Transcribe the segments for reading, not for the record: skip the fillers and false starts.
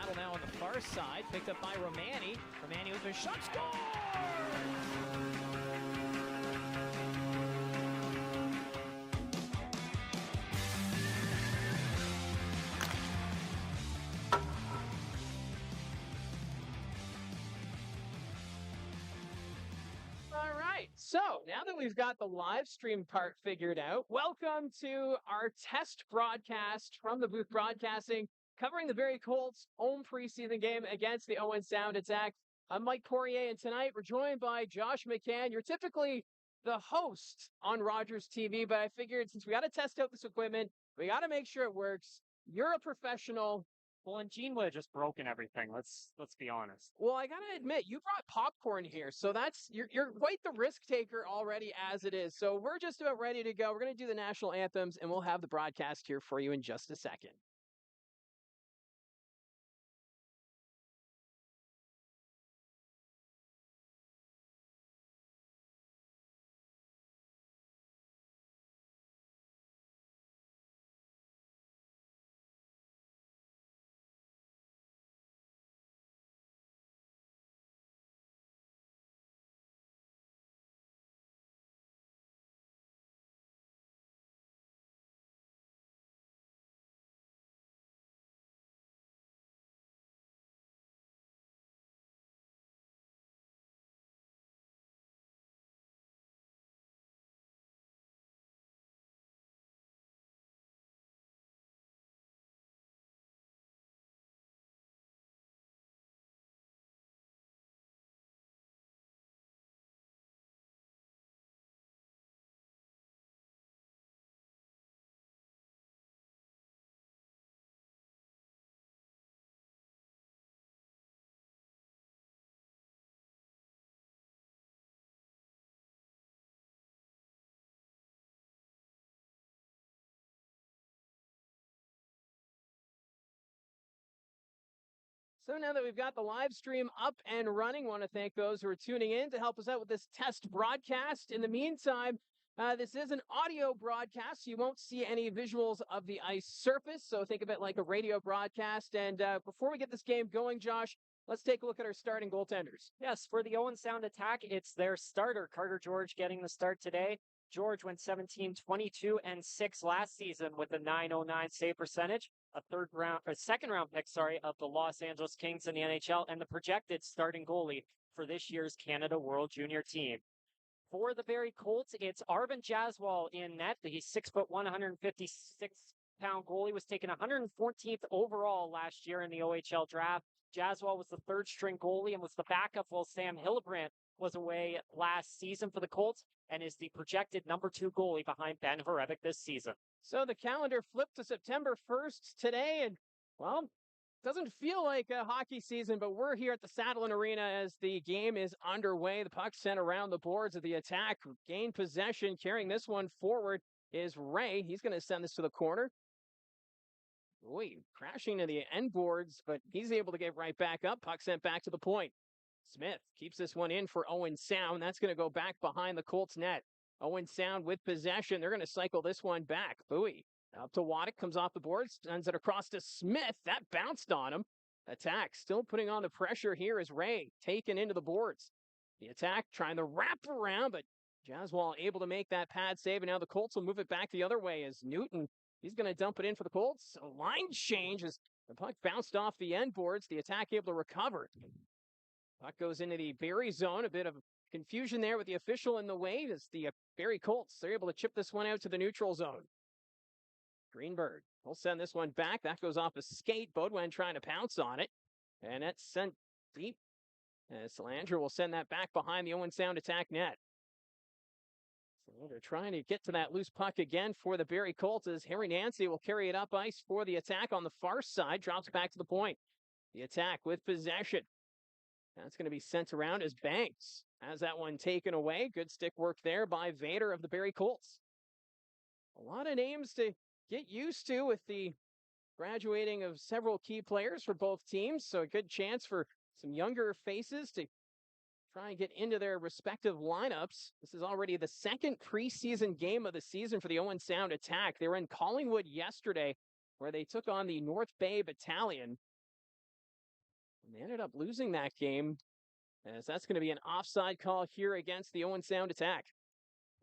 trouble now on the far side. Picked up by Romani. Romani with a shot, score! All right, so now that we've got the live stream part figured out, welcome to our test broadcast from the booth broadcasting, covering the Barrie Colts' home preseason game against the Owen Sound Attack. I'm Mike Poirier, and tonight we're joined by Josh McCann. You're typically the host on Rogers TV, but I figured since we got to test out this equipment, we got to make sure it works. You're a professional. Well, and Gene would have just broken everything. Let's be honest. Well, I gotta admit, you brought popcorn here, so you're quite the risk taker already as it is. So we're just about ready to go. We're gonna do the national anthems, and we'll have the broadcast here for you in just a second. So now that we've got the live stream up and running, want to thank those who are tuning in to help us out with this test broadcast. In the meantime, this is an audio broadcast, so you won't see any visuals of the ice surface. So think of it like a radio broadcast. And before we get this game going, Josh, let's take a look at our starting goaltenders. Yes, for the Owen Sound Attack, it's their starter, Carter George, getting the start today. George went 17, 22, and 6 last season with a .909 save percentage, second round pick, of the Los Angeles Kings in the NHL, and the projected starting goalie for this year's Canada World Junior team. For the Barrie Colts, it's Arvin Jaswal in net. He's 6'1", 156-pound goalie, was taken 114th overall last year in the OHL draft. Jaswal was the third string goalie and was the backup while Sam Hillebrandt was away last season for the Colts and is the projected number 2 goalie behind Ben Horevic this season. So the calendar flipped to September 1st today, and, well, doesn't feel like a hockey season, but we're here at the Sadlon Arena as the game is underway. The puck sent around the boards of the Attack. Gained possession, carrying this one forward is Ray. He's going to send this to the corner. Crashing to the end boards, but he's able to get right back up. Puck sent back to the point. Smith keeps this one in for Owen Sound. That's going to go back behind the Colts net. Owen Sound with possession. They're going to cycle this one back. Bowie up to Waddick, comes off the boards, sends it across to Smith. That bounced on him. Attack still putting on the pressure here as Ray taken into the boards. The Attack trying to wrap around, but Jaswal able to make that pad save, and now the Colts will move it back the other way as Newton, he's going to dump it in for the Colts. A line change as the puck bounced off the end boards. The Attack able to recover. Puck goes into the Barrie zone. A bit of confusion there with the official in the way as the Barrie Colts, they're able to chip this one out to the neutral zone. Greenberg will send this one back. That goes off a skate. Baudouin trying to pounce on it. And that's sent deep. As Salandra will send that back behind the Owen Sound Attack net. So they're trying to get to that loose puck again for the Barrie Colts as Harry Nancy will carry it up ice for the Attack on the far side. Drops back to the point. The Attack with possession. That's going to be sent around as Banks has that one taken away. Good stick work there by Vader of the Barrie Colts. A lot of names to get used to with the graduating of several key players for both teams. So a good chance for some younger faces to try and get into their respective lineups. This is already the second preseason game of the season for the Owen Sound Attack. They were in Collingwood yesterday where they took on the North Bay Battalion. And they ended up losing that game, as that's going to be an offside call here against the Owen Sound Attack.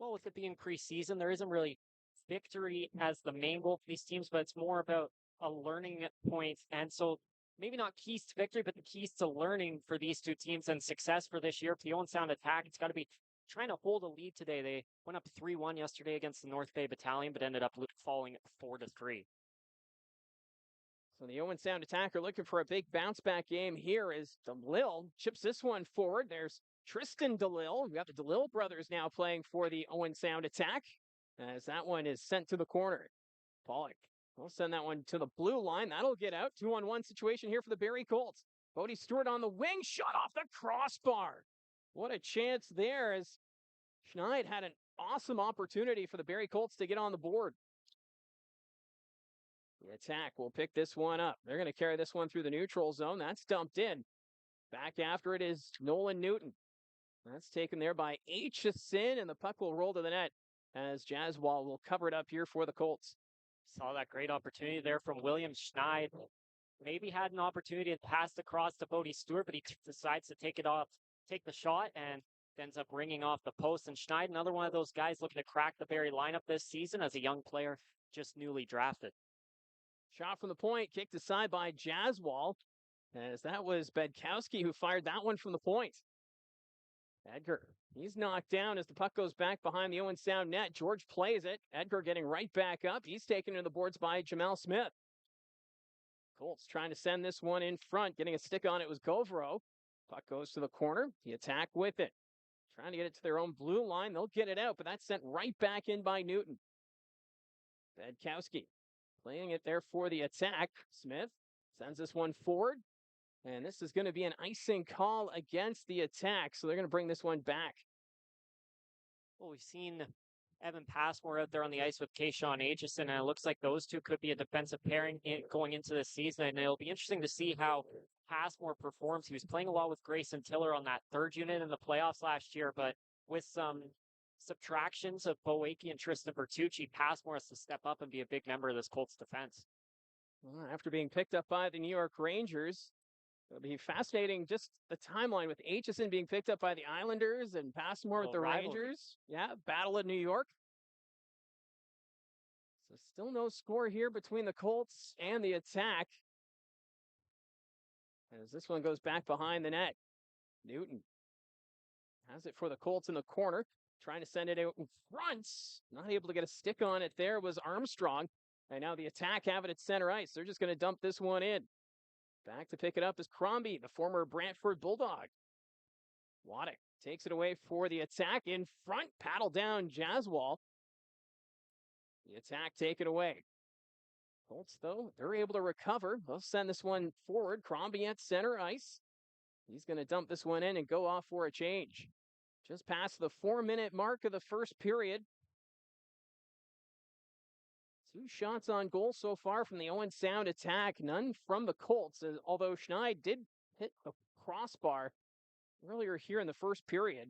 Well, with it being preseason, there isn't really victory as the main goal for these teams, but it's more about a learning point. And so maybe not keys to victory, but the keys to learning for these two teams and success for this year. For the Owen Sound Attack, it's got to be trying to hold a lead today. They went up 3-1 yesterday against the North Bay Battalion, but ended up falling 4-3. So the Owen Sound Attack are looking for a big bounce back game here as DeLille chips this one forward. There's Tristan DeLille. We got the DeLille brothers now playing for the Owen Sound Attack, as that one is sent to the corner. Pollock will send that one to the blue line. That'll get out. 2-on-1 situation here for the Barrie Colts. Bodie Stewart on the wing, shot off the crossbar. What a chance there, as Schneid had an awesome opportunity for the Barrie Colts to get on the board. The Attack will pick this one up. They're going to carry this one through the neutral zone. That's dumped in. Back after it is Nolan Newton. That's taken there by Aitchison, and the puck will roll to the net as Jaswal will cover it up here for the Colts. Saw that great opportunity there from William Schneid. Maybe had an opportunity to pass across to Bodie Stewart, but he decides to take the shot, and ends up ringing off the post. And Schneid, another one of those guys looking to crack the Barrie lineup this season as a young player, just newly drafted. Shot from the point, kicked aside by Jaswal, as that was Bedkowski who fired that one from the point. Edgar, he's knocked down as the puck goes back behind the Owen Sound net. George plays it. Edgar getting right back up. He's taken to the boards by Jamel Smith. Colts trying to send this one in front. Getting a stick on it was Govro. Puck goes to the corner. The Attack with it. Trying to get it to their own blue line. They'll get it out, but that's sent right back in by Newton. Bedkowski playing it there for the Attack. Smith sends this one forward. And this is going to be an icing call against the Attack, so they're going to bring this one back. Well, we've seen Evan Passmore out there on the ice with Kayshawn Aitchison, and it looks like those two could be a defensive pairing going into this season. And it'll be interesting to see how Passmore performs. He was playing a lot with Grayson Tiller on that third unit in the playoffs last year, but with some subtractions of Boaki and Tristan Bertucci, Passmore has to step up and be a big member of this Colts defense. Well, after being picked up by the New York Rangers, it'll be fascinating, just the timeline with Aitchison being picked up by the Islanders and Passmore with the Rangers. Yeah, Battle of New York. So still no score here between the Colts and the Attack, as this one goes back behind the net. Newton has it for the Colts in the corner, trying to send it out in front. Not able to get a stick on it there was Armstrong. And now the Attack have it at center ice. They're just going to dump this one in. Back to pick it up is Crombie, the former Brantford Bulldog. Waddick takes it away for the Attack. In front, paddle down Jaswal. The Attack take it away. Colts, though, they're able to recover. They'll send this one forward. Crombie at center ice. He's going to dump this one in and go off for a change. Just past the 4-minute mark of the first period. 2 shots on goal so far from the Owen Sound Attack. None from the Colts, although Schneid did hit the crossbar earlier here in the first period.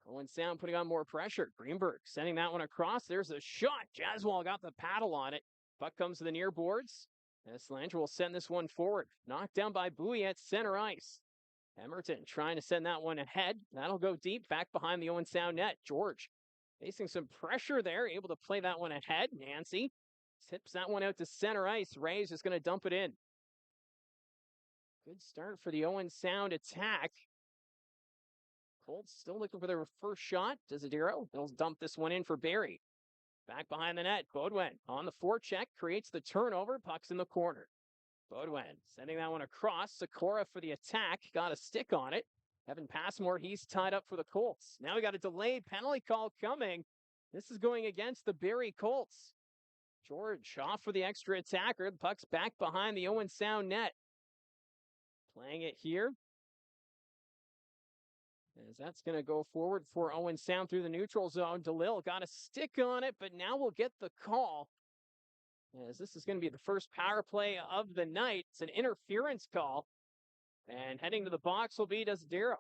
Owen Sound putting on more pressure. Greenberg sending that one across. There's a shot. Jaswal got the paddle on it. Puck comes to the near boards. And Slanger will send this one forward. Knocked down by Bowie at center ice. Emerton trying to send that one ahead. That'll go deep back behind the Owen Sound net. George facing some pressure there, able to play that one ahead. Nancy tips that one out to center ice. Ray's just going to dump it in. Good start for the Owen Sound Attack. Colts still looking for their first shot. Desidero, they'll dump this one in for Barrie. Back behind the net, Baudouin on the forecheck, creates the turnover. Puck's in the corner. Baudouin sending that one across. Sikora for the Attack, got a stick on it. Evan Passmore, he's tied up for the Colts. Now we got a delayed penalty call coming. This is going against the Barrie Colts. George off for the extra attacker. The puck's back behind the Owen Sound net. Playing it here. As that's going to go forward for Owen Sound through the neutral zone. DeLille got a stick on it, but now we'll get the call. As this is going to be the first power play of the night. It's an interference call. And heading to the box will be Desidero.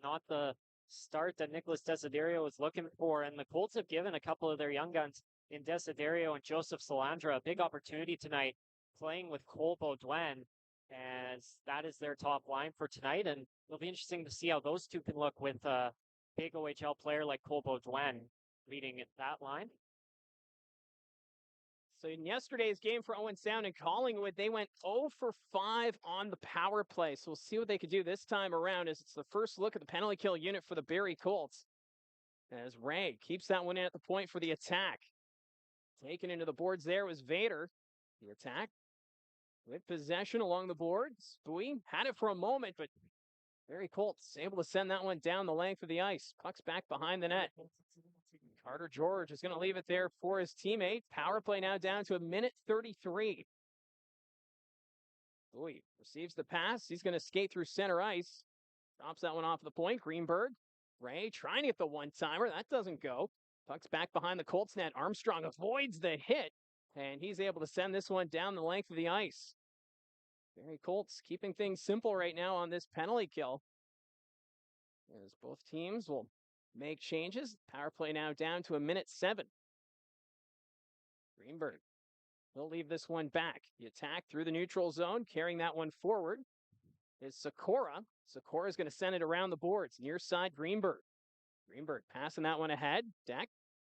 Not the start that Nicholas Desiderio was looking for. And the Colts have given a couple of their young guns in Desiderio and Joseph Salandra a big opportunity tonight, playing with Cole Baudouin. as that is their top line for tonight. And it'll be interesting to see how those two can look with a big OHL player like Cole Baudouin leading that line. So in yesterday's game for Owen Sound and Collingwood, they went 0 for 5 on the power play. So we'll see what they can do this time around, as it's the first look at the penalty kill unit for the Barrie Colts. As Ray keeps that one in at the point for the attack. Taken into the boards there was Vader. The attack with possession along the boards. Bowie had it for a moment, but Barrie Colts able to send that one down the length of the ice. Puck's back behind the net. Carter George is going to leave it there for his teammate. Power play now down to 1:33. Bowie receives the pass. He's going to skate through center ice. Drops that one off the point. Greenberg. Ray trying to get the one-timer. That doesn't go. Puck's back behind the Colts net. Armstrong avoids the hit, and he's able to send this one down the length of the ice. Barrie Colts keeping things simple right now on this penalty kill, as both teams will make changes. Power play now down to 1:07. Greenberg will leave this one back. The attack through the neutral zone, carrying that one forward is Sikora. Sikora is going to send it around the boards. Near side, Greenberg. Greenberg passing that one ahead. Deck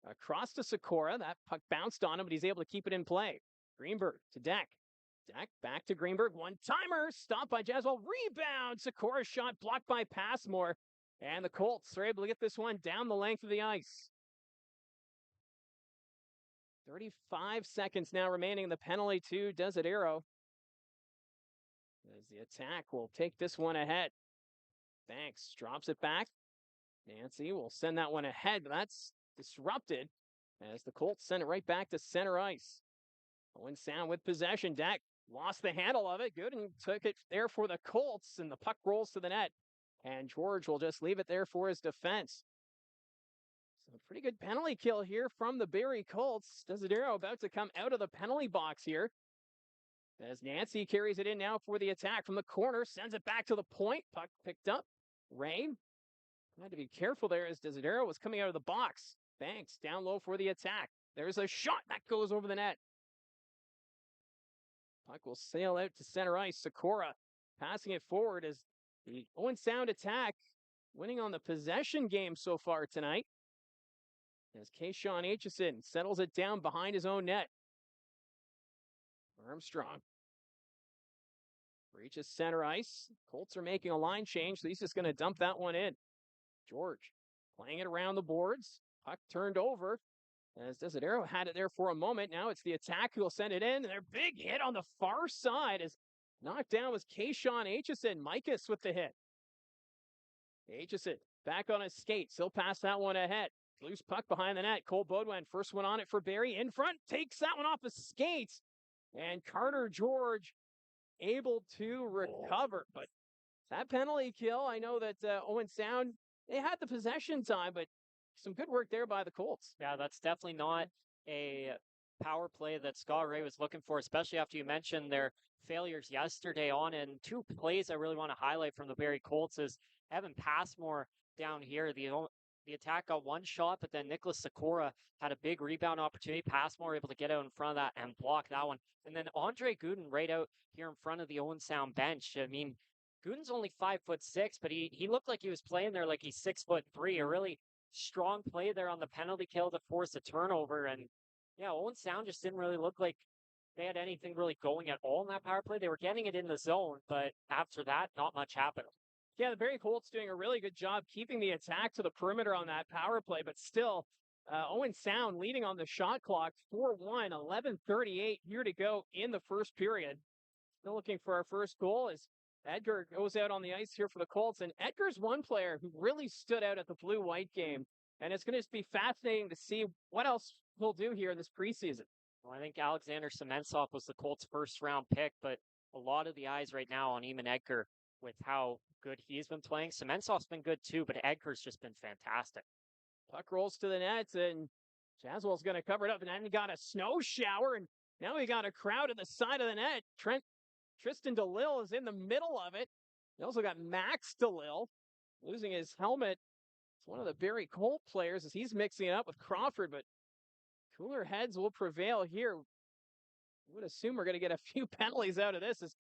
across to Sikora. That puck bounced on him, but he's able to keep it in play. Greenberg to Deck. Deck back to Greenberg. One-timer. Stopped by Jaswell. Rebound. Sikora shot blocked by Passmore. And the Colts are able to get this one down the length of the ice. 35 seconds now remaining in the penalty to Desidero, as the attack will take this one ahead. Banks drops it back. Nancy will send that one ahead, but that's disrupted as the Colts send it right back to center ice. Owen Sound with possession. Deck lost the handle of it. Good, and took it there for the Colts, and the puck rolls to the net. And George will just leave it there for his defense. So a pretty good penalty kill here from the Barrie Colts. Desidero about to come out of the penalty box here, as Nancy carries it in now for the attack from the corner. Sends it back to the point. Puck picked up. Ray had to be careful there as Desidero was coming out of the box. Banks down low for the attack. There's a shot that goes over the net. Puck will sail out to center ice. Sikora passing it forward as the Owen Sound attack winning on the possession game so far tonight, as Kayshawn Aitchison settles it down behind his own net. Armstrong reaches center ice. Colts are making a line change, so he's just going to dump that one in. George playing it around the boards. Puck turned over as Desidero had it there for a moment. Now it's the attack who will send it in. And their big hit on the far side is knocked down was Kayshawn Aitchison. Micus with the hit. Aitchison back on his skates. He'll pass that one ahead. Loose puck behind the net. Cole Baudouin, first one on it for Barrie. In front, takes that one off his skates. And Carter George able to recover. But that penalty kill, I know that Owen Sound, they had the possession time, but some good work there by the Colts. Yeah, that's definitely not a power play that Scott Ray was looking for, especially after you mentioned their failures yesterday on. And two plays I really want to highlight from the Barrie Colts is Evan Passmore down here. The attack got one shot, but then Nicholas Sikora had a big rebound opportunity. Passmore able to get out in front of that and block that one. And then Andre Gooden right out here in front of the Owen Sound bench. I mean, Gooden's only 5'6", but he looked like he was playing there like he's 6'3". A really strong play there on the penalty kill to force a turnover. And yeah, Owen Sound just didn't really look like they had anything really going at all in that power play. They were getting it in the zone, but after that, not much happened. Yeah, the Barrie Colts doing a really good job keeping the attack to the perimeter on that power play, but still, Owen Sound leading on the shot clock, 4-1, 11:38 here to go in the first period. Still looking for our first goal as Edgar goes out on the ice here for the Colts, and Edgar's one player who really stood out at the blue-white game, and it's going to be fascinating to see what else he'll do here in this preseason. Well, I think Alexander Sementsov was the Colts' first-round pick, but a lot of the eyes right now on Eamon Edgar with how good he's been playing. Sementsov's been good too, but Edgar's just been fantastic. Puck rolls to the net, and Jaswell's going to cover it up, and then he got a snow shower, and now we got a crowd at the side of the net. Tristan DeLille is in the middle of it. You also got Max DeLille losing his helmet. It's one of the Barrie Colt players as he's mixing it up with Crawford, but cooler heads will prevail here. I would assume we're going to get a few penalties out of this as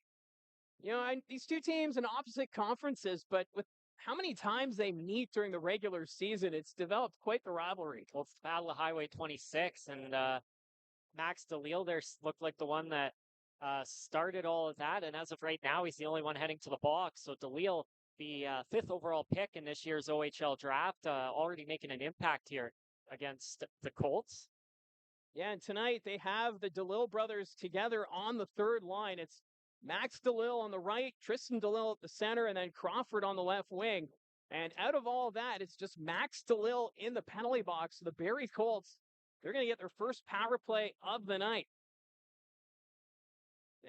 These two teams in opposite conferences, but with how many times they meet during the regular season, it's developed quite the rivalry. Well, it's the Battle of Highway 26, and Max DeLille there looked like the one that started all of that. And as of right now, he's the only one heading to the box. So DeLille, the 5th overall pick in this year's OHL draft, already making an impact here against the Colts. Yeah, and tonight they have the DeLille brothers together on the third line. It's Max DeLille on the right, Tristan DeLille at the center, and then Crawford on the left wing. And out of all that, it's just Max DeLille in the penalty box. The Barrie Colts, they're going to get their first power play of the night.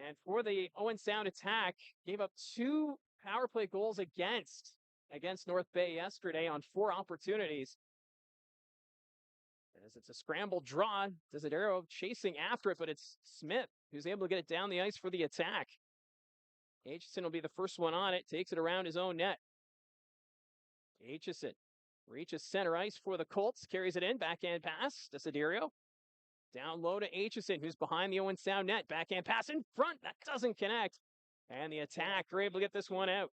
And for the Owen Sound Attack, gave up 2 power play goals against North Bay yesterday on 4 opportunities. As it's a scramble draw, Desiderio chasing after it, but it's Smith who's able to get it down the ice for the Attack. Aitchison will be the first one on it, takes it around his own net. Aitchison reaches center ice for the Colts, carries it in, backhand pass, Desiderio. Down low to Aitchison, who's behind the Owen Sound net, backhand pass in front, that doesn't connect. And the Attack are able to get this one out.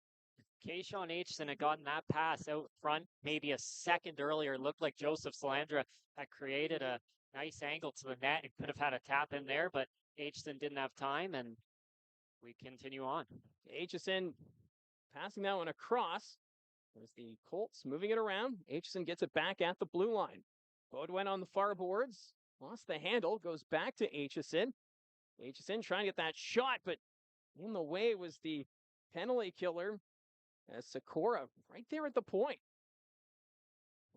Kayshawn Aitchison had gotten that pass out front maybe a second earlier. It looked like Joseph Salandra had created a nice angle to the net and could have had a tap in there, but Aitchison didn't have time, and we continue on. Aitchison passing that one across. There's the Colts moving it around. Aitchison gets it back at the blue line. Baudouin on the far boards. Lost the handle. Goes back to Aitchison. Aitchison trying to get that shot, but in the way was the penalty killer. As Sikora right there at the point.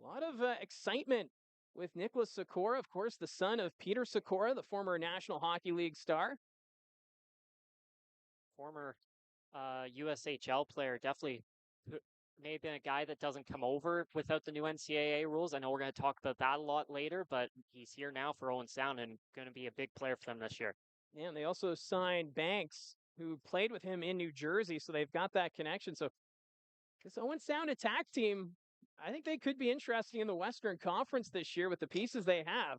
A lot of excitement with Nicholas Sikora, of course, the son of Peter Sikora, the former National Hockey League star. Former USHL player, definitely may have been a guy that doesn't come over without the new NCAA rules. I know we're going to talk about that a lot later, but he's here now for Owen Sound and going to be a big player for them this year. Yeah, and they also signed Banks, who played with him in New Jersey, so they've got that connection. So this Owen Sound Attack team, I think they could be interesting in the Western Conference this year with the pieces they have.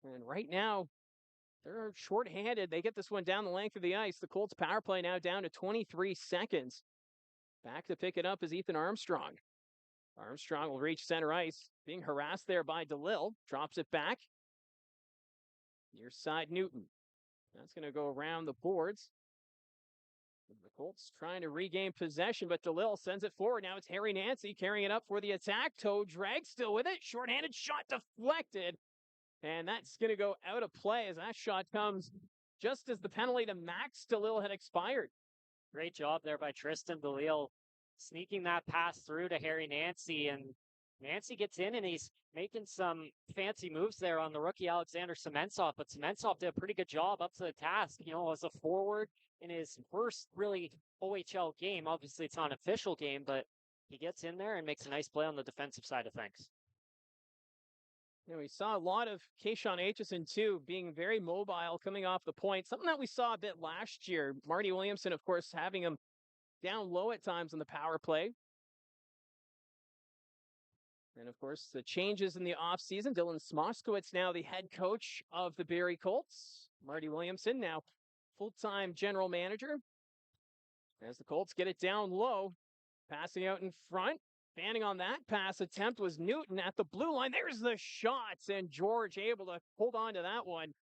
And right now, they're shorthanded. They get this one down the length of the ice. The Colts power play now down to 23 seconds. Back to pick it up is Ethan Armstrong. Armstrong will reach center ice, being harassed there by DeLille. Drops it back. Near side Newton. That's going to go around the boards. The Colts trying to regain possession, but DeLille sends it forward. Now it's Harry Nancy carrying it up for the Attack. Toe drag still with it. Shorthanded shot deflected. And that's going to go out of play as that shot comes just as the penalty to Max DeLille had expired. Great job there by Tristan DeLille, sneaking that pass through to Harry Nancy. And Nancy gets in and he's making some fancy moves there on the rookie Alexander Sementsov. But Sementsov did a pretty good job up to the task, as a forward in his first really OHL game. Obviously, it's not an official game, but he gets in there and makes a nice play on the defensive side of things. We saw a lot of Kayshawn Aitchison, too, being very mobile coming off the point. Something that we saw a bit last year. Marty Williamson, of course, having him down low at times in the power play. And, of course, the changes in the offseason. Dylan Smoskowitz now the head coach of the Barrie Colts. Marty Williamson now full-time general manager. As the Colts get it down low, passing out in front. Fanning on that pass attempt was Newton at the blue line. There's the shots, and George able to hold on to that one.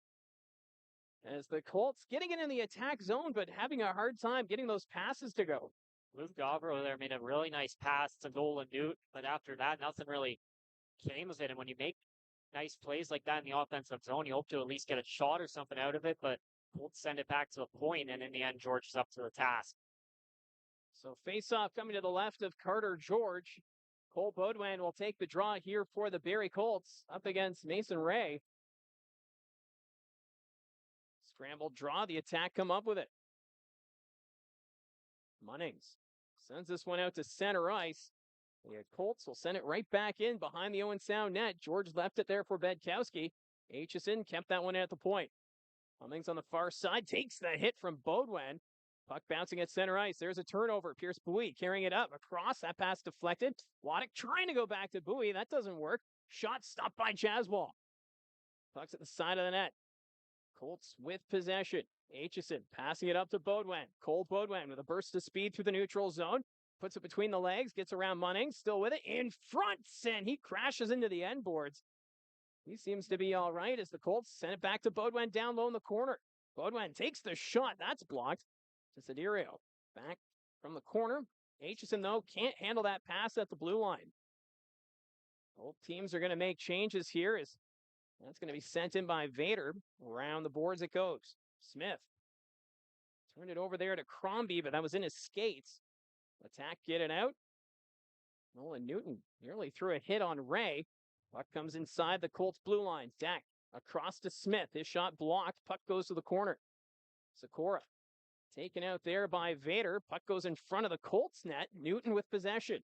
As the Colts getting it in the attack zone, but having a hard time getting those passes to go. Luke Gavro there made a really nice pass to Nolan Newton, but after that, nothing really came of it. And when you make nice plays like that in the offensive zone, you hope to at least get a shot or something out of it, but Colts send it back to the point, and in the end, George is up to the task. So face-off coming to the left of Carter George. Cole Baudouin will take the draw here for the Barrie Colts up against Mason Ray. Scrambled draw, the Attack come up with it. Munnings sends this one out to center ice. The Colts will send it right back in behind the Owen Sound net. George left it there for Bedkowski. Aitchison kept that one at the point. Munnings on the far side takes the hit from Baudouin. Puck bouncing at center ice. There's a turnover. Pierce Bowie carrying it up across. That pass deflected. Waddick trying to go back to Bowie. That doesn't work. Shot stopped by Jaswal. Puck's at the side of the net. Colts with possession. Aitchison passing it up to Beaudoin. Cole Beaudoin with a burst of speed through the neutral zone. Puts it between the legs, gets around Munning, still with it, in front, and he crashes into the end boards. He seems to be all right as the Colts send it back to Beaudoin down low in the corner. Beaudoin takes the shot. That's blocked to Siderio. Back from the corner. Aitchison, though, can't handle that pass at the blue line. Both teams are going to make changes here as that's going to be sent in by Vader. Around the boards it goes. Smith turned it over there to Crombie, but that was in his skates. Attack get it out. Nolan Newton nearly threw a hit on Ray. Puck comes inside the Colts blue line. Deck across to Smith. His shot blocked. Puck goes to the corner. Sikora taken out there by Vader. Puck goes in front of the Colts net. Newton with possession.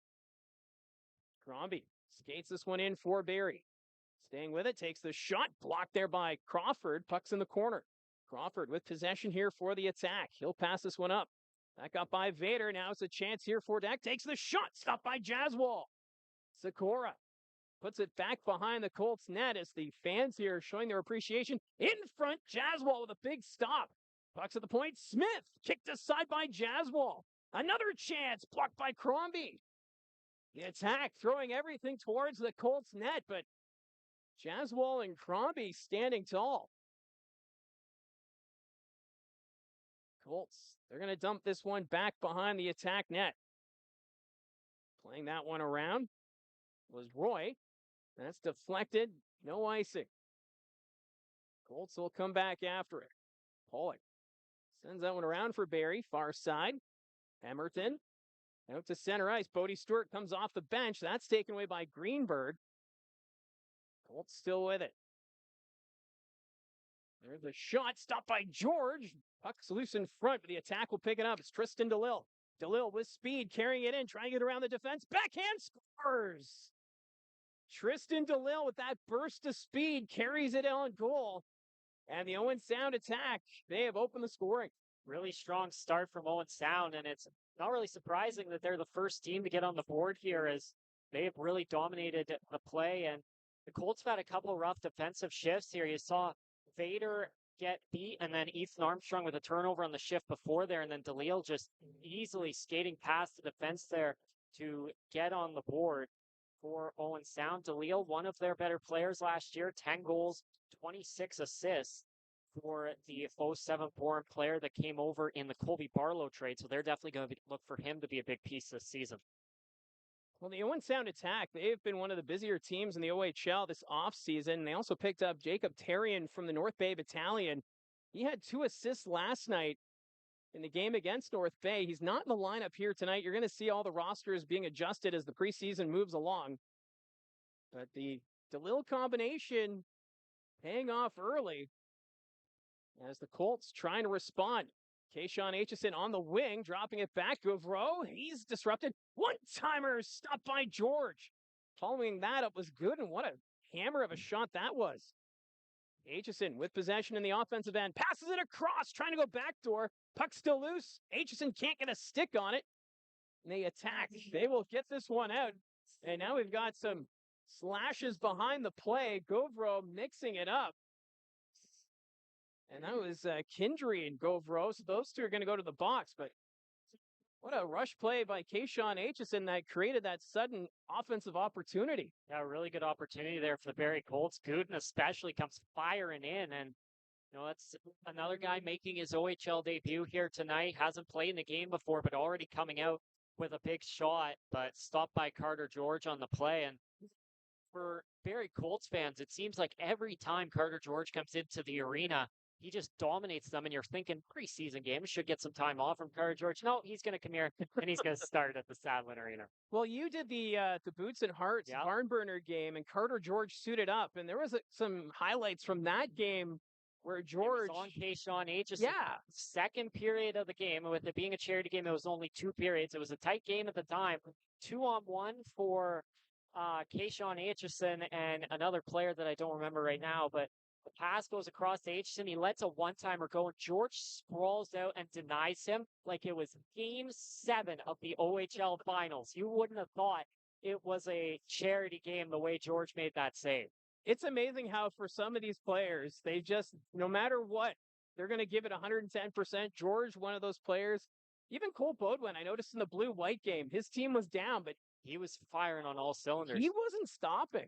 Crombie skates this one in for Barrie. Staying with it, takes the shot. Blocked there by Crawford. Puck's in the corner. Crawford with possession here for the Attack. He'll pass this one up. Back up by Vader. Now it's a chance here for Deck. Takes the shot. Stopped by Jaswal. Sikora puts it back behind the Colts net as the fans here showing their appreciation. In front, Jaswal with a big stop. Puck's at the point. Smith kicked aside by Jaswal. Another chance blocked by Crombie. The Attack throwing everything towards the Colts net, but Jaswal and Crombie standing tall. Colts, they're going to dump this one back behind the Attack net. Playing that one around was Roy. That's deflected. No icing. Colts will come back after it. Pollock sends that one around for Barrie. Far side. Emerton out to center ice. Bodie Stewart comes off the bench. That's taken away by Greenberg. Colts still with it. There's a shot stopped by George. Puck's loose in front, but the Attack will pick it up. It's Tristan DeLille. DeLille with speed, carrying it in, trying to get around the defense. Backhand scores! Tristan DeLille with that burst of speed carries it on goal. And the Owen Sound Attack, they have opened the scoring. Really strong start from Owen Sound, and it's not really surprising that they're the first team to get on the board here as they have really dominated the play. And the Colts have had a couple of rough defensive shifts here. You saw Vader get beat, and then Ethan Armstrong with a turnover on the shift before there, and then DeLille just easily skating past the defense there to get on the board for Owen Sound. DeLille, one of their better players last year, 10 goals, 26 assists for the 07 born player that came over in the Colby Barlow trade, so they're definitely going to look for him to be a big piece this season. Well, the Owen Sound Attack, they've been one of the busier teams in the OHL this offseason. They also picked up Jacob Tarian from the North Bay Battalion. He had 2 assists last night in the game against North Bay. He's not in the lineup here tonight. You're going to see all the rosters being adjusted as the preseason moves along. But the DeLille combination paying off early as the Colts trying to respond. Kayshawn Aitchison on the wing, dropping it back. Gauvreau, he's disrupted. One-timer stopped by George. Following that up was good, and what a hammer of a shot that was. Aitchison with possession in the offensive end. Passes it across, trying to go backdoor. Puck still loose. Aitchison can't get a stick on it. And they attack. They will get this one out. And now we've got some slashes behind the play. Gauvreau mixing it up. And that was Kindry and Gauvreau. So those two are going to go to the box. But what a rush play by Kayshawn Aitchison that created that sudden offensive opportunity. Yeah, a really good opportunity there for the Barrie Colts. Gooden especially comes firing in. And, you know, that's another guy making his OHL debut here tonight. Hasn't played in the game before, but already coming out with a big shot. But stopped by Carter George on the play. And for Barrie Colts fans, it seems like every time Carter George comes into the arena, he just dominates them, and you're thinking preseason game should get some time off from Carter George. No, he's going to come here and he's going to start at the Sadlon Arena. Well, you did the Boots and Hearts barn burner game, and Carter George suited up, and there was some highlights from that game where George it was on Kayshawn Aitchison. Yeah, second period of the game, with it being a charity game, it was only 2 periods. It was a tight game at the time. 2-on-1 for Kayshawn Aitchison and another player that I don't remember right now, but the pass goes across to Aitchison. He lets a one-timer go, and George sprawls out and denies him like it was Game 7 of the OHL Finals. You wouldn't have thought it was a charity game the way George made that save. It's amazing how for some of these players, they just, no matter what, they're going to give it 110%. George, one of those players, even Cole Bodwin, I noticed in the blue-white game, his team was down, but he was firing on all cylinders. He wasn't stopping.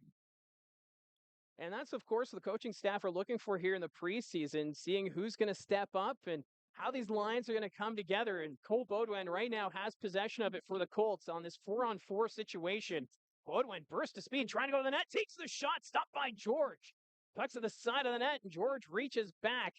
And that's, of course, what the coaching staff are looking for here in the preseason, seeing who's going to step up and how these lines are going to come together. And Cole Bodwin right now has possession of it for the Colts on this 4-on-4 situation. Bodwin burst to speed, trying to go to the net, takes the shot, stopped by George. Pucks to the side of the net, and George reaches back,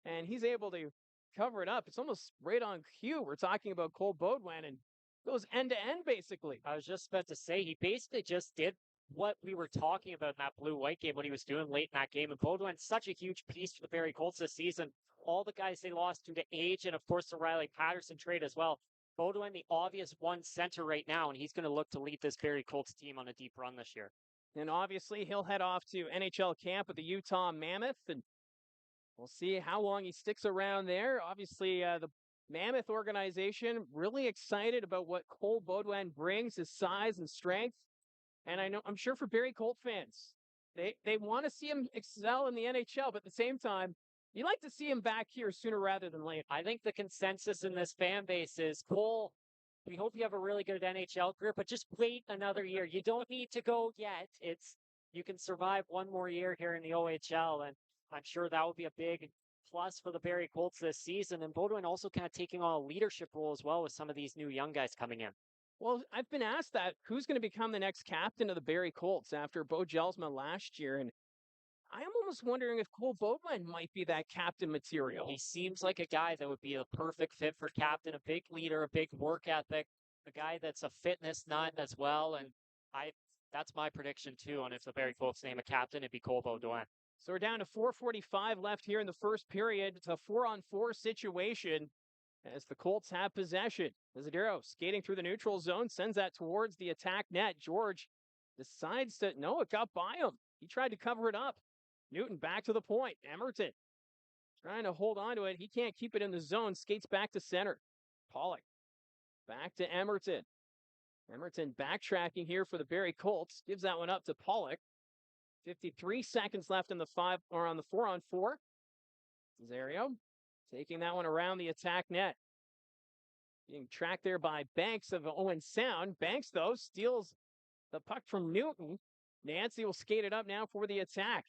and he's able to cover it up. It's almost right on cue. We're talking about Cole Bodwin, and goes end-to-end, basically. I was just about to say, he basically just did what we were talking about in that blue-white game, what he was doing late in that game. And Bodwin's such a huge piece for the Barrie Colts this season. All the guys they lost due to age, and of course the Riley Patterson trade as well. Bodwin, the obvious one center right now, and he's going to look to lead this Barrie Colts team on a deep run this year. And obviously he'll head off to NHL camp with the Utah Mammoth, and we'll see how long he sticks around there. Obviously, the Mammoth organization really excited about what Cole Bodwin brings, his size and strength. And I'm sure for Barrie Colt fans, they want to see him excel in the NHL, but at the same time, you like to see him back here sooner rather than later. I think the consensus in this fan base is, Cole, we hope you have a really good NHL career, but just wait another year. You don't need to go yet. You can survive one more year here in the OHL, and I'm sure that will be a big plus for the Barrie Colts this season. And Bodwin also kind of taking on a leadership role as well with some of these new young guys coming in. Well, I've been asked that, who's going to become the next captain of the Barrie Colts after Bo Jelsma last year, and I'm almost wondering if Cole Bodwin might be that captain material. He seems like a guy that would be a perfect fit for captain, a big leader, a big work ethic, a guy that's a fitness nut as well. And that's my prediction too. And if the Barrie Colts name a captain, it'd be Cole Bodwin. So we're down to 4:45 left here in the first period. It's a 4-on-4 situation as the Colts have possession. Desidero skating through the neutral zone, sends that towards the attack net. George decides to, no, it got by him. He tried to cover it up. Newton back to the point. Emerton trying to hold on to it. He can't keep it in the zone. Skates back to center. Pollock back to Emerton. Emerton backtracking here for the Barrie Colts. Gives that one up to Pollock. 53 seconds left in the 4-on-4. Cesario taking that one around the attack net. Being tracked there by Banks of Owen Sound. Banks, though, steals the puck from Newton. Nancy will skate it up now for the attack.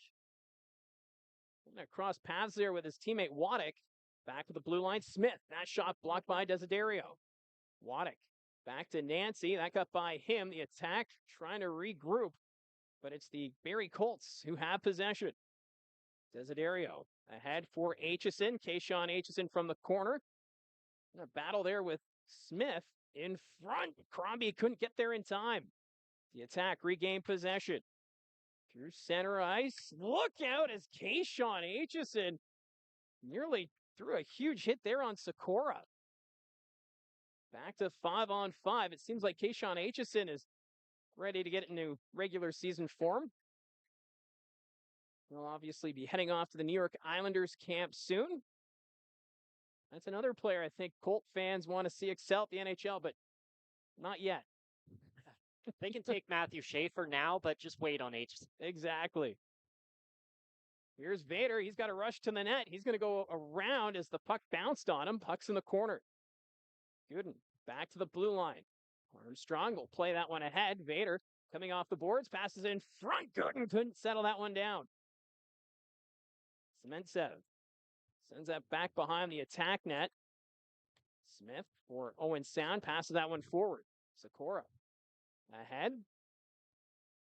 Going to cross paths there with his teammate Waddick. Back to the blue line. Smith. That shot blocked by Desiderio. Waddick back to Nancy. That got by him. The attack trying to regroup. But it's the Barrie Colts who have possession. Desiderio ahead for Aitchison. Kayshawn Aitchison from the corner. A battle there with Smith in front. Crombie couldn't get there in time. The attack regained possession. Through center ice. Look out as Kayshawn Aitchison nearly threw a huge hit there on Sikora. Back to 5-on-5. It seems like Kayshawn Aitchison is ready to get into regular season form. He'll obviously be heading off to the New York Islanders camp soon. That's another player I think Colt fans want to see excel at the NHL, but not yet. They can take Matthew Schaefer now, but just wait on Aitchison. Exactly. Here's Vader. He's got to rush to the net. He's going to go around as the puck bounced on him. Puck's in the corner. Gooden back to the blue line. Armstrong will play that one ahead. Vader coming off the boards, passes in front. Gooden couldn't settle that one down. Cementsev sends that back behind the attack net. Smith for Owen Sound passes that one forward. Sikora ahead.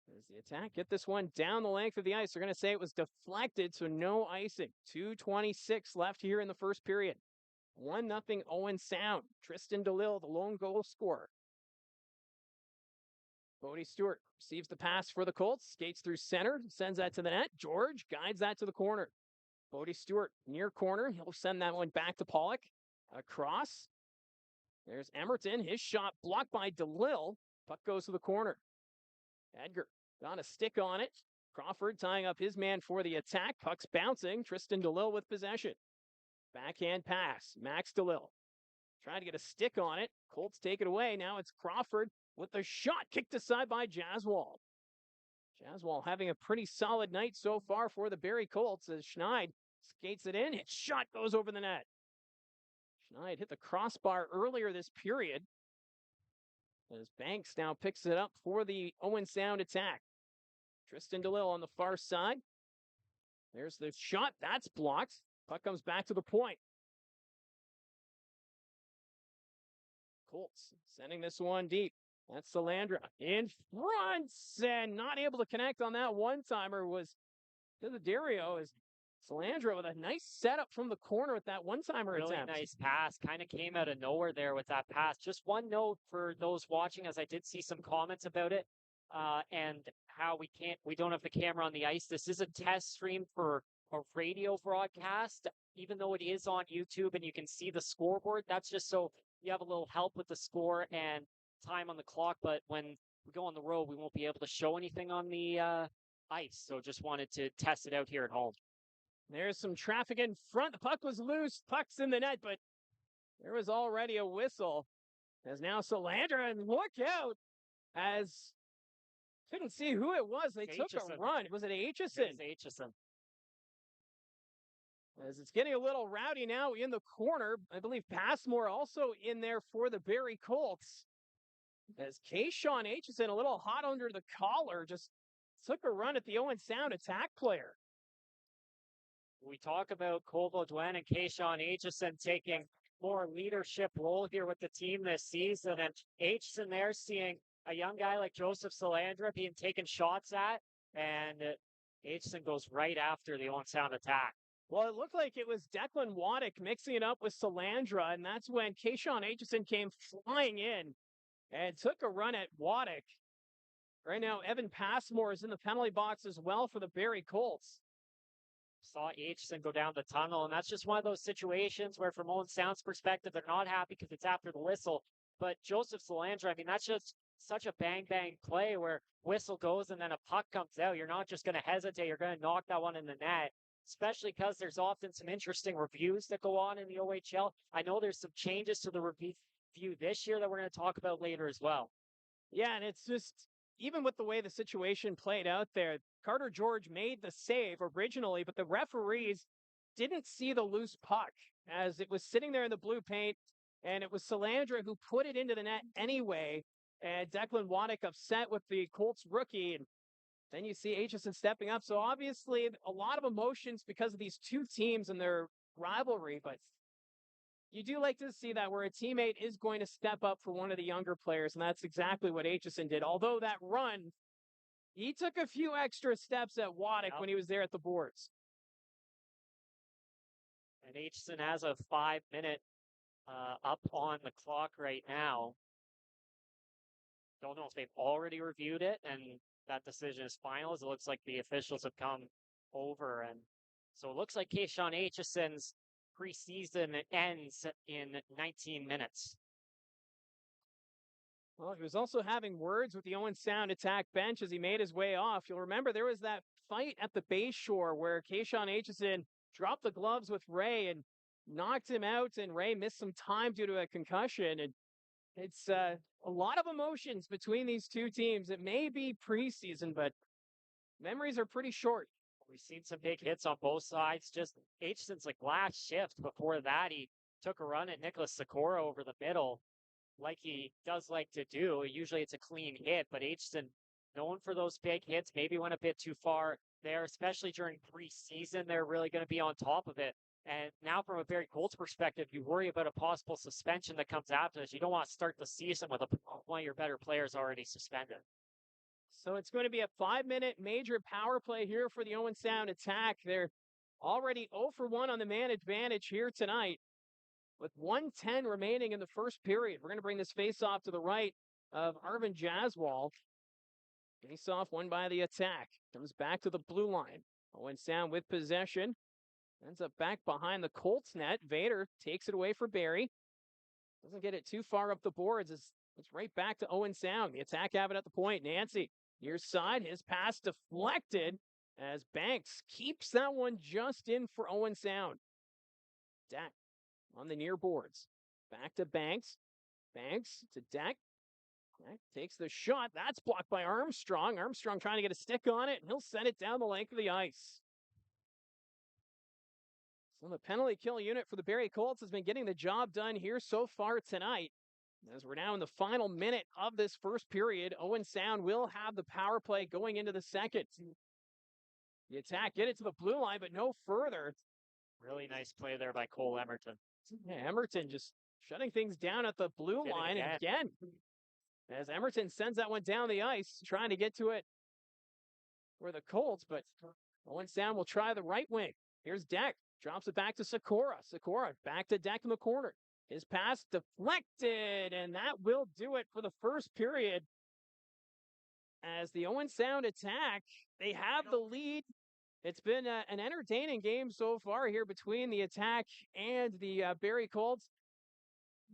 There's the attack. Get this one down the length of the ice. They're going to say it was deflected, so no icing. 2:26 left here in the first period. 1-0 Owen Sound. Tristan DeLille, the lone goal scorer. Bodie Stewart receives the pass for the Colts. Skates through center. Sends that to the net. George guides that to the corner. Bodie Stewart near corner. He'll send that one back to Pollock. Across. There's Emerton. His shot blocked by DeLille. Puck goes to the corner. Edgar got a stick on it. Crawford tying up his man for the attack. Puck's bouncing. Tristan DeLille with possession. Backhand pass. Max DeLille trying to get a stick on it. Colts take it away. Now it's Crawford with the shot kicked aside by Jaswald. Jaswal having a pretty solid night so far for the Barrie Colts as Schneid skates it in. His shot goes over the net. Schneid hit the crossbar earlier this period as Banks now picks it up for the Owen Sound attack. Tristan DeLille on the far side. There's the shot. That's blocked. Puck comes back to the point. Colts sending this one deep. That's Salandra in front and not able to connect on that one-timer was Desiderio as Salandra with a nice setup from the corner with that one-timer Really attempt. nice pass. Kind of came out of nowhere there with that pass. Just one note for those watching, as I did see some comments about it, and how we don't have the camera on the ice. This is a test stream for a radio broadcast, even though it is on YouTube and you can see the scoreboard. That's just so you have a little help with the score and time on the clock. But when we go on the road, we won't be able to show anything on the ice. So just wanted to test it out here at home. There's some traffic in front. The puck was loose. Puck's in the net, but there was already a whistle. As now Salandra, and look out, as couldn't see who it was. They took a run. Was it Aitchison? It was Aitchison. As it's getting a little rowdy now in the corner. I believe Passmore also in there for the Barrie Colts. As Kayshawn Aitchison, a little hot under the collar, just took a run at the Owen Sound attack player. We talk about Cole Baudouin and Kayshawn Aitchison taking more leadership role here with the team this season. And Aitchison there seeing a young guy like Joseph Salandra being taken shots at, and Aitchison goes right after the Owen Sound attack. Well, it looked like it was Declan Waddick mixing it up with Salandra, and that's when Kayshawn Aitchison came flying in and took a run at Waddick. Right now, Evan Passmore is in the penalty box as well for the Barrie Colts. Saw Aitchison go down the tunnel, and that's just one of those situations where from Owen Sound's perspective, they're not happy because it's after the whistle. But Joseph Salandra, I mean, that's just such a bang-bang play where whistle goes and then a puck comes out. You're not just going to hesitate. You're going to knock that one in the net, especially because there's often some interesting reviews that go on in the OHL. I know there's some changes to the review this year that we're going to talk about later as well. Yeah, and it's just, even with the way the situation played out there, Carter George made the save originally, but the referees didn't see the loose puck as it was sitting there in the blue paint, and it was Salandra who put it into the net anyway, and Declan Waddick upset with the Colts rookie, and then you see Aitchison stepping up. So obviously a lot of emotions because of these two teams and their rivalry, but you do like to see that where a teammate is going to step up for one of the younger players, and that's exactly what Aitchison did. Although that run, he took a few extra steps at Waddick when he was there at the boards. And Aitchison has a 5-minute up on the clock right now. Don't know if they've already reviewed it and that decision is final, as it looks like the officials have come over. And so it looks like Kayshawn Aitchison's preseason ends in 19 minutes. Well, he was also having words with the Owen Sound attack bench as he made his way off. You'll remember there was that fight at the Bay Shore where Kayshawn Aitchison dropped the gloves with Ray and knocked him out, and Ray missed some time due to a concussion. And it's a lot of emotions between these two teams. It may be preseason, but memories are pretty short. We've seen some big hits on both sides. Just Aitchison's like last shift. Before that, he took a run at Nicholas Sikora over the middle, like he does like to do. Usually it's a clean hit, but Aitchison, known for those big hits, maybe went a bit too far there, especially during preseason. They're really going to be on top of it. And now from a Barrie Colts perspective, you worry about a possible suspension that comes after this. You don't want to start the season with one of your better players already suspended. So it's going to be a 5-minute major power play here for the Owen Sound attack. They're already 0 for 1 on the man advantage here tonight with 1:10 remaining in the first period. We're going to bring this face-off to the right of Arvin Jaswal. Face-off won by the attack. Comes back to the blue line. Owen Sound with possession. Ends up back behind the Colts net. Vader takes it away for Barrie. Doesn't get it too far up the boards. It's right back to Owen Sound. The attack have it at the point. Nancy, near side. His pass deflected as Banks keeps that one just in for Owen Sound. Deck on the near boards. Back to Banks. Banks to Deck. Right, takes the shot. That's blocked by Armstrong. Armstrong trying to get a stick on it, and he'll send it down the length of the ice. So the penalty kill unit for the Barrie Colts has been getting the job done here so far tonight. As we're now in the final minute of this first period, Owen Sound will have the power play going into the second. The Attack get it to the blue line, but no further. Really nice play there by Cole Emerton. Yeah, Emerton just shutting things down at the blue line again. As Emerton sends that one down the ice, trying to get to it for the Colts, but Owen Sound will try the right wing. Here's Deck, drops it back to Sikora. Sikora back to Deck in the corner. His pass deflected, and that will do it for the first period. As the Owen Sound Attack, they have the lead. It's been an entertaining game so far here between the Attack and the Barrie Colts.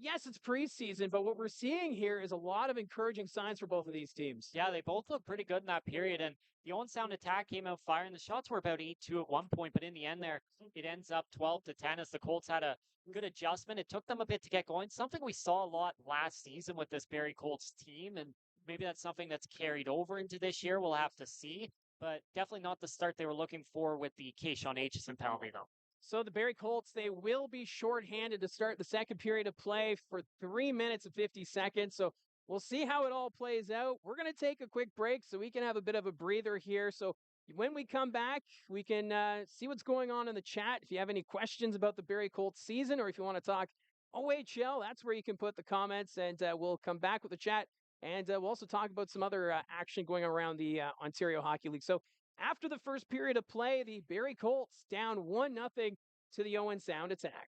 Yes, it's preseason, but what we're seeing here is a lot of encouraging signs for both of these teams. Yeah, they both look pretty good in that period, and the Owen Sound Attack came out firing. The shots were about 8-2 at one point, but in the end there, it ends up 12-10 as the Colts had a good adjustment. It took them a bit to get going, something we saw a lot last season with this Barrie Colts team, and maybe that's something that's carried over into this year. We'll have to see, but definitely not the start they were looking for with the Keyshawn Aitchison penalty, though. So the Barrie Colts, they will be shorthanded to start the second period of play for 3 minutes and 50 seconds. So we'll see how it all plays out. We're going to take a quick break so we can have a bit of a breather here. So when we come back, we can see what's going on in the chat. If you have any questions about the Barrie Colts season, or if you want to talk OHL, that's where you can put the comments, and we'll come back with the chat. And we'll also talk about some other action going around the Ontario Hockey League. So after the first period of play, the Barrie Colts down 1-0 to the Owen Sound Attack.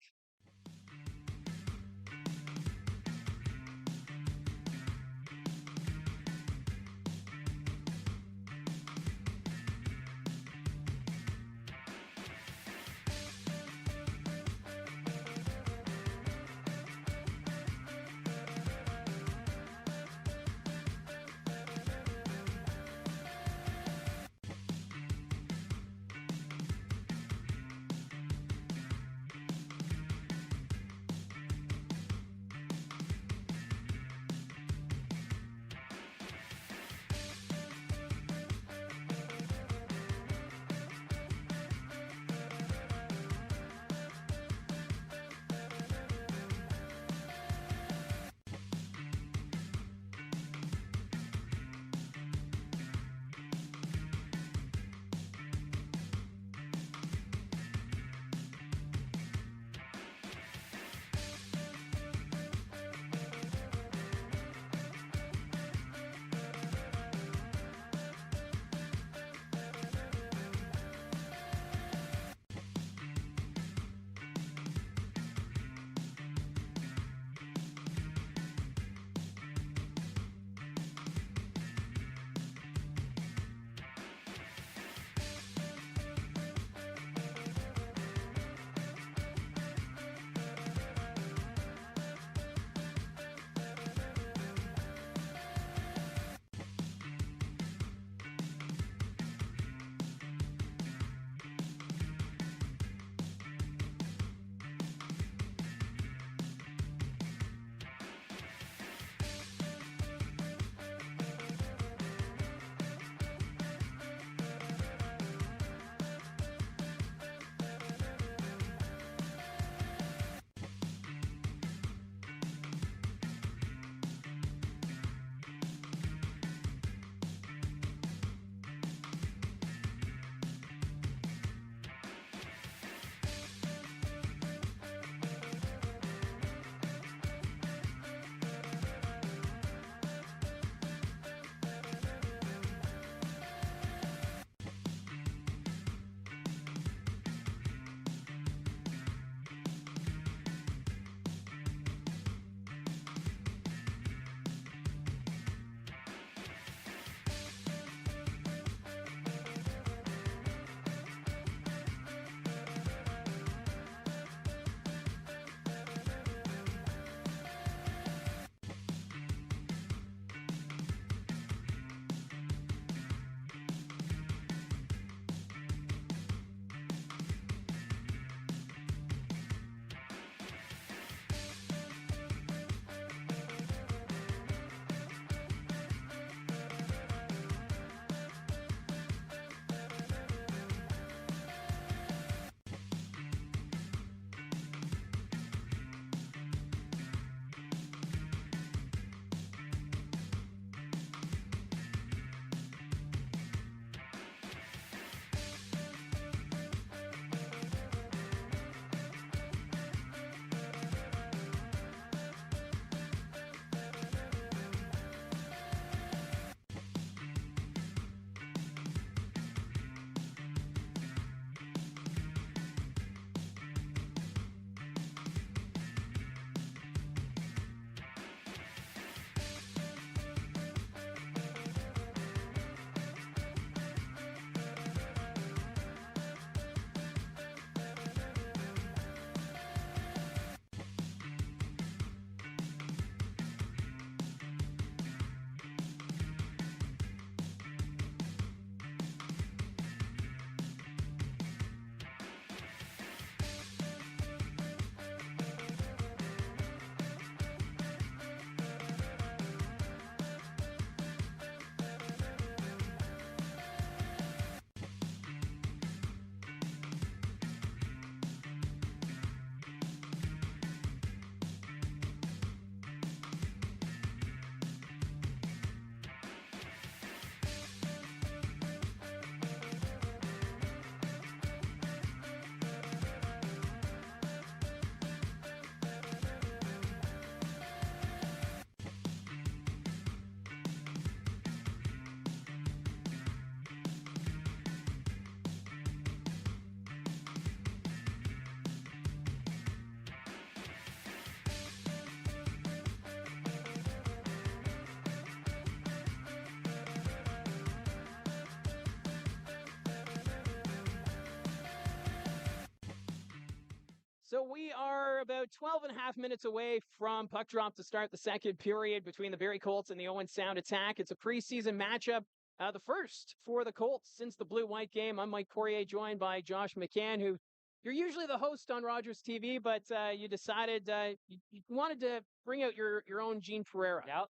So we are about 12 and a half minutes away from puck drop to start the second period between the Barrie Colts and the Owen Sound Attack. It's a preseason matchup, the first for the Colts since the blue-white game. I'm Mike Poirier, joined by Josh McCann, who you're usually the host on Rogers TV, but you decided you wanted to bring out your own Gene Pereira. Yep.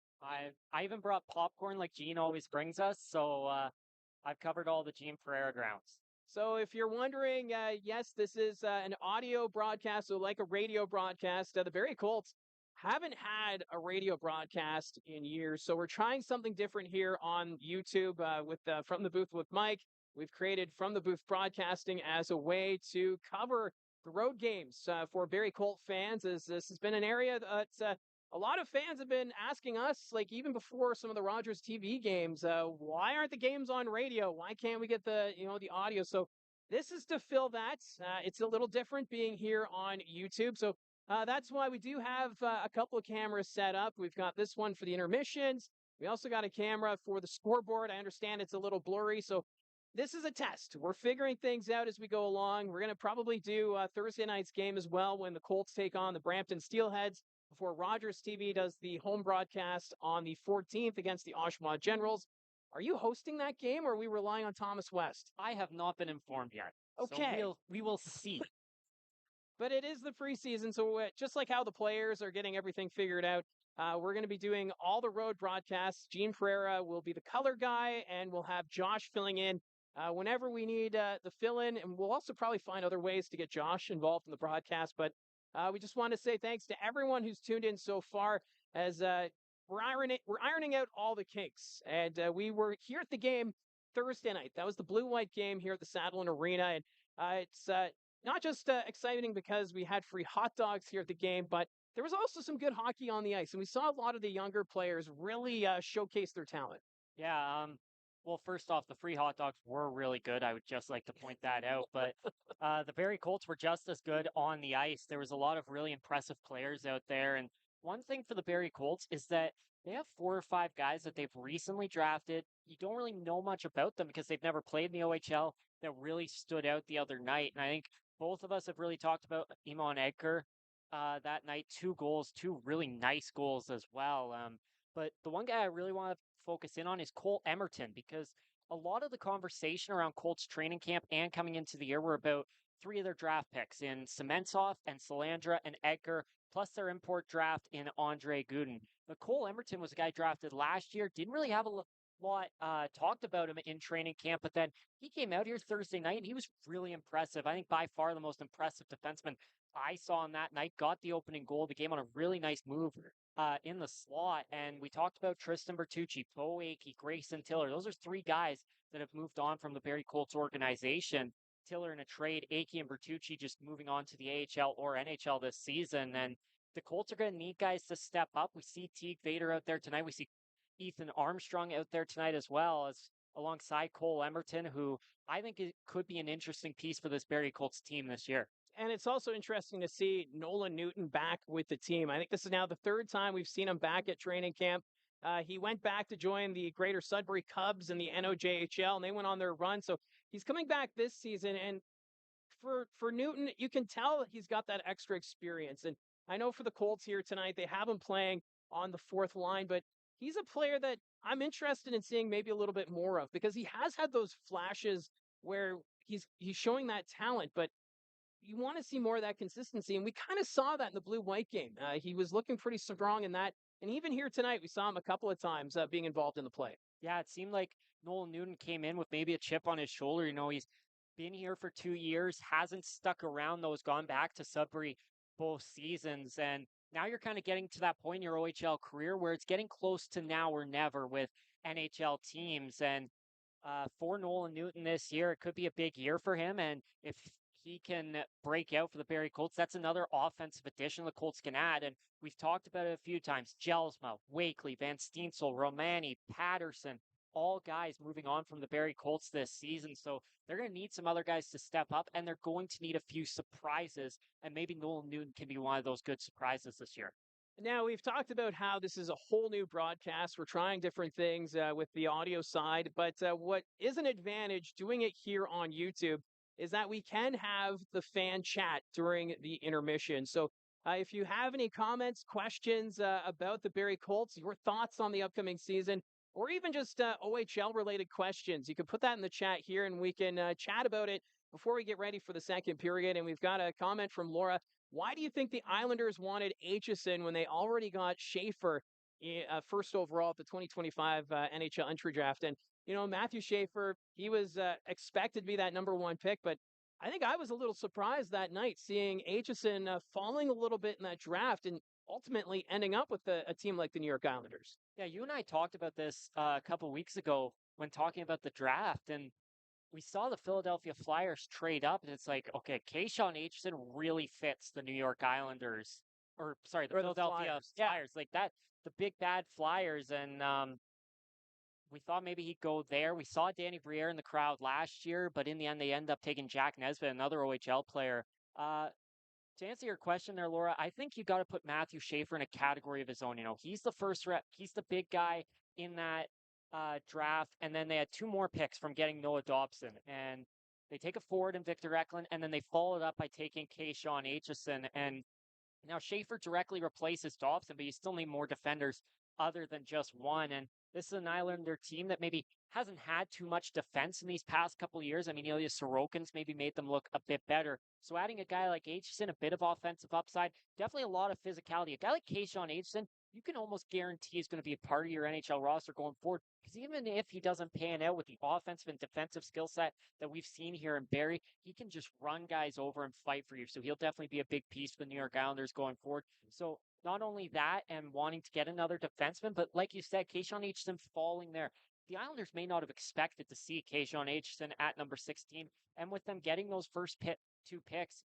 I even brought popcorn like Gene always brings us, so I've covered all the Gene Pereira grounds. So if you're wondering, yes, this is an audio broadcast, so like a radio broadcast. The Barrie Colts haven't had a radio broadcast in years, so we're trying something different here on YouTube with From the Booth with Mike. We've created From the Booth Broadcasting as a way to cover the road games for Barrie Colt fans, as this has been an area that a lot of fans have been asking us, like even before some of the Rogers TV games, why aren't the games on radio? Why can't we get the audio? So this is to fill that. It's a little different being here on YouTube. So that's why we do have a couple of cameras set up. We've got this one for the intermissions. We also got a camera for the scoreboard. I understand it's a little blurry. So this is a test. We're figuring things out as we go along. We're going to probably do Thursday night's game as well when the Colts take on the Brampton Steelheads before Rogers TV does the home broadcast on the 14th against the Oshawa Generals. Are you hosting that game, or are we relying on Thomas West? I have not been informed yet. Okay. So we will see. But it is the preseason, so just like how the players are getting everything figured out, we're going to be doing all the road broadcasts. Gene Pereira will be the color guy, and we'll have Josh filling in whenever we need the fill-in, and we'll also probably find other ways to get Josh involved in the broadcast. But we just want to say thanks to everyone who's tuned in so far, as we're ironing out all the kinks. And we were here at the game Thursday night. That was the blue-white game here at the Sadlon Arena, and it's not just exciting because we had free hot dogs here at the game, but there was also some good hockey on the ice, and we saw a lot of the younger players really showcase their talent. Yeah. Well, first off, the free hot dogs were really good. I would just like to point that out. But the Barrie Colts were just as good on the ice. There was a lot of really impressive players out there. And one thing for the Barrie Colts is that they have 4 or 5 guys that they've recently drafted. You don't really know much about them because they've never played in the OHL, that really stood out the other night. And I think both of us have really talked about Iman Edgar that night. 2 goals, 2 really nice goals as well. But the one guy I really want to focus in on is Cole Emerton, because a lot of the conversation around Colts training camp and coming into the year were about 3 of their draft picks in Sementsov and Salandra and Edgar, plus their import draft in Andre Gooden. But Cole Emerton was a guy drafted last year, didn't really have a lot talked about him in training camp, but then he came out here Thursday night and he was really impressive. I think by far the most impressive defenseman I saw on that night. Got the opening goal of the game on a really nice move in the slot. And we talked about Tristan Bertucci, Bo Akey, Grayson Tiller. Those are 3 guys that have moved on from the Barrie Colts organization. Tiller in a trade, Akey and Bertucci just moving on to the AHL or NHL this season. And the Colts are going to need guys to step up. We see Teague Vader out there tonight. We see Ethan Armstrong out there tonight as well, as alongside Cole Emerton, who I think it could be an interesting piece for this Barrie Colts team this year. And it's also interesting to see Nolan Newton back with the team. I think this is now the 3rd time we've seen him back at training camp. He went back to join the Greater Sudbury Cubs in the NOJHL, and they went on their run. So he's coming back this season. And for Newton, you can tell he's got that extra experience. And I know for the Colts here tonight, they have him playing on the 4th line, but he's a player that I'm interested in seeing maybe a little bit more of, because he has had those flashes where he's showing that talent, but you want to see more of that consistency. And we kind of saw that in the blue-white game. He was looking pretty strong in that. And even here tonight, we saw him a couple of times being involved in the play. Yeah, it seemed like Nolan Newton came in with maybe a chip on his shoulder. You know, he's been here for 2 years, hasn't stuck around those, gone back to Sudbury both seasons. And now you're kind of getting to that point in your OHL career where it's getting close to now or never with NHL teams. And for Nolan Newton this year, it could be a big year for him. And if he can break out for the Barrie Colts, that's another offensive addition the Colts can add. And we've talked about it a few times. Jelsma, Wakely, Van Steensel, Romani, Patterson, all guys moving on from the Barrie Colts this season. So they're going to need some other guys to step up, and they're going to need a few surprises. And maybe Nolan Newton can be one of those good surprises this year. Now, we've talked about how this is a whole new broadcast. We're trying different things with the audio side, but what is an advantage doing it here on YouTube is that we can have the fan chat during the intermission. So if you have any comments, questions about the Barrie Colts, your thoughts on the upcoming season, or even just OHL related questions, you can put that in the chat here and we can chat about it before we get ready for the second period. And we've got a comment from Laura. Why do you think the Islanders wanted Aitchison when they already got Schaefer first overall at the 2025 NHL entry draft? And, Matthew Schaefer, he was expected to be that number one pick, but I think I was a little surprised that night seeing Aitchison falling a little bit in that draft and ultimately ending up with a team like the New York Islanders. Yeah, you and I talked about this a couple weeks ago when talking about the draft, and we saw the Philadelphia Flyers trade up, and it's like, okay, Keyshawn Aitchison really fits the New York Islanders, or sorry, the Philadelphia Flyers, like that, the big bad Flyers, and we thought maybe he'd go there. We saw Danny Briere in the crowd last year, but in the end, they end up taking Jack Nesbitt, another OHL player. To answer your question there, Laura, I think you got to put Matthew Schaefer in a category of his own. He's the first rep. He's the big guy in that draft. And then they had two more picks from getting Noah Dobson. And they take a forward in Victor Eklund, and then they follow it up by taking Keyshawn Aitchison. And now Schaefer directly replaces Dobson, but you still need more defenders other than just one. And this is an Islander team that maybe hasn't had too much defense in these past couple of years. I mean, Ilya Sorokin's maybe made them look a bit better. So adding a guy like Aitchison, a bit of offensive upside, definitely a lot of physicality. A guy like Keyshawn Aitchison, you can almost guarantee is going to be a part of your NHL roster going forward. Because even if he doesn't pan out with the offensive and defensive skill set that we've seen here in Barrie, he can just run guys over and fight for you. So he'll definitely be a big piece for the New York Islanders going forward. So not only that and wanting to get another defenseman, but like you said, Keyshawn Aitchison falling there. The Islanders may not have expected to see Keyshawn Aitchison at number 16. And with them getting those first two picks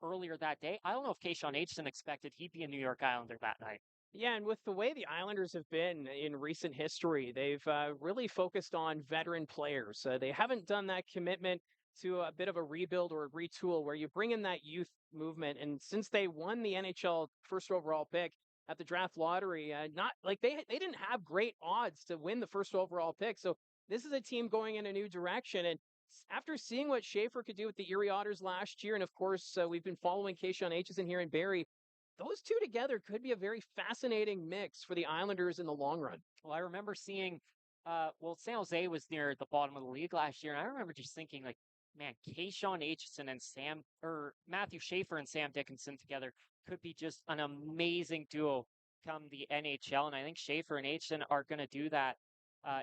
earlier that day, I don't know if Keyshawn Aitchison expected he'd be a New York Islander that night. Yeah, and with the way the Islanders have been in recent history, they've really focused on veteran players. They haven't done that commitment to a bit of a rebuild or a retool where you bring in that youth movement. And since they won the NHL first overall pick at the draft lottery, not like they didn't have great odds to win the first overall pick. So this is a team going in a new direction. And after seeing what Schaefer could do with the Erie Otters last year, and of course we've been following Keyshawn Aitchison here in Barrie, those two together could be a very fascinating mix for the Islanders in the long run. Well, I remember seeing, San Jose was near the bottom of the league last year, and I remember just thinking, like, man, Keyshawn Aitchison and Matthew Schaefer and Sam Dickinson together could be just an amazing duo come the NHL, and I think Schaefer and Aitchison are going to do that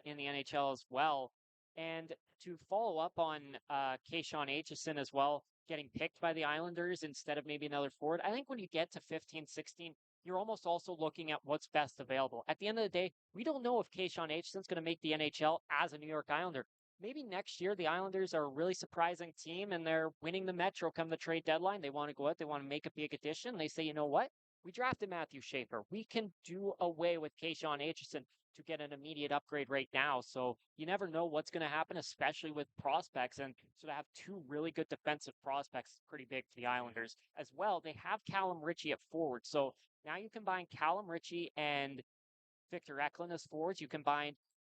in the NHL as well. And to follow up on Keyshawn Aitchison as well, getting picked by the Islanders instead of maybe another forward. I think when you get to 15, 16, you're almost also looking at what's best available. At the end of the day, we don't know if Keyshawn Aitchison's going to make the NHL as a New York Islander. Maybe next year the Islanders are a really surprising team and they're winning the Metro come the trade deadline. They want to go out, they want to make a big addition. They say, you know what? We drafted Matthew Schaefer. We can do away with Keyshawn Aitchison to get an immediate upgrade right now. So you never know what's going to happen, especially with prospects. And so to have two really good defensive prospects is pretty big for the Islanders. As well, they have Callum Ritchie at forward. So now you combine Callum Ritchie and Victor Eklund as forwards. You combine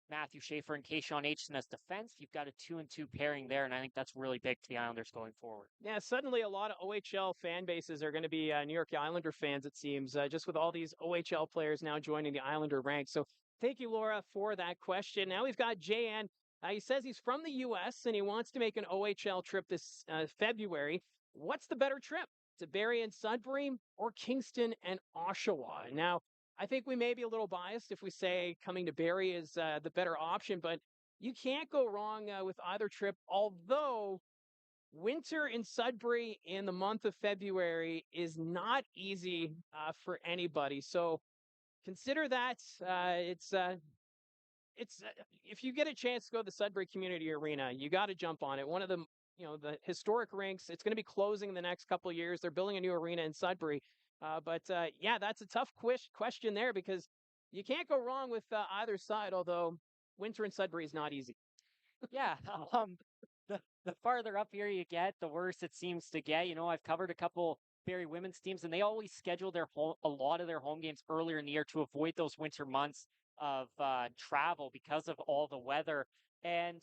Matthew Schaefer and Keyshawn Aitchison as defense. You've got a 2-2 pairing there, and I think that's really big for the Islanders going forward. Yeah, suddenly a lot of OHL fan bases are going to be New York Islander fans, it seems, just with all these OHL players now joining the Islander ranks. So thank you, Laura, for that question. Now we've got JN. He says he's from the U.S. and he wants to make an OHL trip this February. What's the better trip? To Barrie and Sudbury or Kingston and Oshawa? Now, I think we may be a little biased if we say coming to Barrie is the better option, but you can't go wrong with either trip, although winter in Sudbury in the month of February is not easy for anybody. So consider that. It's if you get a chance to go to the Sudbury Community Arena, you got to jump on it. One of the the historic rinks. It's going to be closing in the next couple of years. They're building a new arena in Sudbury. But yeah, that's a tough question there because you can't go wrong with either side, although winter in Sudbury is not easy. Yeah. The farther up here you get, the worse it seems to get. I've covered a couple Barrie women's teams, and they always schedule a lot of their home games earlier in the year to avoid those winter months of travel because of all the weather. And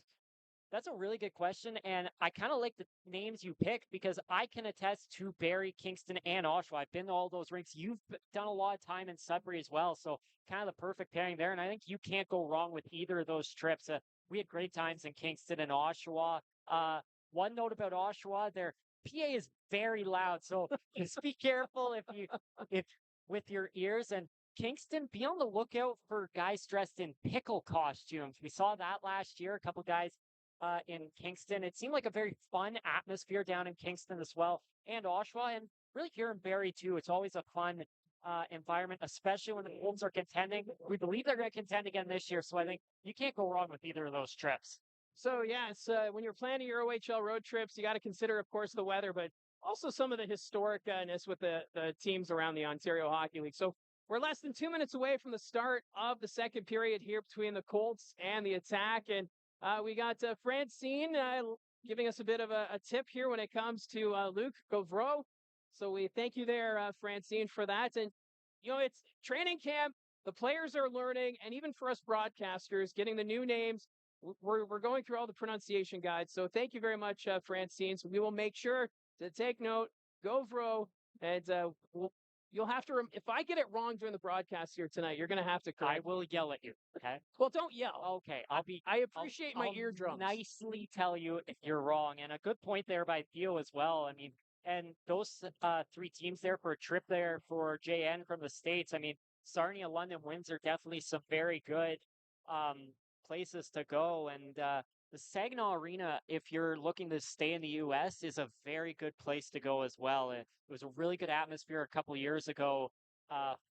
That's a really good question, and I kind of like the names you pick because I can attest to Barrie, Kingston, and Oshawa. I've been to all those rinks. You've done a lot of time in Sudbury as well, so kind of the perfect pairing there. And I think you can't go wrong with either of those trips. We had great times in Kingston and Oshawa. One note about Oshawa, their PA is very loud, so just be careful if with your ears. And Kingston, be on the lookout for guys dressed in pickle costumes. We saw that last year. A couple guys in Kingston. It seemed like a very fun atmosphere down in Kingston as well, and Oshawa, and really here in Barrie too. It's always a fun environment, especially when the Colts are contending. We believe they're going to contend again this year, so I think you can't go wrong with either of those trips. So yeah, it's when you're planning your OHL road trips, you got to consider, of course, the weather, but also some of the historicness with the teams around the Ontario Hockey League. So we're less than 2 minutes away from the start of the second period here between the Colts and the Attack, and we got Francine giving us a bit of a tip here when it comes to Luke Gauvreau. So we thank you there, Francine, for that. And, it's training camp. The players are learning. And even for us broadcasters, getting the new names, we're going through all the pronunciation guides. So thank you very much, Francine. So we will make sure to take note, Gauvreau, and you'll have to, if I get it wrong during the broadcast here tonight, you're going to have to correct. I will yell at you. Okay. Well, don't yell. Okay. I appreciate my eardrums. Nicely tell you if you're wrong. And a good point there by Theo as well. I mean, and those three teams there for a trip there for JN from the States. I mean, Sarnia, London, Windsor, definitely some very good places to go. And the Saginaw Arena, if you're looking to stay in the U.S., is a very good place to go as well. It was a really good atmosphere a couple years ago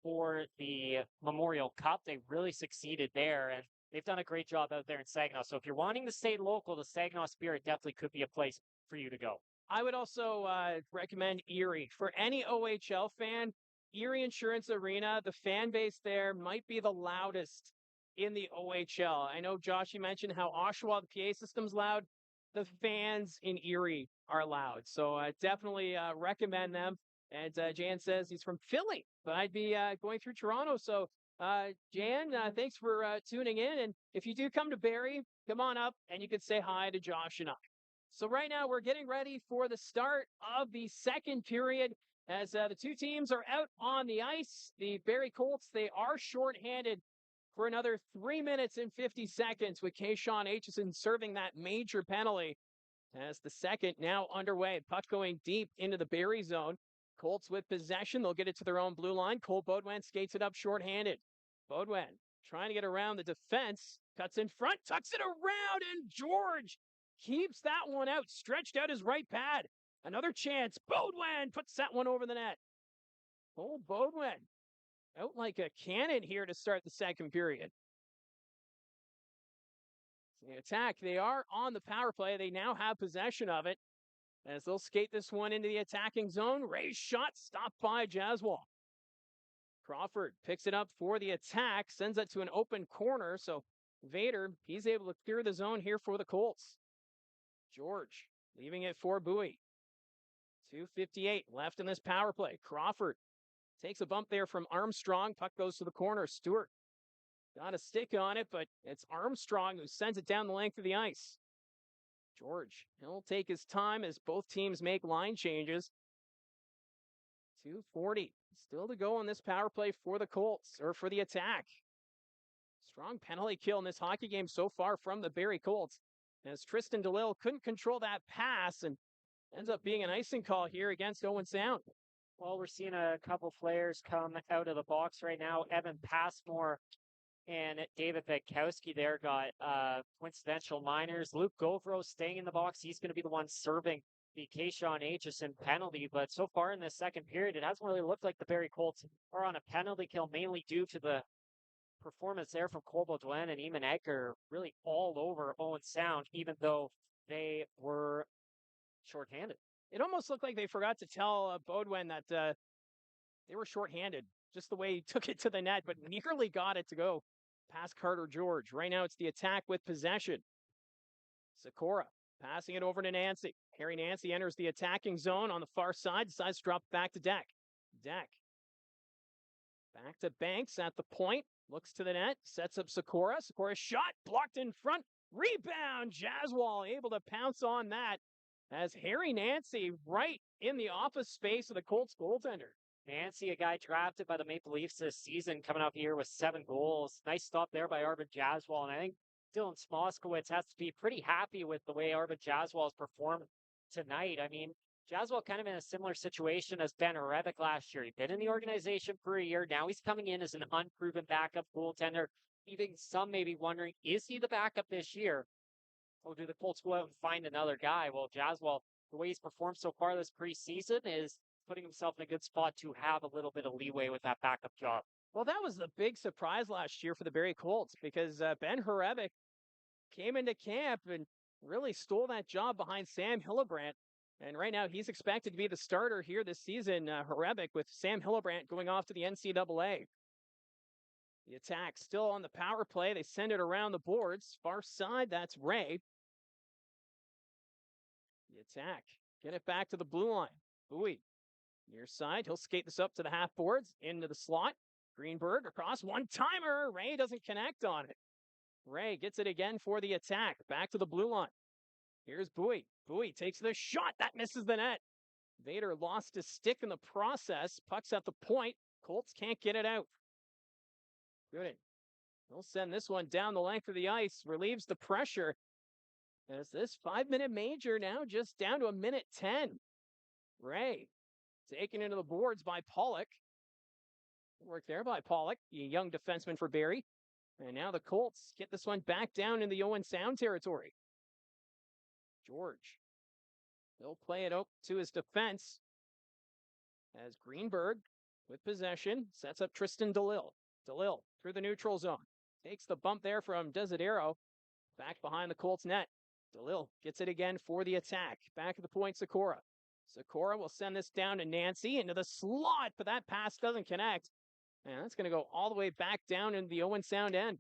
for the Memorial Cup. They really succeeded there, and they've done a great job out there in Saginaw. So if you're wanting to stay local, the Saginaw Spirit definitely could be a place for you to go. I would also recommend Erie. For any OHL fan, Erie Insurance Arena, the fan base there might be the loudest in the OHL. I know, Josh, you mentioned how Oshawa, the PA system's loud. The fans in Erie are loud. So definitely recommend them. And Jan says he's from Philly, but I'd be going through Toronto. So Jan, thanks for tuning in. And if you do come to Barrie, come on up and you can say hi to Josh and I. So right now we're getting ready for the start of the second period as the two teams are out on the ice. The Barrie Colts, they are shorthanded for another 3 minutes and 50 seconds with Kayshawn Aitchison serving that major penalty as the second now underway. Puck going deep into the Barrie zone. Colts with possession. They'll get it to their own blue line. Cole Baudouin skates it up shorthanded. Baudouin trying to get around the defense. Cuts in front, tucks it around, and George keeps that one out. Stretched out his right pad. Another chance. Baudouin puts that one over the net. Cole Baudouin out like a cannon here to start the second period. The Attack, they are on the power play. They now have possession of it as they'll skate this one into the attacking zone. Ray's shot stopped by Jaswal. Crawford picks it up for the Attack, sends it to an open corner. So Vader, he's able to clear the zone here for the Colts. George leaving it for Bowie. 2:58 left in this power play. Crawford takes a bump there from Armstrong. Puck goes to the corner. Stewart got a stick on it, but it's Armstrong who sends it down the length of the ice. George, he'll take his time as both teams make line changes. 2:40 still to go on this power play for the Colts, or for the Attack. Strong penalty kill in this hockey game so far from the Barrie Colts, as Tristan DeLille couldn't control that pass and ends up being an icing call here against Owen Sound. Well, we're seeing a couple players come out of the box right now. Evan Passmore and David Vetkowski there got coincidental minors. Luke Gauvreau staying in the box. He's going to be the one serving the Kayshawn Aitchison penalty. But so far in this second period, it hasn't really looked like the Barrie Colts are on a penalty kill, mainly due to the performance there from Cole Baudouin and Eamon Edgar, really all over Owen Sound, even though they were shorthanded. It almost looked like they forgot to tell Baudouin that they were shorthanded, just the way he took it to the net, but nearly got it to go past Carter George. Right now it's the Attack with possession. Sikora passing it over to Nancy. Harry Nancy enters the attacking zone on the far side, decides to drop back to Deck. Deck back to Banks at the point, looks to the net, sets up Sikora. Sikora's shot blocked in front Rebound. Jaswal able to pounce on that as Harry Nancy right in the office space of the Colts goaltender. Nancy, a guy drafted by the Maple Leafs this season, coming up here with 7 goals. Nice stop there by Arvid Jaswal. And I think Dylan Smoskowitz has to be pretty happy with the way Arvid Jaswal has performed tonight. I mean, Jaswal kind of in a similar situation as Ben Rebick last year. He'd been in the organization for a year. Now he's coming in as an unproven backup goaltender. Even some may be wondering, is he the backup this year? Or do the Colts go out and find another guy? Well, Jaswal, the way he's performed so far this preseason is putting himself in a good spot to have a little bit of leeway with that backup job. Well, that was the big surprise last year for the Barrie Colts because Ben Rebick came into camp and really stole that job behind Sam Hillebrand. And right now he's expected to be the starter here this season, Rebick, with Sam Hillebrand going off to the NCAA. The Attack still on the power play. They send it around the boards. Far side, that's Ray. The Attack get it back to the blue line. Bowie near side. He'll skate this up to the half boards, into the slot. Greenberg across, one-timer. Ray doesn't connect on it. Ray gets it again for the Attack. Back to the blue line. Here's Bowie. Bowie takes the shot. That misses the net. Vader lost his stick in the process. Puck's at the point. Colts can't get it out. Good. He'll send this one down the length of the ice. Relieves the pressure. As this 5-minute major now just down to 1:10. Ray taken into the boards by Pollock. Work there by Pollock, the young defenseman for Barrie. And now the Colts get this one back down in the Owen Sound territory. George. He'll play it up to his defense as Greenberg with possession sets up Tristan DeLille. DeLille through the neutral zone. Takes the bump there from Desidero. Back behind the Colts net. DeLille gets it again for the Attack. Back at the point, Sikora. Sikora will send this down to Nancy into the slot, but that pass doesn't connect. And that's going to go all the way back down into the Owen Sound end.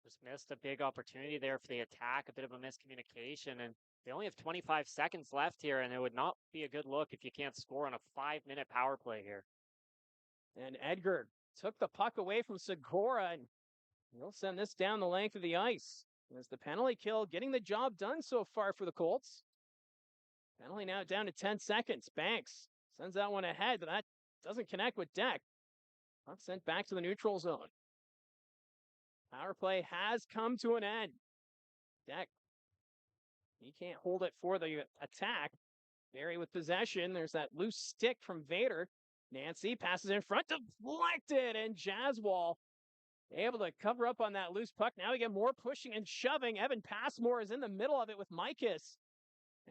Just missed a big opportunity there for the Attack, a bit of a miscommunication, and they only have 25 seconds left here, and it would not be a good look if you can't score on a 5-minute power play here. And Edgar took the puck away from Segura, and he'll send this down the length of the ice. As the penalty kill getting the job done so far for the Colts. Penalty now down to 10 seconds. Banks sends that one ahead, but that doesn't connect with Deck. Puck sent back to the neutral zone. Power play has come to an end. Deck. He can't hold it for the Attack. Barrie with possession. There's that loose stick from Vader. Nancy passes in front, deflected, and Jaswal able to cover up on that loose puck. Now we get more pushing and shoving. Evan Passmore is in the middle of it with Mikas.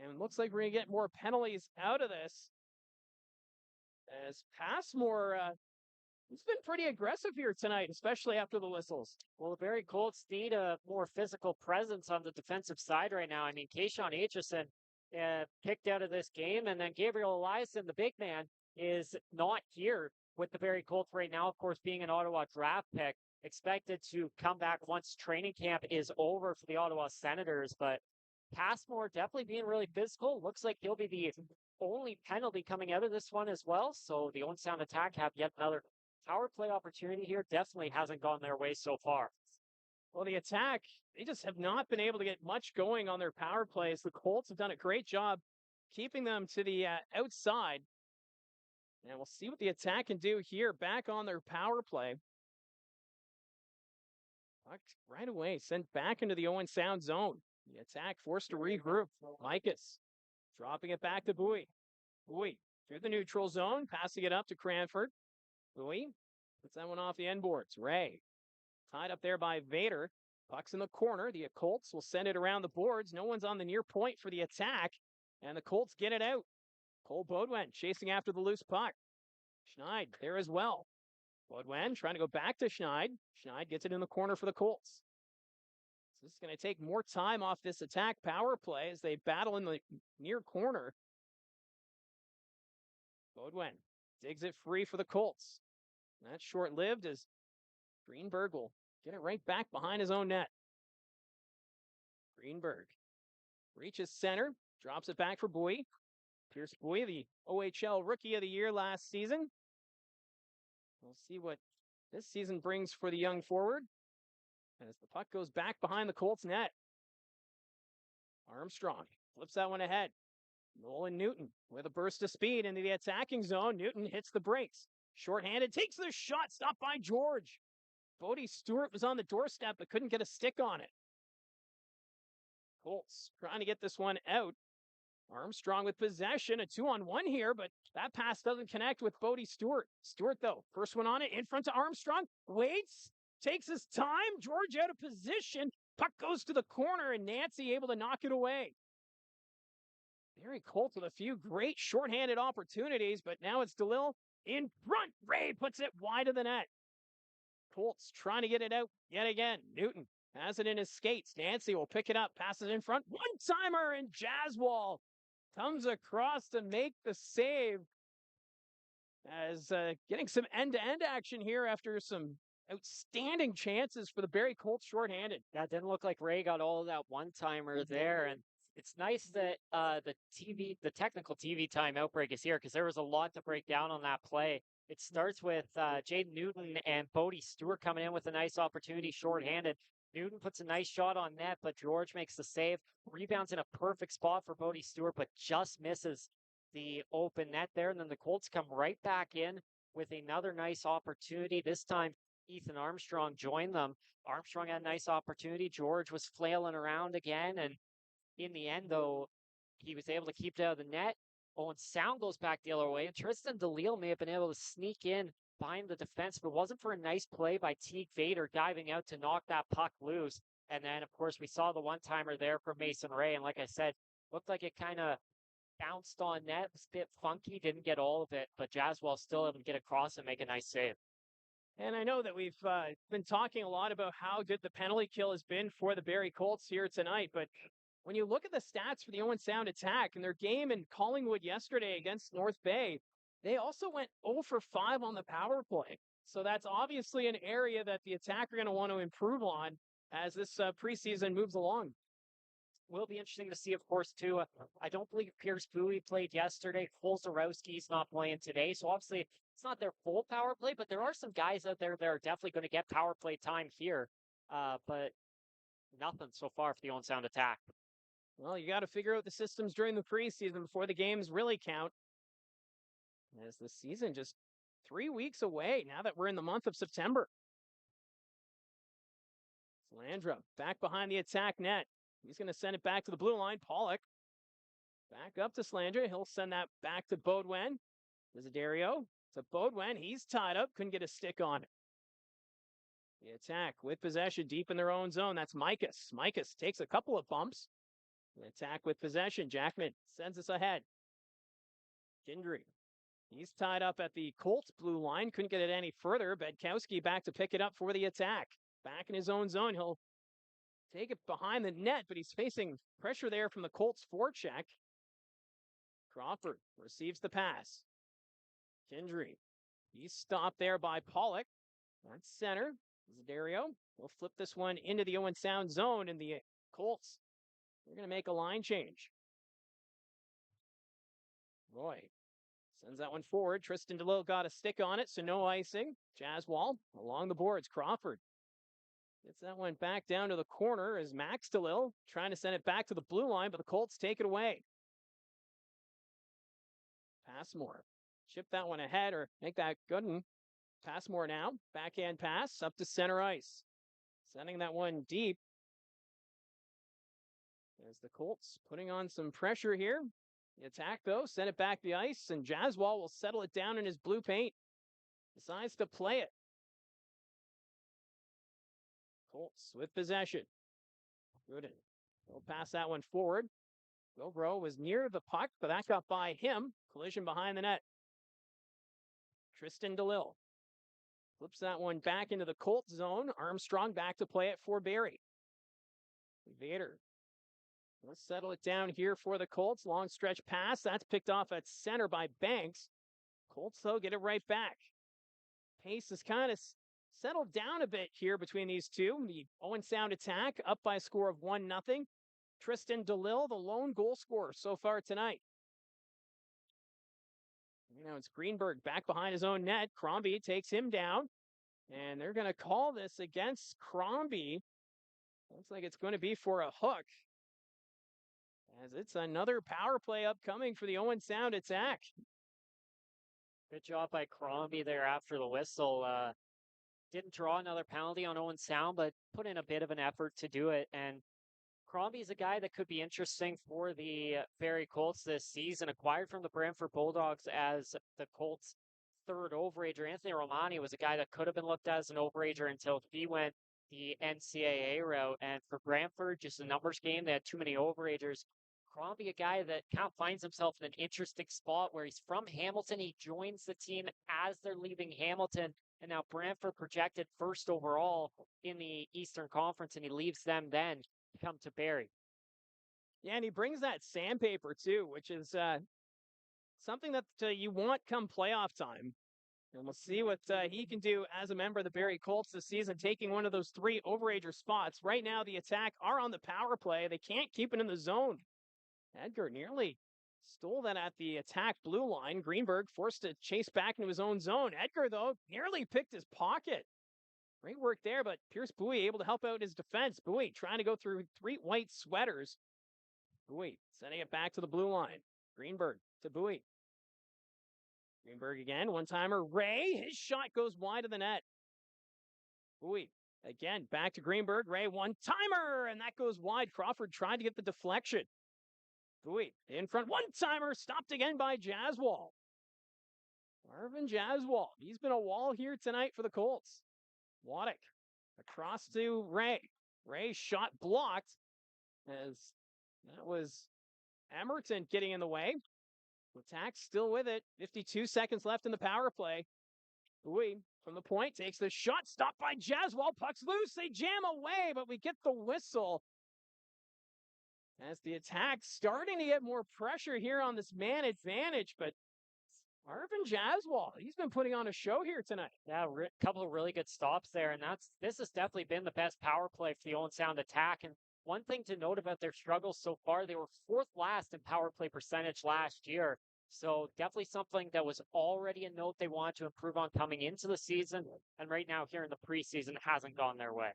And it looks like we're going to get more penalties out of this. As Passmore, he's been pretty aggressive here tonight, especially after the whistles. Well, the Barrie Colts need a more physical presence on the defensive side right now. I mean, Kayshawn Aitchison kicked out of this game, and then Gabriel Eliason, the big man, is not here with the Barrie Colts right now, of course, being an Ottawa draft pick. Expected to come back once training camp is over for the Ottawa Senators, but Passmore definitely being really physical. Looks like he'll be the only penalty coming out of this one as well. So the Owen Sound Attack have yet another power play opportunity here. Definitely hasn't gone their way so far. Well, the Attack, they just have not been able to get much going on their power plays. The Colts have done a great job keeping them to the outside. And we'll see what the Attack can do here back on their power play. Right away, sent back into the Owen Sound zone. The Attack forced to regroup. Mikas dropping it back to Bowie. Bowie through the neutral zone, passing it up to Cranford. Bowie puts that one off the end boards. Ray tied up there by Vader. Puck's in the corner. The Colts will send it around the boards. No one's on the near point for the Attack, and the Colts get it out. Cole Baudouin chasing after the loose puck. Schneid there as well. Baudouin trying to go back to Schneid. Schneid gets it in the corner for the Colts. So this is going to take more time off this Attack power play as they battle in the near corner. Baudouin digs it free for the Colts. That's short-lived as Greenberg will get it right back behind his own net. Greenberg reaches center, drops it back for Bowie. Pierce Bowie, the OHL Rookie of the Year last season. We'll see what this season brings for the young forward. as the puck goes back behind the Colts net. Armstrong flips that one ahead. Nolan Newton with a burst of speed into the attacking zone. Newton hits the brakes. Shorthanded, takes the shot, stopped by George. Bodie Stewart was on the doorstep but couldn't get a stick on it. Colts trying to get this one out. Armstrong with possession, a 2-on-1 here, but that pass doesn't connect with Bodie Stewart. Stewart, though, first one on it, in front to Armstrong, waits, takes his time, George out of position, puck goes to the corner, and Nancy able to knock it away. Barrie Colts with a few great shorthanded opportunities, but now it's DeLille in front. Ray puts it wide of the net. Colts trying to get it out yet again. Newton has it in his skates. Nancy will pick it up, pass it in front. One-timer, and Jaswal comes across to make the save. As getting some end-to-end action here after some outstanding chances for the Barrie Colts shorthanded. That didn't look like Ray got all of that one-timer there, and it's nice that the technical TV time outbreak is here because there was a lot to break down on that play. It starts with Jaden Newton and Bodie Stewart coming in with a nice opportunity shorthanded. Newton puts a nice shot on net, but George makes the save. Rebounds in a perfect spot for Bodie Stewart, but just misses the open net there. And then the Colts come right back in with another nice opportunity. This time, Ethan Armstrong joined them. Armstrong had a nice opportunity. George was flailing around again. And in the end, though, he was able to keep it out of the net. Owen Sound goes back the other way. And Tristan DeLille may have been able to sneak in behind the defense, but it wasn't for a nice play by Teague Vader diving out to knock that puck loose. And then, of course, we saw the one-timer there from Mason Ray. And like I said, looked like it kind of bounced on net. It was a bit funky, didn't get all of it, but Jaswal still able to get across and make a nice save. And I know that we've been talking a lot about how good the penalty kill has been for the Barrie Colts here tonight, but when you look at the stats for the Owen Sound Attack and their game in Collingwood yesterday against North Bay, they also went 0 for 5 on the power play. So that's obviously an area that the Attack are going to want to improve on as this preseason moves along. Will be interesting to see, of course, too. I don't believe Pierce Bowie played yesterday. Cole Zarowski's not playing today. So obviously it's not their full power play, but there are some guys out there that are definitely going to get power play time here. But nothing so far for the Owen Sound Attack. Well, you got to figure out the systems during the preseason before the games really count. As the season just 3 weeks away now that we're in the month of September. Salandra back behind the Attack net. He's going to send it back to the blue line. Pollock back up to Salandra. He'll send that back to Beaudoin. Desiderio to Beaudoin. He's tied up. Couldn't get a stick on it. The Attack with possession deep in their own zone. That's Micus. Micus takes a couple of bumps. The Attack with possession. Jackman sends us ahead. Gendry. He's tied up at the Colts blue line. Couldn't get it any further. Bedkowski back to pick it up for the Attack. Back in his own zone. He'll take it behind the net, but he's facing pressure there from the Colts forecheck. Crawford receives the pass. Gendry. He's stopped there by Pollock. That's center. Zaderio will flip this one into the Owen Sound zone, and the Colts, they're going to make a line change. Roy sends that one forward. Tristan DeLille got a stick on it, so no icing. Jaswal along the boards. Crawford gets that one back down to the corner as Max DeLille trying to send it back to the blue line, but the Colts take it away. Passmore. Chip that one ahead or make that good one. Passmore now. Backhand pass up to center ice. Sending that one deep. As the Colts putting on some pressure here. The Attack, though, send it back the ice, and Jaswal will settle it down in his blue paint. Decides to play it. Colts with possession. Gooden. He'll pass that one forward. Gobro was near the puck, but that got by him. Collision behind the net. Tristan DeLille flips that one back into the Colts zone. Armstrong back to play it for Barrie. Vader. Let's settle it down here for the Colts. Long stretch pass. That's picked off at center by Banks. Colts, though, get it right back. Pace is kind of settled down a bit here between these two. The Owen Sound Attack up by a score of 1-0. Tristan DeLille, the lone goal scorer so far tonight. Now it's Greenberg back behind his own net. Crombie takes him down. And they're going to call this against Crombie. Looks like it's going to be for a hook, as it's another power play upcoming for the Owen Sound Attack. Good job by Crombie there after the whistle. Didn't draw another penalty on Owen Sound, but put in a bit of an effort to do it. And Crombie's a guy that could be interesting for the Barrie Colts this season. Acquired from the Brantford Bulldogs as the Colts' third overager. Anthony Romani was a guy that could have been looked at as an overager until he went the NCAA route. And for Brantford, just a numbers game. They had too many overagers. Crombie, a guy that kind of finds himself in an interesting spot where he's from Hamilton. He joins the team as they're leaving Hamilton. And now Brantford projected first overall in the Eastern Conference, and he leaves them then to come to Barrie. Yeah, and he brings that sandpaper too, which is something that you want come playoff time. And we'll see what he can do as a member of the Barrie Colts this season, taking one of those 3 overager spots. Right now, the Attack are on the power play. They can't keep it in the zone. Edgar nearly stole that at the Attack blue line. Greenberg forced to chase back into his own zone. Edgar, though, nearly picked his pocket. Great work there, but Pierce Bowie able to help out his defense. Bowie trying to go through 3 white sweaters. Bowie sending it back to the blue line. Greenberg to Bowie. Greenberg again, one-timer. Ray, his shot goes wide of the net. Bowie again, back to Greenberg. Ray, one-timer, and that goes wide. Crawford tried to get the deflection. Bowie in front, one-timer, stopped again by Jaswal. Marvin Jaswal, he's been a wall here tonight for the Colts. Waddick across to Ray. Ray shot blocked, as that was Emerton getting in the way. Attack still with it. 52 seconds left in the power play. Bowie from the point takes the shot, stopped by Jaswal. Puck's loose. They jam away, but we get the whistle. As the Attack starting to get more pressure here on this man advantage, but Marvin Jaswal, he's been putting on a show here tonight. Yeah, a couple of really good stops there, and this has definitely been the best power play for the Owen Sound Attack. And one thing to note about their struggles so far, they were 4th last in power play percentage last year. So definitely something that was already a note they wanted to improve on coming into the season. And right now here in the preseason, hasn't gone their way.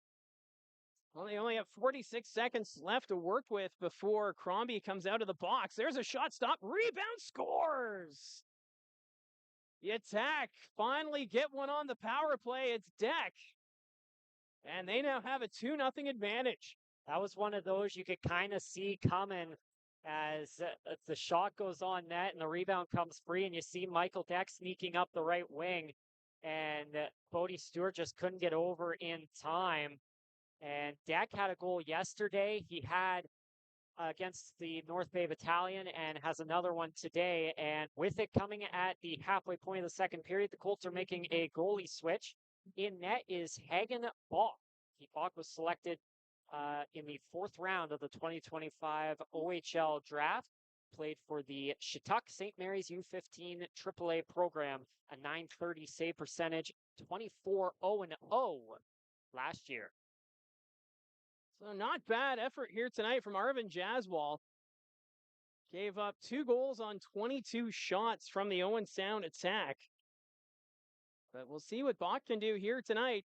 Well, they only have 46 seconds left to work with before Crombie comes out of the box. There's a shot stop. Rebound, scores! The Attack finally get one on the power play. It's Deck. And they now have a 2-0 advantage. That was one of those you could kind of see coming as the shot goes on net and the rebound comes free, and you see Michael Deck sneaking up the right wing, and Bodie Stewart just couldn't get over in time. And Deck had a goal yesterday. He had against the North Bay Battalion and has another one today. And with it coming at the halfway point of the second period, the Colts are making a goalie switch. In net is Hagen Bach. Bach was selected in the 4th round of the 2025 OHL draft. Played for the Shattuck St. Mary's U15 AAA program, a .930 save percentage, 24-0-0 last year. So not bad effort here tonight from Arvin Jaswal. Gave up 2 goals on 22 shots from the Owen Sound Attack. But we'll see what Bach can do here tonight.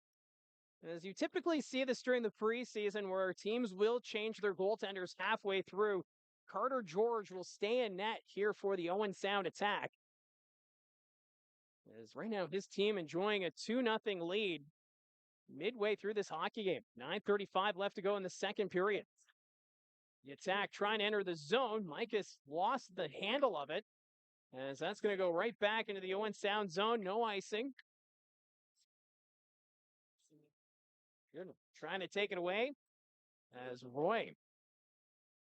As you typically see this during the preseason, where teams will change their goaltenders halfway through. Carter George will stay in net here for the Owen Sound Attack. As right now his team enjoying a 2-0 lead midway through this hockey game. 9:35 left to go in the second period. The Attack trying to enter the zone. Micus lost the handle of it, as that's going to go right back into the Owen Sound zone. No icing. Good. Trying to take it away as Roy.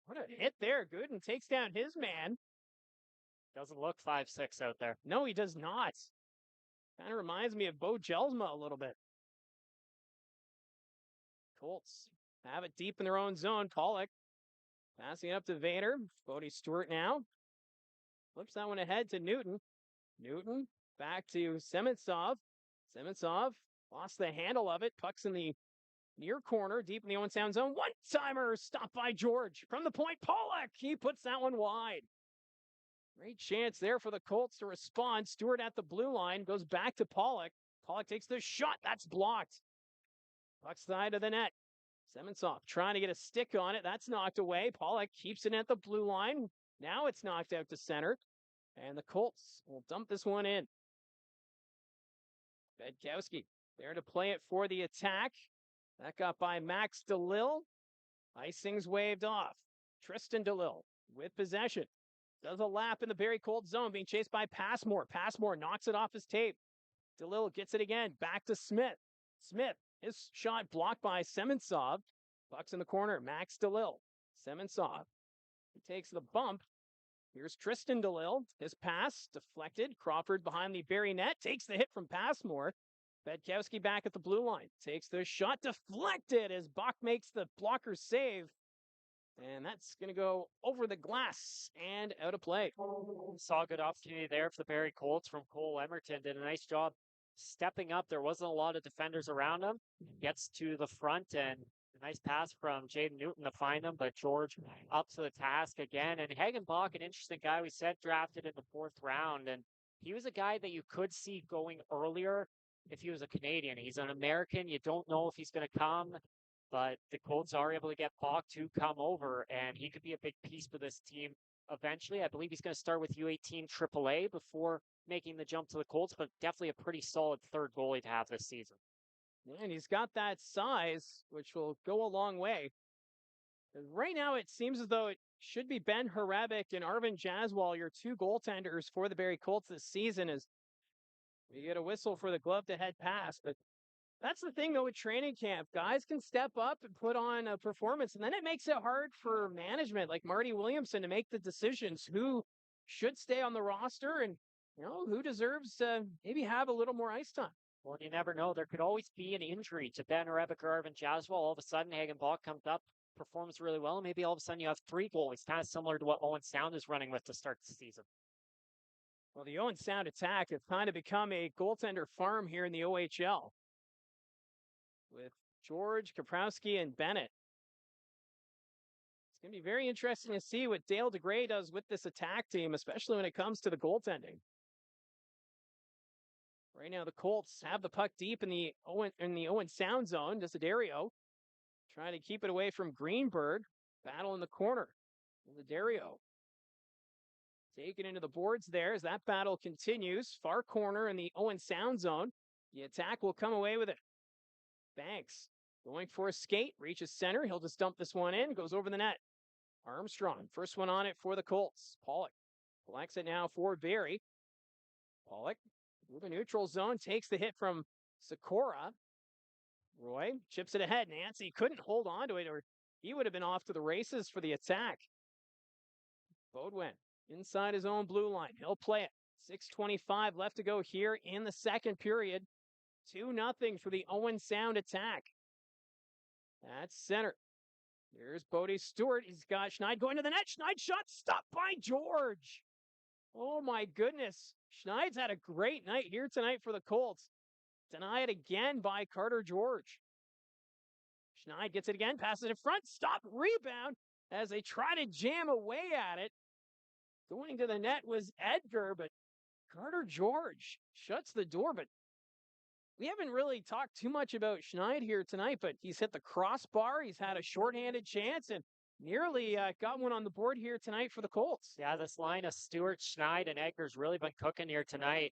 What a hit there. Gooden takes down his man. Doesn't look 5'6" out there. No, he does not. Kind of reminds me of Bo Jelsma a little bit. Colts have it deep in their own zone. Pollock passing it up to Vader. Bodie Stewart now. Flips that one ahead to Newton. Newton back to Sementsov. Sementsov lost the handle of it. Puck's in the near corner, deep in the Owen Sound zone. One-timer stopped by George. From the point, Pollock. He puts that one wide. Great chance there for the Colts to respond. Stewart at the blue line. Goes back to Pollock. Pollock takes the shot. That's blocked. Puck side of the net. Semensoff trying to get a stick on it. That's knocked away. Pollock keeps it at the blue line. Now it's knocked out to center. And the Colts will dump this one in. Bedkowski there to play it for the attack. That got by Max DeLille. Icing's waved off. Tristan DeLille with possession. Does a lap in the Barrie Colts zone, being chased by Passmore. Passmore knocks it off his tape. DeLille gets it again. Back to Smith. Smith, his shot blocked by Semensoff. Bucks in the corner. Max DeLille. Semensoff. He takes the bump. Here's Tristan DeLille. His pass deflected. Crawford behind the Barrie net. Takes the hit from Passmore. Bedkowski back at the blue line. Takes the shot. Deflected as Buck makes the blocker save. And that's going to go over the glass and out of play. Saw a good opportunity there for the Barrie Colts from Cole Emerton. Did a nice job stepping up. There wasn't a lot of defenders around him. Gets to the front and a nice pass from Jaden Newton to find him. But George up to the task again. And Hagenbach, an interesting guy we said drafted in the 4th round. And he was a guy that you could see going earlier if he was a Canadian. He's an American. You don't know if he's going to come. But the Colts are able to get Bach to come over, and he could be a big piece for this team eventually. I believe he's going to start with U18 AAA before making the jump to the Colts, but definitely a pretty solid 3rd goalie to have this season. And he's got that size, which will go a long way. Right now, it seems as though it should be Ben Harabik and Arvin Jaswal, your 2 goaltenders for the Barrie Colts this season, as we get a whistle for the glove-to-head pass, but that's the thing, though, with training camp. Guys can step up and put on a performance, and then it makes it hard for management like Marty Williamson to make the decisions who should stay on the roster and, who deserves to maybe have a little more ice time. Well, you never know. There could always be an injury to Ben Rebick or Arvin Jaswal. All of a sudden, Hagenbach comes up, performs really well, and maybe all of a sudden you have 3 goalies, kind of similar to what Owen Sound is running with to start the season. Well, the Owen Sound Attack has kind of become a goaltender farm here in the OHL, with George, Kaprowski, and Bennett. It's going to be very interesting to see what Dale DeGray does with this attack team, especially when it comes to the goaltending. Right now, the Colts have the puck deep in the Owen Sound zone. Desiderio trying to keep it away from Greenberg. Battle in the corner. Desiderio taken into the boards there as that battle continues. Far corner in the Owen Sound zone. The attack will come away with it. Banks going for a skate, reaches center. He'll just dump this one in, goes over the net. Armstrong, first one on it for the Colts. Pollock collects it now for Barrie. Pollock, through the neutral zone, takes the hit from Sikora. Roy chips it ahead. Nancy couldn't hold on to it, or he would have been off to the races for the attack. Bodwin inside his own blue line. He'll play it. 6:25 left to go here in the 2nd period. 2-0 for the Owen Sound Attack. That's center. There's Bodie Stewart. He's got Schneid going to the net. Schneid shot stopped by George. Oh my goodness. Schneid's had a great night here tonight for the Colts. Denied again by Carter George. Schneid gets it again, passes it in front, stop, rebound as they try to jam away at it. Going to the net was Edgar, but Carter George shuts the door, but we haven't really talked too much about Schneid here tonight, but he's hit the crossbar. He's had a shorthanded chance and nearly got one on the board here tonight for the Colts. Yeah, this line of Stewart, Schneid, and Edgar's really been cooking here tonight.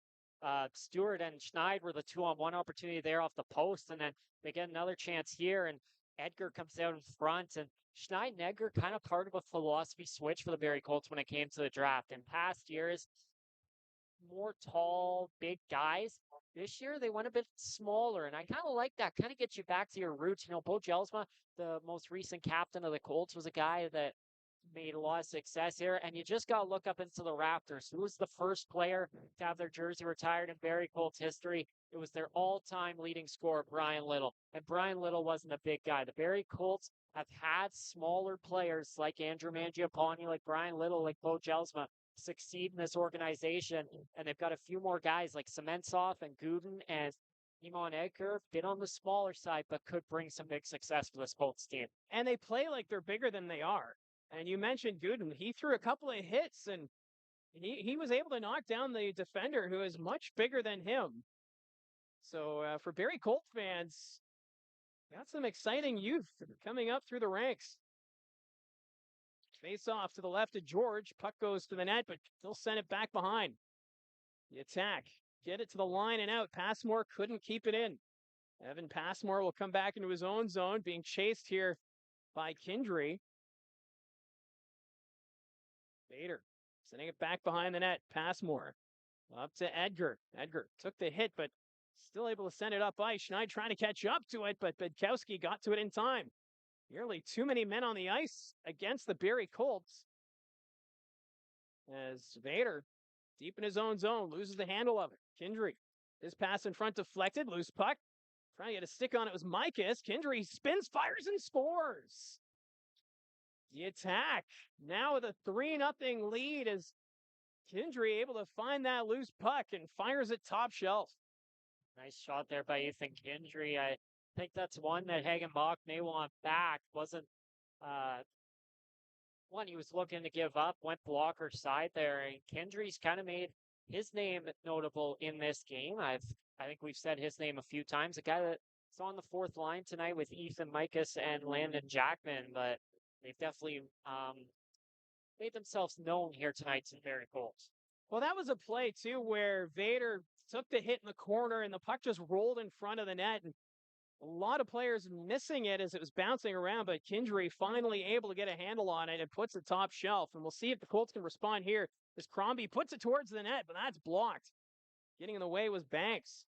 Stewart and Schneid were the 2-on-1 opportunity there off the post, and then they get another chance here, and Edgar comes out in front, and Schneid and Edgar kind of part of a philosophy switch for the Barrie Colts when it came to the draft. In past years, more tall, big guys. This year, they went a bit smaller, and I kind of like that. Kind of gets you back to your roots. Bo Jelsma, the most recent captain of the Colts, was a guy that made a lot of success here, and you just got to look up into the Raptors. Who was the first player to have their jersey retired in Barrie Colts history? It was their all-time leading scorer, Brian Little, and Brian Little wasn't a big guy. The Barrie Colts have had smaller players like Andrew Mangiapane, like Brian Little, like Bo Jelsma, succeed in this organization, and they've got a few more guys like Semensoff and Gooden and Iman Edgar, bit on the smaller side, but could bring some big success for this Colts team. And they play like they're bigger than they are. And you mentioned Gooden. He threw a couple of hits, and he was able to knock down the defender who is much bigger than him. So for Barrie Colts fans, Got some exciting youth coming up through the ranks. Face off to the left of George. Puck goes to the net, but they'll send it back behind. The Attack. Get it to the line and out. Passmore couldn't keep it in. Evan Passmore will come back into his own zone, being chased here by Kindry. Vader sending it back behind the net. Passmore up to Edgar. Edgar took the hit, but still able to send it up ice. Schneid trying to catch up to it, but Bedkowski got to it in time. Nearly too many men on the ice against the Barrie Colts. As Vader, deep in his own zone, loses the handle of it. Kindry, his pass in front deflected, loose puck. Trying to get a stick on it was Micus. Kindry spins, fires, and scores. The Attack now with a 3-0 lead as Kindry able to find that loose puck and fires it top shelf. Nice shot there by Ethan Kindry. I think that's one that Hagenbach may want back. Wasn't one he was looking to give up, went blocker side there, and Kindry's kind of made his name notable in this game. I think we've said his name a few times. A guy that's on the fourth line tonight with Ethan Micus and Landon Jackman, but they've definitely made themselves known here tonight to Barrie Colts. Well, that was a play, too, where Vader took the hit in the corner and the puck just rolled in front of the net. And a lot of players missing it as it was bouncing around, but Kindry finally able to get a handle on it and puts it top shelf. And we'll see if the Colts can respond here as Crombie puts it towards the net, but that's blocked. Getting in the way was Banks.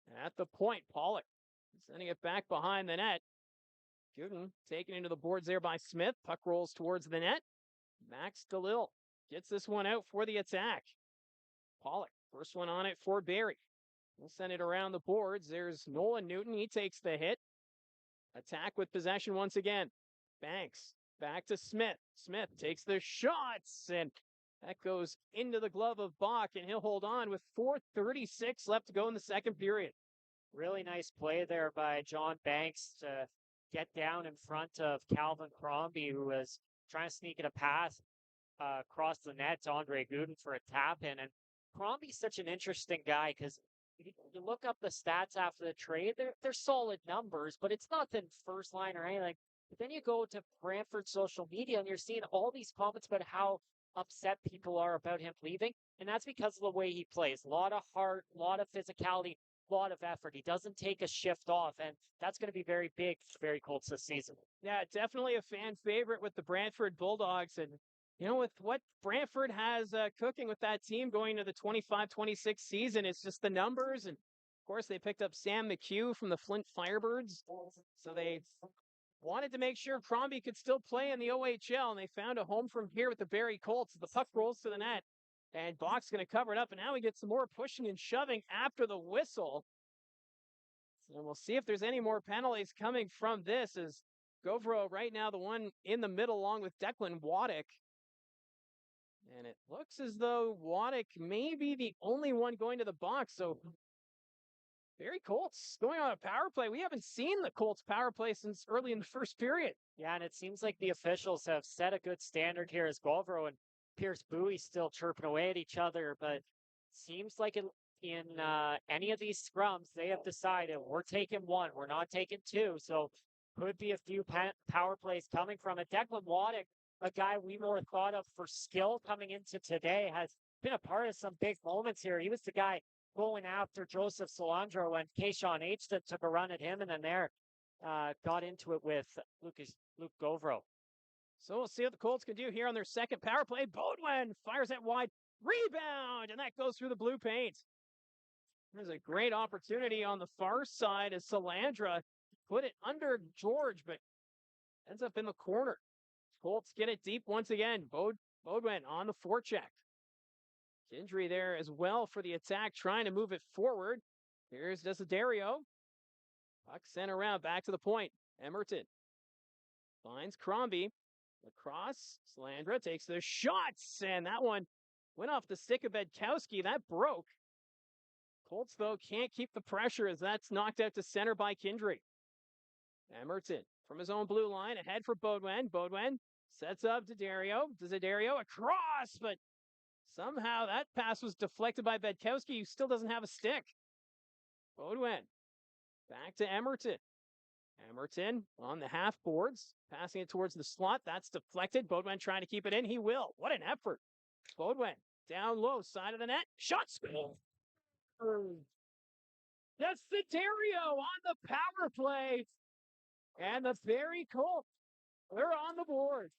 And at the point, Pollock sending it back behind the net. Gooden taken into the boards there by Smith. Puck rolls towards the net. Max DeLille gets this one out for the Attack. Pollock, first one on it for Barrie. We'll send it around the boards. There's Nolan Newton. He takes the hit. Attack with possession once again. Banks back to Smith. Smith takes the shots, and that goes into the glove of Bach, and he'll hold on with 4:36 left to go in the second period. Really nice play there by John Banks to get down in front of Calvin Crombie, who was trying to sneak in a pass across the net to Andre Gooden for a tap-in. And Crombie's such an interesting guy because you look up the stats after the trade, they're solid numbers, but it's nothing first line or anything. But then you go to Brantford social media and you're seeing all these comments about how upset people are about him leaving. And that's because of the way he plays. A lot of heart, a lot of physicality, a lot of effort. He doesn't take a shift off, and that's going to be very big for Barrie Colts this season. Yeah, definitely a fan favorite with the Brantford Bulldogs. And, you know, with what Brantford has cooking with that team going to the 25-26 season, it's just the numbers. And, of course, they picked up Sam McHugh from the Flint Firebirds. So they wanted to make sure Crombie could still play in the OHL, and they found a home from here with the Barrie Colts. The puck rolls to the net, and Bach's going to cover it up, and now we get some more pushing and shoving after the whistle. So we'll see if there's any more penalties coming from this, as Govro right now the one in the middle along with Declan Waddick. And it looks as though Waddick may be the only one going to the box, so Barrie Colts going on a power play. We haven't seen the Colts power play since early in the first period. Yeah, and it seems like the officials have set a good standard here as Govro and Pierce Bowie still chirping away at each other, but seems like in any of these scrums, they have decided we're taking one, we're not taking two, so could be a few power plays coming from it. Declan Waddick, a guy we more thought of for skill coming into today, has been a part of some big moments here. He was the guy going after Joseph Solandro when Keishon H took a run at him, and then there got into it with Luke Govro. So we'll see what the Colts can do here on their second power play. Bodwin fires that wide, rebound, and that goes through the blue paint. There's a great opportunity on the far side as Solandra put it under George, but ends up in the corner. Colts get it deep once again. Bodwin on the forecheck. Kindry there as well for the Attack, trying to move it forward. Here's Desiderio. Puck sent around, back to the point. Emerton finds Crombie. Lacrosse, Solandra takes the shots, and that one went off the stick of Bedkowski. That broke. Colts, though, can't keep the pressure as that's knocked out to center by Kindry. Emerton from his own blue line, ahead for Bodwin. Bodwin sets up Desiderio. Desiderio across, but somehow that pass was deflected by Bedkowski, who still doesn't have a stick. Bodwin back to Emerton. Emerton on the half boards, passing it towards the slot. That's deflected. Baudouin trying to keep it in. He will. What an effort. Baudouin down low, side of the net. Shot score. That's Dario on the power play. And the Barrie Colts, they're on the board.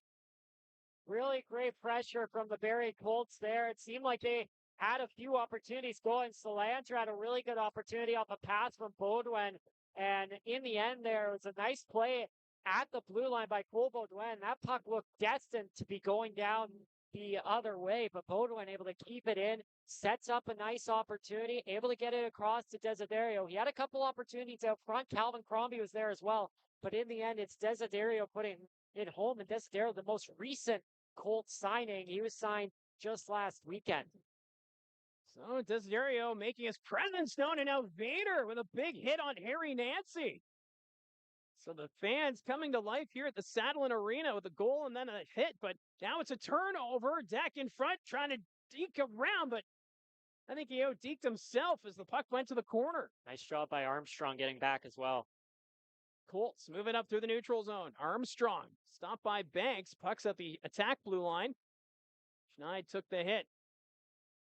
Really great pressure from the Barrie Colts there. It seemed like they had a few opportunities going. Solantra had a really good opportunity off a pass from Baudouin. And in the end, there was a nice play at the blue line by Cole Baudouin. That puck looked destined to be going down the other way, but Baudouin able to keep it in, sets up a nice opportunity, able to get it across to Desiderio. He had a couple opportunities out front. Calvin Crombie was there as well, but in the end, it's Desiderio putting it home. And Desiderio, the most recent Colts signing, he was signed just last weekend. So Desiderio making his presence known, and now Vader with a big hit on Harry Nancy. So the fans coming to life here at the Sadlon Arena with a goal and then a hit, but now it's a turnover. Deck in front trying to deke around, but I think he out-deked himself as the puck went to the corner. Nice job by Armstrong getting back as well. Colts moving up through the neutral zone. Armstrong stopped by Banks. Puck's at the attack blue line. Schneid took the hit.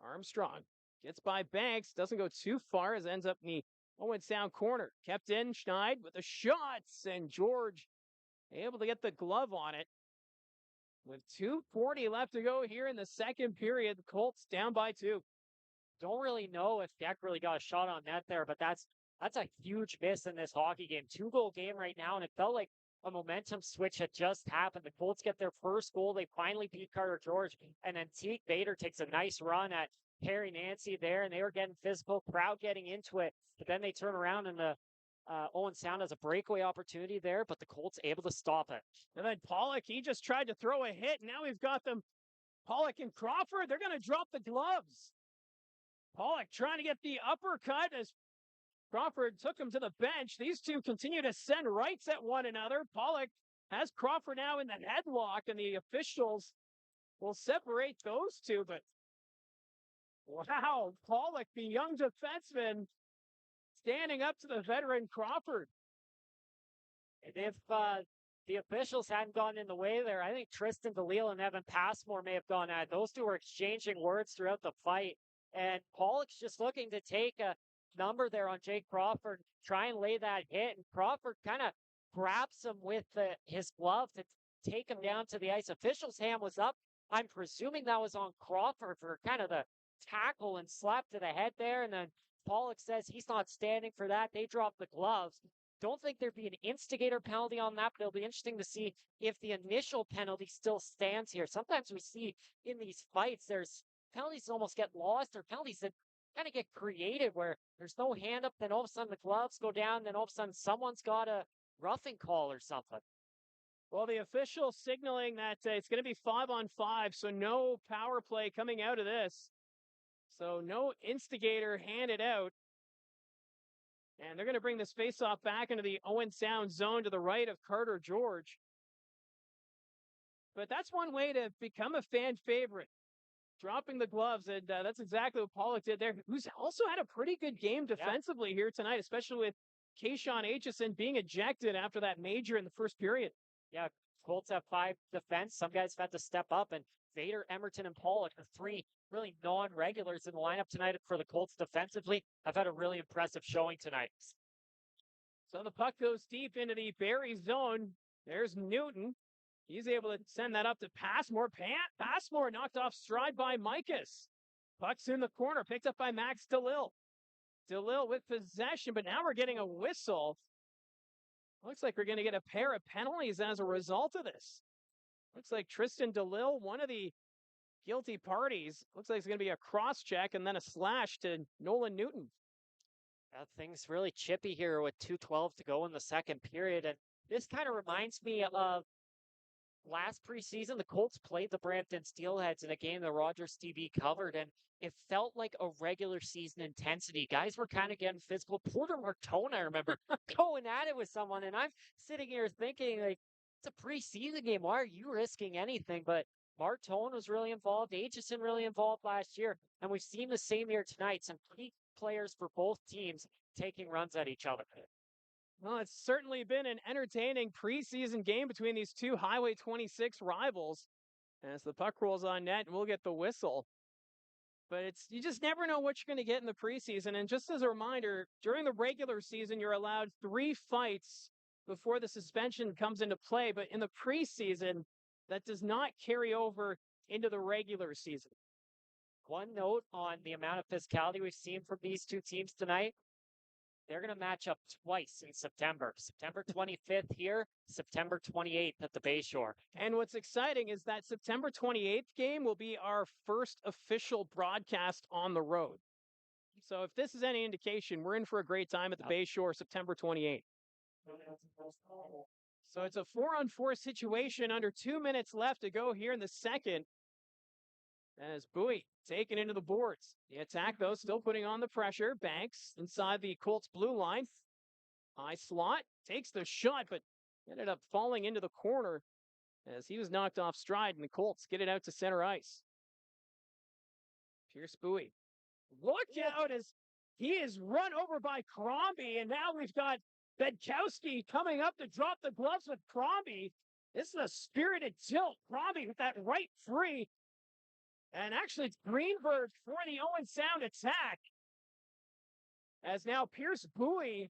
Armstrong gets by Banks. Doesn't go too far as ends up in the Owen Sound corner. Kept in. Schneid with the shots. And George able to get the glove on it. With 2:40 left to go here in the second period, the Colts down by 2. Don't really know if Deck really got a shot on net there, but that's a huge miss in this hockey game. 2-goal game right now, and it felt like a momentum switch had just happened. The Colts get their first goal. They finally beat Carter George, and then Teak Bader takes a nice run at Harry Nancy there, and they were getting physical, crowd getting into it, but then they turn around and the Owen Sound has a breakaway opportunity there, but the Colts able to stop it. And then Pollock, he just tried to throw a hit. Now we've got them, Pollock and Crawford. They're going to drop the gloves. Pollock trying to get the uppercut as Crawford took him to the bench. These two continue to send rights at one another. Pollock has Crawford now in the headlock, and the officials will separate those two. But wow, Pollock, the young defenseman, standing up to the veteran Crawford. And if the officials hadn't gone in the way there, I think Tristan DeLille and Evan Passmore may have gone at. Those two were exchanging words throughout the fight. And Pollock's just looking to take a number there on Jake Crawford, try and lay that hit. And Crawford kind of grabs him with his glove to take him down to the ice. Official's hand was up. I'm presuming that was on Crawford for kind of the tackle and slap to the head there. And then Pollock says he's not standing for that. They drop the gloves. Don't think there'd be an instigator penalty on that, but it'll be interesting to see if the initial penalty still stands here. Sometimes we see in these fights, there's penalties that almost get lost, or penalties that kind of get created where there's no hand up, then all of a sudden the gloves go down, then all of a sudden someone's got a roughing call or something. Well, the official signaling that it's going to be 5-on-5, so no power play coming out of this. So no instigator handed out. And they're going to bring this faceoff back into the Owen Sound zone to the right of Carter George. But that's one way to become a fan favorite. Dropping the gloves, and that's exactly what Pollock did there, who's also had a pretty good game defensively here tonight, especially with Kayshawn Aitchison being ejected after that major in the first period. Yeah, Colts have 5 defense. Some guys have had to step up, and Vader, Emerton, and Pollock are 3 really non-regulars in the lineup tonight for the Colts defensively. Have had a really impressive showing tonight. So the puck goes deep into the Barrie zone. There's Newton. He's able to send that up to Passmore. Passmore knocked off stride by Micus. Puck's in the corner, picked up by Max DeLille. DeLille with possession, but now we're getting a whistle. Looks like we're going to get a pair of penalties as a result of this. Looks like Tristan DeLille, one of the guilty parties. Looks like it's going to be a cross-check and then a slash to Nolan Newton. Things really chippy here with 2:12 to go in the second period. And this kind of reminds me of last preseason. The Colts played the Brampton Steelheads in a game that Rogers TV covered, and it felt like a regular season intensity. Guys were kind of getting physical. Porter Martone, I remember, going at it with someone, and I'm sitting here thinking, like, it's a preseason game. Why are you risking anything? But Martone was really involved. Aitchison really involved last year, and we've seen the same here tonight. Some key players for both teams taking runs at each other. Well, it's certainly been an entertaining preseason game between these two Highway 26 rivals. As the puck rolls on net, we'll get the whistle. But it's you just never know what you're going to get in the preseason. And just as a reminder, during the regular season, you're allowed 3 fights before the suspension comes into play. But in the preseason, that does not carry over into the regular season. One note on the amount of physicality we've seen from these two teams tonight. They're going to match up twice in September. September 25th here, September 28th at the Bayshore. And what's exciting is that September 28th game will be our first official broadcast on the road. So if this is any indication, we're in for a great time at the Bayshore September 28th. So it's a 4-on-4 situation, under 2 minutes left to go here in the second. As Bowie taken into the boards. The attack, though, still putting on the pressure. Banks inside the Colts blue line. High slot, takes the shot, but ended up falling into the corner as he was knocked off stride, and the Colts get it out to center ice. Pierce Bowie. Look out as he is run over by Crombie, and now we've got Bedkowski coming up to drop the gloves with Crombie. This is a spirited tilt. Crombie with that right free. And actually, it's Greenberg for the Owen Sound attack. As now Pierce Bowie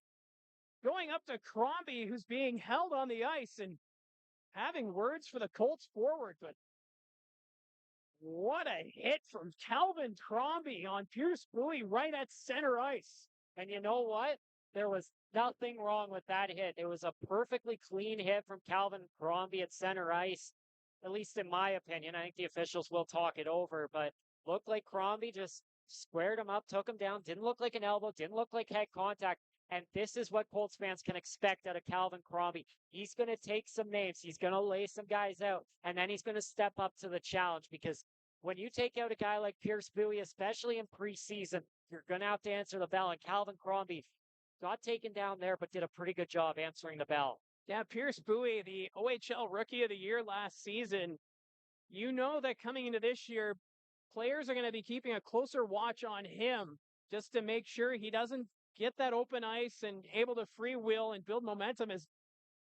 going up to Crombie, who's being held on the ice and having words for the Colts forward. But what a hit from Calvin Crombie on Pierce Bowie right at center ice. And you know what? There was nothing wrong with that hit. It was a perfectly clean hit from Calvin Crombie at center ice. At least in my opinion. I think the officials will talk it over, but looked like Crombie just squared him up, took him down. Didn't look like an elbow, didn't look like head contact. And this is what Colts fans can expect out of Calvin Crombie. He's going to take some names. He's going to lay some guys out, and then he's going to step up to the challenge, because when you take out a guy like Pierce Bowie, especially in preseason, you're going to have to answer the bell. And Calvin Crombie got taken down there, but did a pretty good job answering the bell. Yeah, Pierce Bowie, the OHL Rookie of the Year last season. You know that coming into this year, players are going to be keeping a closer watch on him just to make sure he doesn't get that open ice and able to freewheel and build momentum. As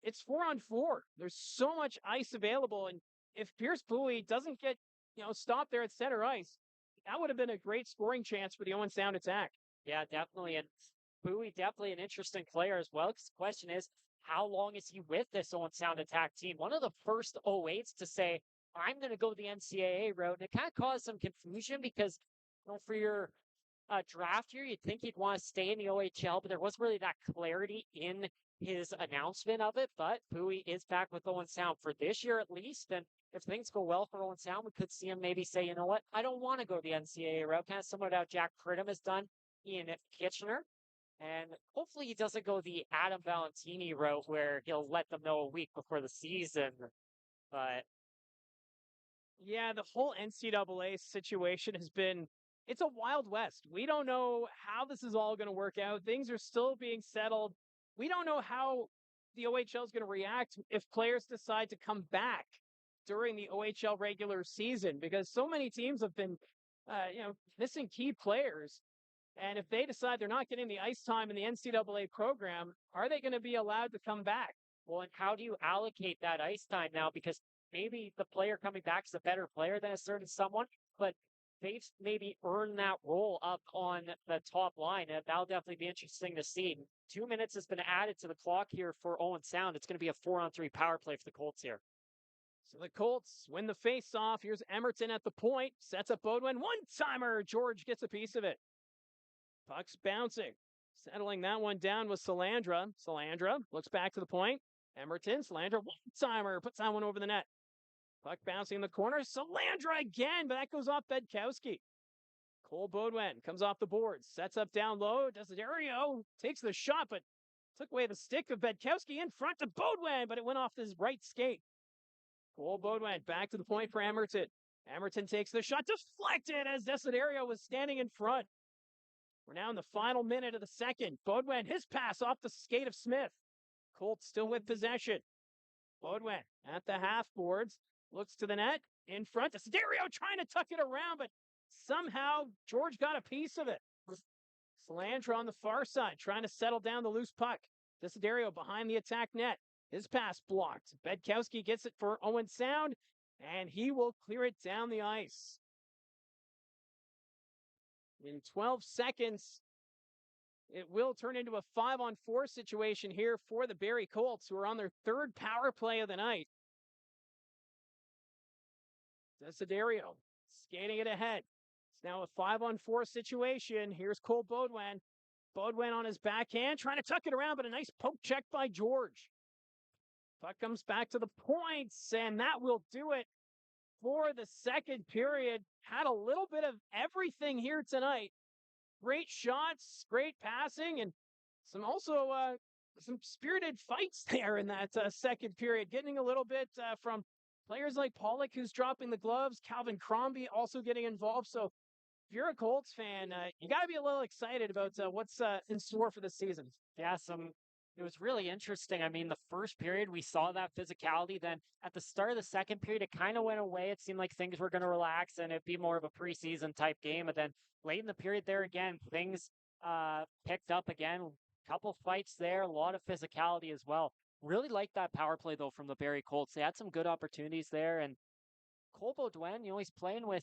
it's 4-on-4. There's so much ice available. And if Pierce Bowie doesn't get, stopped there at center ice, that would have been a great scoring chance for the Owen Sound attack. Yeah, definitely. And Bowie, definitely an interesting player as well. Because the question is, how long is he with this Owen Sound attack team? One of the first 08s to say, I'm going to go the NCAA road. And it kind of caused some confusion because for your draft year, you'd think he'd want to stay in the OHL, but there wasn't really that clarity in his announcement of it. But Bowie is back with Owen Sound for this year at least. And if things go well for Owen Sound, we could see him maybe say, you know what, I don't want to go the NCAA route, kind of similar to how Jack Pridham has done in Kitchener. And hopefully he doesn't go the Adam Valentini route where he'll let them know a week before the season. But yeah, the whole NCAA situation has been, it's a Wild West. We don't know how this is all going to work out. Things are still being settled. We don't know how the OHL is going to react if players decide to come back during the OHL regular season, because so many teams have been, missing key players. And if they decide they're not getting the ice time in the NCAA program, are they going to be allowed to come back? Well, and how do you allocate that ice time now? Because maybe the player coming back is a better player than a certain someone, but they've maybe earned that role up on the top line. And that'll definitely be interesting to see. 2 minutes has been added to the clock here for Owen Sound. It's going to be a 4-on-3 power play for the Colts here. So the Colts win the face-off. Here's Emerton at the point. Sets up Bodwin. One-timer. George gets a piece of it. Puck's bouncing. Settling that one down with Salandra. Salandra looks back to the point. Emerton, Salandra, one-timer. Puts that one over the net. Puck bouncing in the corner. Salandra again, but that goes off Bedkowski. Cole Bodwin comes off the boards. Sets up down low. Desiderio takes the shot, but took away the stick of Bedkowski in front to Bodwin, but it went off his right skate. Cole Bodwin back to the point for Emerton. Emerton takes the shot. Deflected as Desiderio was standing in front. We're now in the final minute of the second. Bodwin, his pass off the skate of Smith. Colts still with possession. Bodwin at the half boards. Looks to the net. In front. Desiderio trying to tuck it around, but somehow George got a piece of it. Salandra on the far side trying to settle down the loose puck. Desiderio behind the attack net. His pass blocked. Bedkowski gets it for Owen Sound, and he will clear it down the ice. In 12 seconds, it will turn into a 5-on-4 situation here for the Barrie Colts, who are on their third power play of the night. Desiderio skating it ahead. It's now a 5-on-4 situation. Here's Cole Baudouin. Baudouin on his backhand, trying to tuck it around, but a nice poke check by George. Puck comes back to the points, and that will do it for the second period. Had a little bit of everything here tonight. Great shots, great passing, and some spirited fights there in that second period. Getting a little bit from players like Pollock, who's dropping the gloves. Calvin Crombie also getting involved. So if you're a Colts fan, you got to be a little excited about what's in store for this season. Yeah, it was really interesting. I mean, the first period, we saw that physicality. Then at the start of the second period, it kind of went away. It seemed like things were going to relax and it'd be more of a preseason type game. And then late in the period there again, things picked up again. Couple fights there, a lot of physicality as well. Really liked that power play, though, from the Barrie Colts. They had some good opportunities there. And Cole Baudouin, he's playing with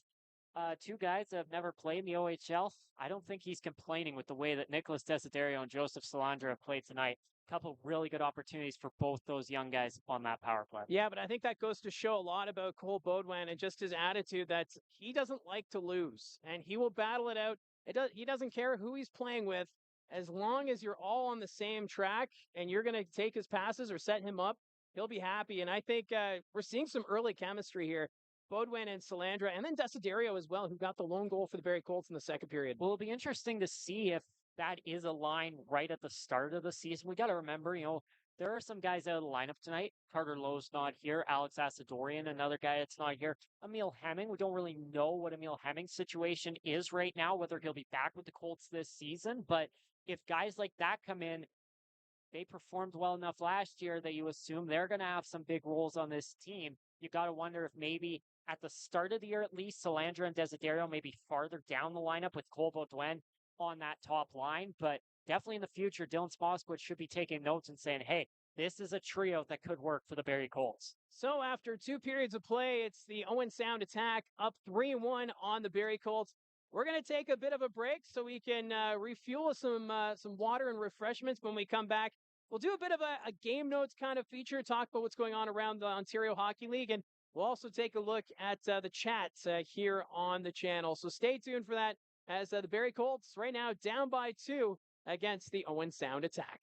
two guys that have never played in the OHL. I don't think he's complaining with the way that Nicholas Desiderio and Joseph Salandra have played tonight. A couple really good opportunities for both those young guys on that power play. Yeah, but I think that goes to show a lot about Cole Baudouin and just his attitude that he doesn't like to lose, and he will battle it out. He doesn't care who he's playing with. As long as you're all on the same track and you're going to take his passes or set him up, he'll be happy. And I think we're seeing some early chemistry here. Baudouin and Salandra, and then Desiderio as well, who got the lone goal for the Barrie Colts in the second period. Well, it'll be interesting to see if that is a line right at the start of the season. We got to remember, there are some guys out of the lineup tonight. Carter Lowe's not here. Alex Asadorian, another guy that's not here. Emil Hemming, we don't really know what Emil Hemming's situation is right now, whether he'll be back with the Colts this season. But if guys like that come in, they performed well enough last year that you assume they're going to have some big roles on this team. You got to wonder if maybe at the start of the year, at least, Salandra and Desiderio may be farther down the lineup with Cole Baudouin on that top line. But definitely in the future, Dylan Smoskowitz should be taking notes and saying, hey, this is a trio that could work for the Barrie Colts. So after 2 periods of play, it's the Owen Sound Attack up 3-1 on the Barrie Colts. We're going to take a bit of a break so we can refuel with some water and refreshments. When we come back, we'll do a bit of a game notes kind of feature, talk about what's going on around the Ontario Hockey League, and we'll also take a look at the chat here on the channel. So stay tuned for that as the Barrie Colts right now down by 2 against the Owen Sound Attack.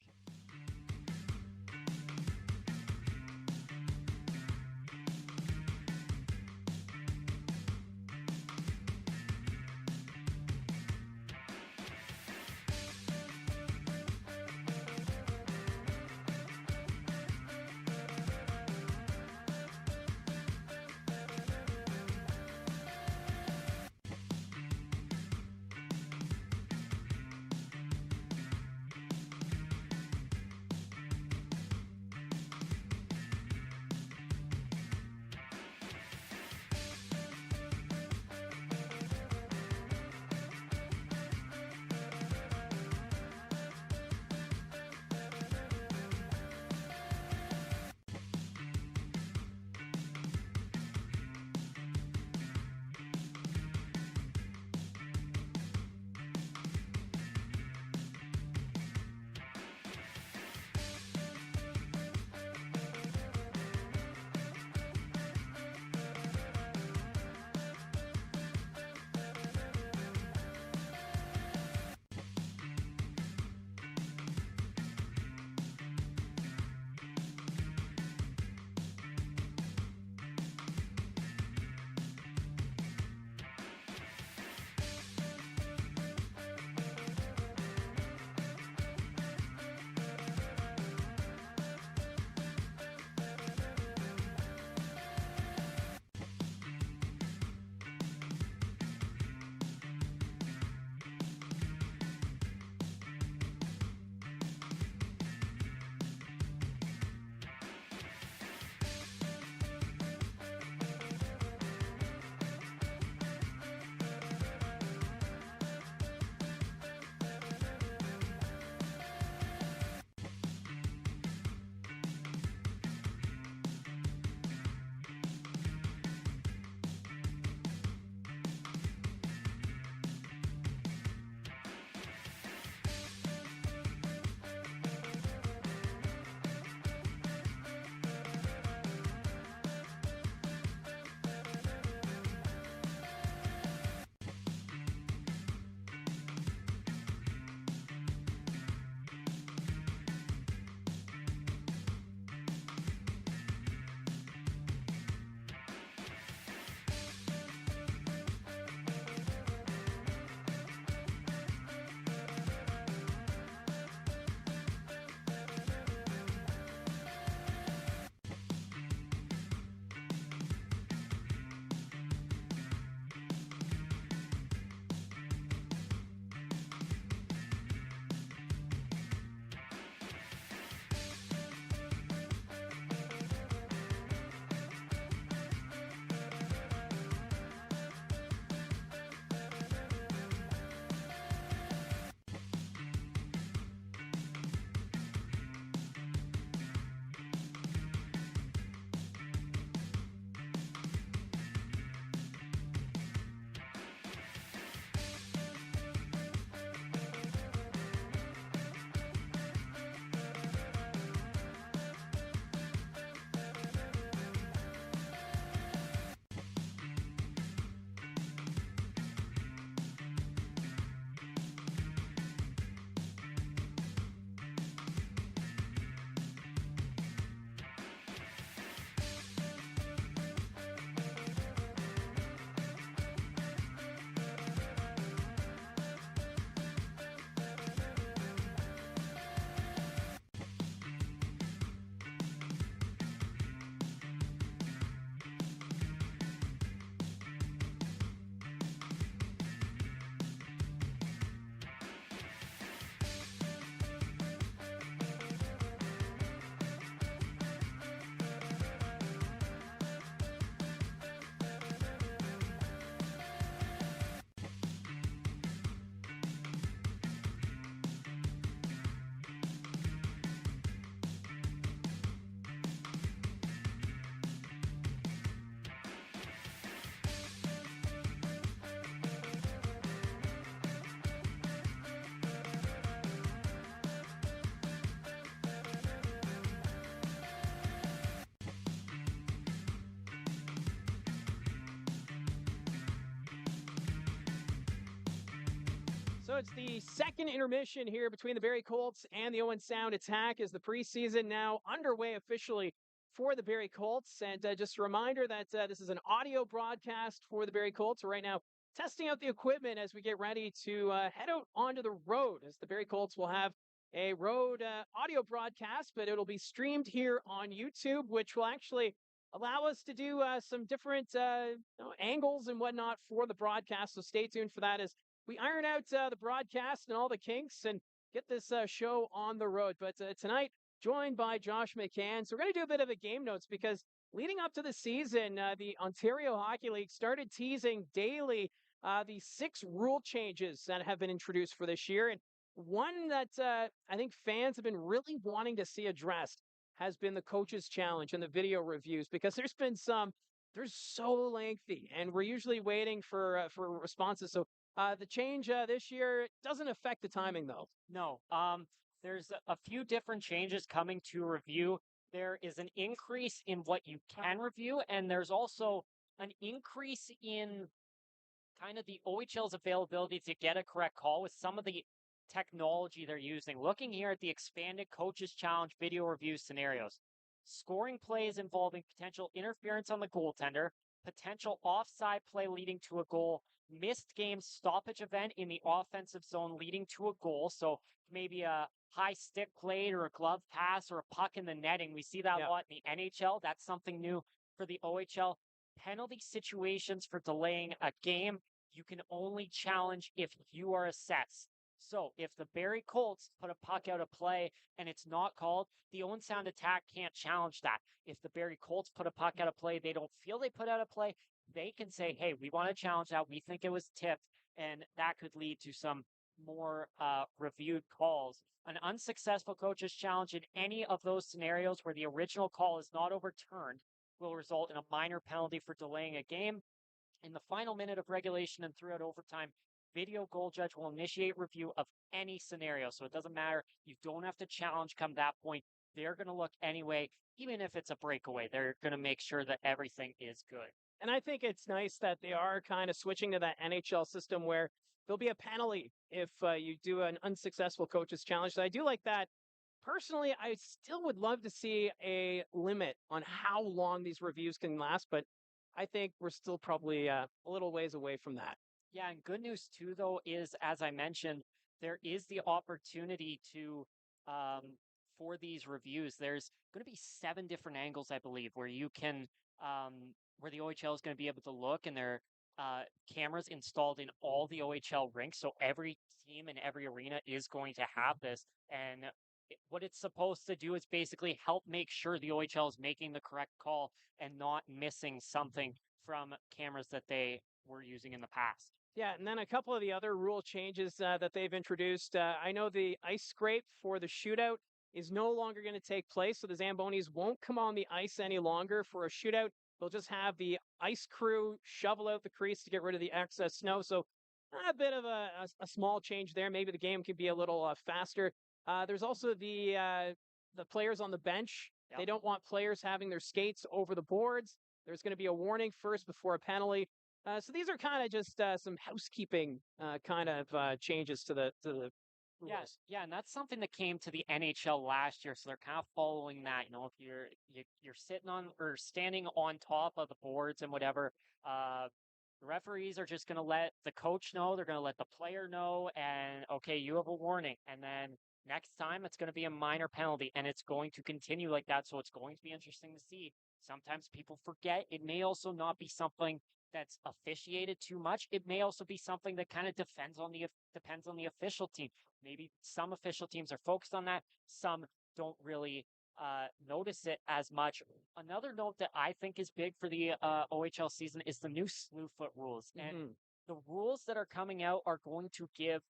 it's the second intermission here between the Barrie Colts and the Owen Sound Attack as the preseason now underway officially for the Barrie Colts. And just a reminder that this is an audio broadcast for the Barrie Colts. We're right now testing out the equipment as we get ready to head out onto the road, as the Barrie Colts will have a road audio broadcast, but it'll be streamed here on YouTube, which will actually allow us to do some different angles and whatnot for the broadcast. So stay tuned for that as we iron out the broadcast and all the kinks and get this show on the road. But tonight, joined by Josh McCann. So we're going to do a bit of the game notes because leading up to the season, the Ontario Hockey League started teasing daily the 6 rule changes that have been introduced for this year. And one that I think fans have been really wanting to see addressed has been the coaches challenge and the video reviews, because there's been some, they're so lengthy and we're usually waiting for responses. So the change this year doesn't affect the timing though. No, there's a few different changes coming to review. There is an increase in what you can review, and there's also an increase in kind of the OHL's availability to get a correct call with some of the technology they're using. Looking here at the expanded coaches challenge video review scenarios, scoring plays involving potential interference on the goaltender, potential offside play leading to a goal, missed game stoppage event in the offensive zone leading to a goal. So maybe a high stick played or a glove pass or a puck in the netting. We see that a lot in the NHL. That's something new for the OHL. Penalty situations for delaying a game, you can only challenge if you are assessed. So if the Barrie Colts put a puck out of play and it's not called, the Owen Sound Attack can't challenge that. If the Barrie Colts put a puck out of play, they don't feel they put out of play, they can say, hey, we want to challenge that. We think it was tipped, and that could lead to some more reviewed calls. An unsuccessful coach's challenge in any of those scenarios where the original call is not overturned will result in a minor penalty for delaying a game. In the final minute of regulation and throughout overtime, video goal judge will initiate review of any scenario. So it doesn't matter. You don't have to challenge come that point. They're going to look anyway, even if it's a breakaway. They're going to make sure that everything is good. And I think it's nice that they are kind of switching to that NHL system where there'll be a penalty if you do an unsuccessful coach's challenge. So I do like that. Personally, I still would love to see a limit on how long these reviews can last, but I think we're still probably a little ways away from that. Yeah, and good news too, though, is as I mentioned, there is the opportunity to, for these reviews, there's going to be 7 different angles, I believe, where you can, where the OHL is going to be able to look, and there are cameras installed in all the OHL rinks. So every team in every arena is going to have this. And what it's supposed to do is basically help make sure the OHL is making the correct call and not missing something from cameras that they were using in the past. Yeah, and then a couple of the other rule changes that they've introduced. I know the ice scrape for the shootout is no longer going to take place, so the Zambonis won't come on the ice any longer for a shootout. They'll just have the ice crew shovel out the crease to get rid of the excess snow. So a bit of a small change there. Maybe the game could be a little faster. There's also the players on the bench. Yep. They don't want players having their skates over the boards. There's going to be a warning first before a penalty. So these are kind of just some housekeeping kind of changes to the rules. Yes, yeah, and that's something that came to the NHL last year. So they're kind of following that. You know, if you're sitting on or standing on top of the boards and whatever, the referees are just going to let the coach know. They're going to let the player know, and okay, you have a warning. And then next time, it's going to be a minor penalty, and it's going to continue like that. So it's going to be interesting to see. Sometimes people forget. It may also not be something that's officiated too much. It may also be something that kind of depends on the official team. Maybe some official teams are focused on that. Some don't really notice it as much. Another note that I think is big for the OHL season is the new slew foot rules. Mm-hmm. And the rules that are coming out are going to give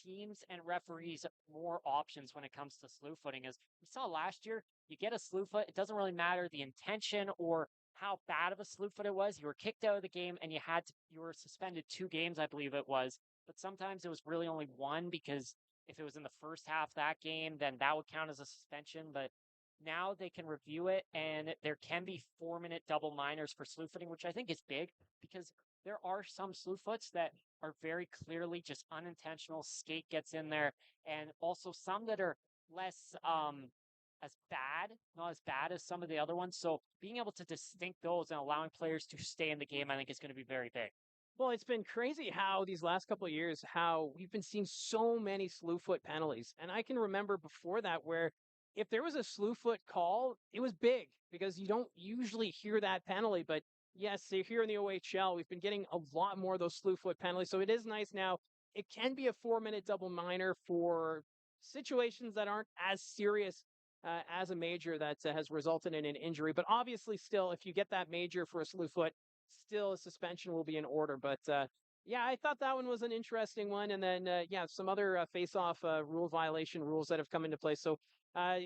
teams and referees more options when it comes to slew footing. As we saw last year, you get a slew foot, it doesn't really matter the intention or how bad of a slew foot it was. You were kicked out of the game and you were suspended 2 games, I believe it was. But sometimes it was really only 1, because if it was in the first half of that game, then that would count as a suspension. But now they can review it, and there can be 4-minute double minors for slew footing, which I think is big, because there are some slew foots that are very clearly just unintentional. Skate gets in there, and also some that are less as bad, not as bad as some of the other ones. So being able to distinct those and allowing players to stay in the game, I think is going to be very big. Well, it's been crazy how these last couple of years, how we've been seeing so many slew foot penalties. And I can remember before that where if there was a slew foot call, it was big because you don't usually hear that penalty. But yes, here in the OHL, we've been getting a lot more of those slew foot penalties. So it is nice now. It can be a 4-minute double minor for situations that aren't as serious as a major that has resulted in an injury. But obviously, still, if you get that major for a slew foot, still a suspension will be in order. But yeah, I thought that one was an interesting one. And then, yeah, some other face-off rule violation rules that have come into place. So uh,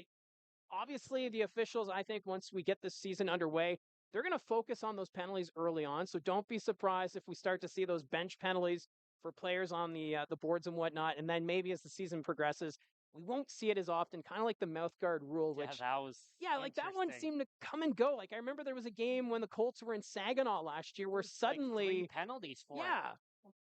obviously, the officials, I think, once we get this season underway, they're going to focus on those penalties early on. So don't be surprised if we start to see those bench penalties for players on the boards and whatnot. And then maybe as the season progresses, we won't see it as often, kind of like the mouth guard rule, Yeah, which that was like that one interesting. seemed to come and go. Like I remember there was a game when the Colts were in Saginaw last year where Like 3 suddenly, penalties for it. yeah.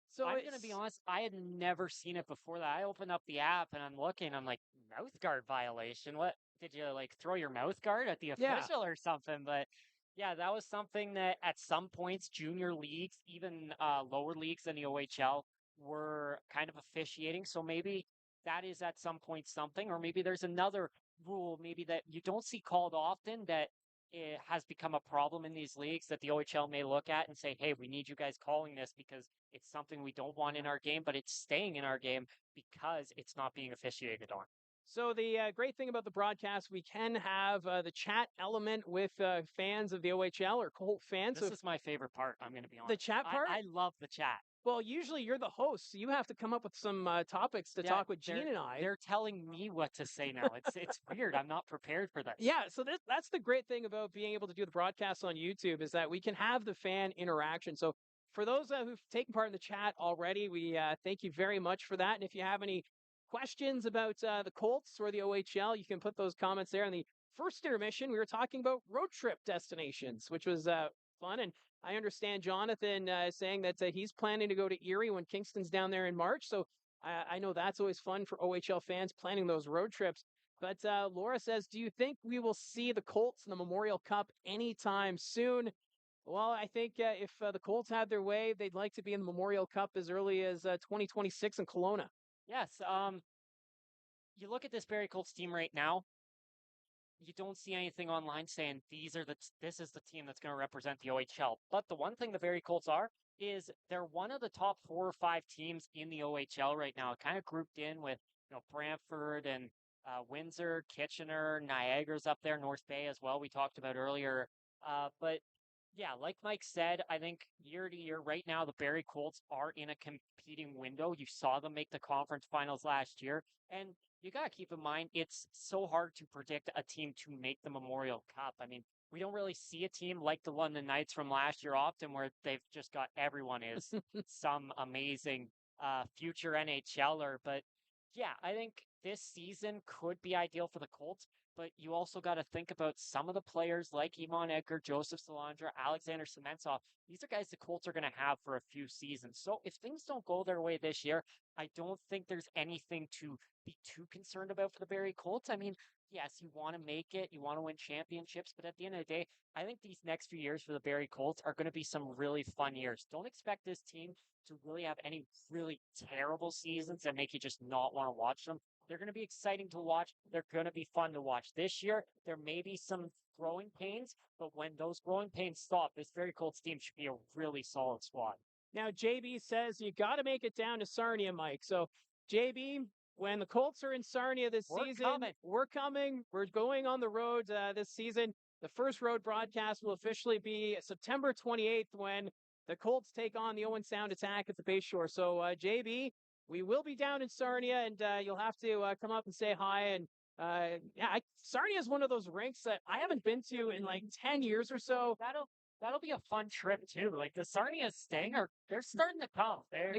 So I'm gonna be honest, I had never seen it before that. I opened up the app and I'm looking, I'm like, mouth guard violation. What did you like throw your mouth guard at the yeah. official or something? But yeah, that was something that at some points junior leagues, even lower leagues than the OHL, were kind of officiating. So maybe that is at some point something, or maybe there's another rule maybe that you don't see called often that it has become a problem in these leagues that the OHL may look at and say, hey, we need you guys calling this because it's something we don't want in our game, but it's staying in our game because it's not being officiated on. So the great thing about the broadcast, we can have the chat element with fans of the OHL or Colt fans. This So is my favorite part, I'm going to be the honest. chat part, I love the chat. well, usually you're the host, so you have to come up with some topics to Yeah, talk with Gene and I. they're telling me what to say now. It's weird. I'm not prepared for this. Yeah, so that's the great thing about being able to do the broadcast on YouTube is that we can have the fan interaction. So for those who've taken part in the chat already, we thank you very much for that. And if you have any questions about the Colts or the OHL, you can put those comments there. In the first intermission, we were talking about road trip destinations, which was fun. And I understand Jonathan saying that he's planning to go to Erie when Kingston's down there in March. So I know that's always fun for OHL fans planning those road trips. But Laura says, do you think we will see the Colts in the Memorial Cup anytime soon? Well, I think if the Colts had their way, they'd like to be in the Memorial Cup as early as 2026 in Kelowna. Yes. You look at this Barrie Colts team right now. You don't see anything online saying this is the team that's going to represent the OHL. But the one thing the Barrie Colts are is they're one of the top 4 or 5 teams in the OHL right now, kind of grouped in with Brantford and Windsor, Kitchener, Niagara's up there, North Bay as well. We talked about earlier, but yeah, like Mike said, I think year to year, right now, the Barrie Colts are in a competing window. You saw them make the conference finals last year. And you got to keep in mind, it's so hard to predict a team to make the Memorial Cup. I mean, we don't really see a team like the London Knights from last year often where they've just got everyone is some amazing future NHLer. But yeah, I think this season could be ideal for the Colts. But you also got to think about some of the players like Ivan Edgar, Joseph Salandra, Alexander Sementsov. These are guys the Colts are going to have for a few seasons. So if things don't go their way this year, I don't think there's anything to be too concerned about for the Barrie Colts. I mean, yes, you want to make it, you want to win championships, but at the end of the day, I think these next few years for the Barrie Colts are going to be some really fun years. Don't expect this team to really have any really terrible seasons that make you just not want to watch them. They're going to be exciting to watch. They're going to be fun to watch. This year, there may be some growing pains, but when those growing pains stop, this Barrie Colts team should be a really solid squad. Now, JB says you got to make it down to Sarnia, Mike. So, JB, when the Colts are in Sarnia this season, we're coming. We're going on the road this season. The first road broadcast will officially be September 28th when the Colts take on the Owen Sound Attack at the Bay Shore. So, JB, we will be down in Sarnia, and you'll have to come up and say hi. And yeah, Sarnia is one of those rinks that I haven't been to in like 10 years or so. That'll be a fun trip too. Like the Sarnia Sting they're starting to come. They're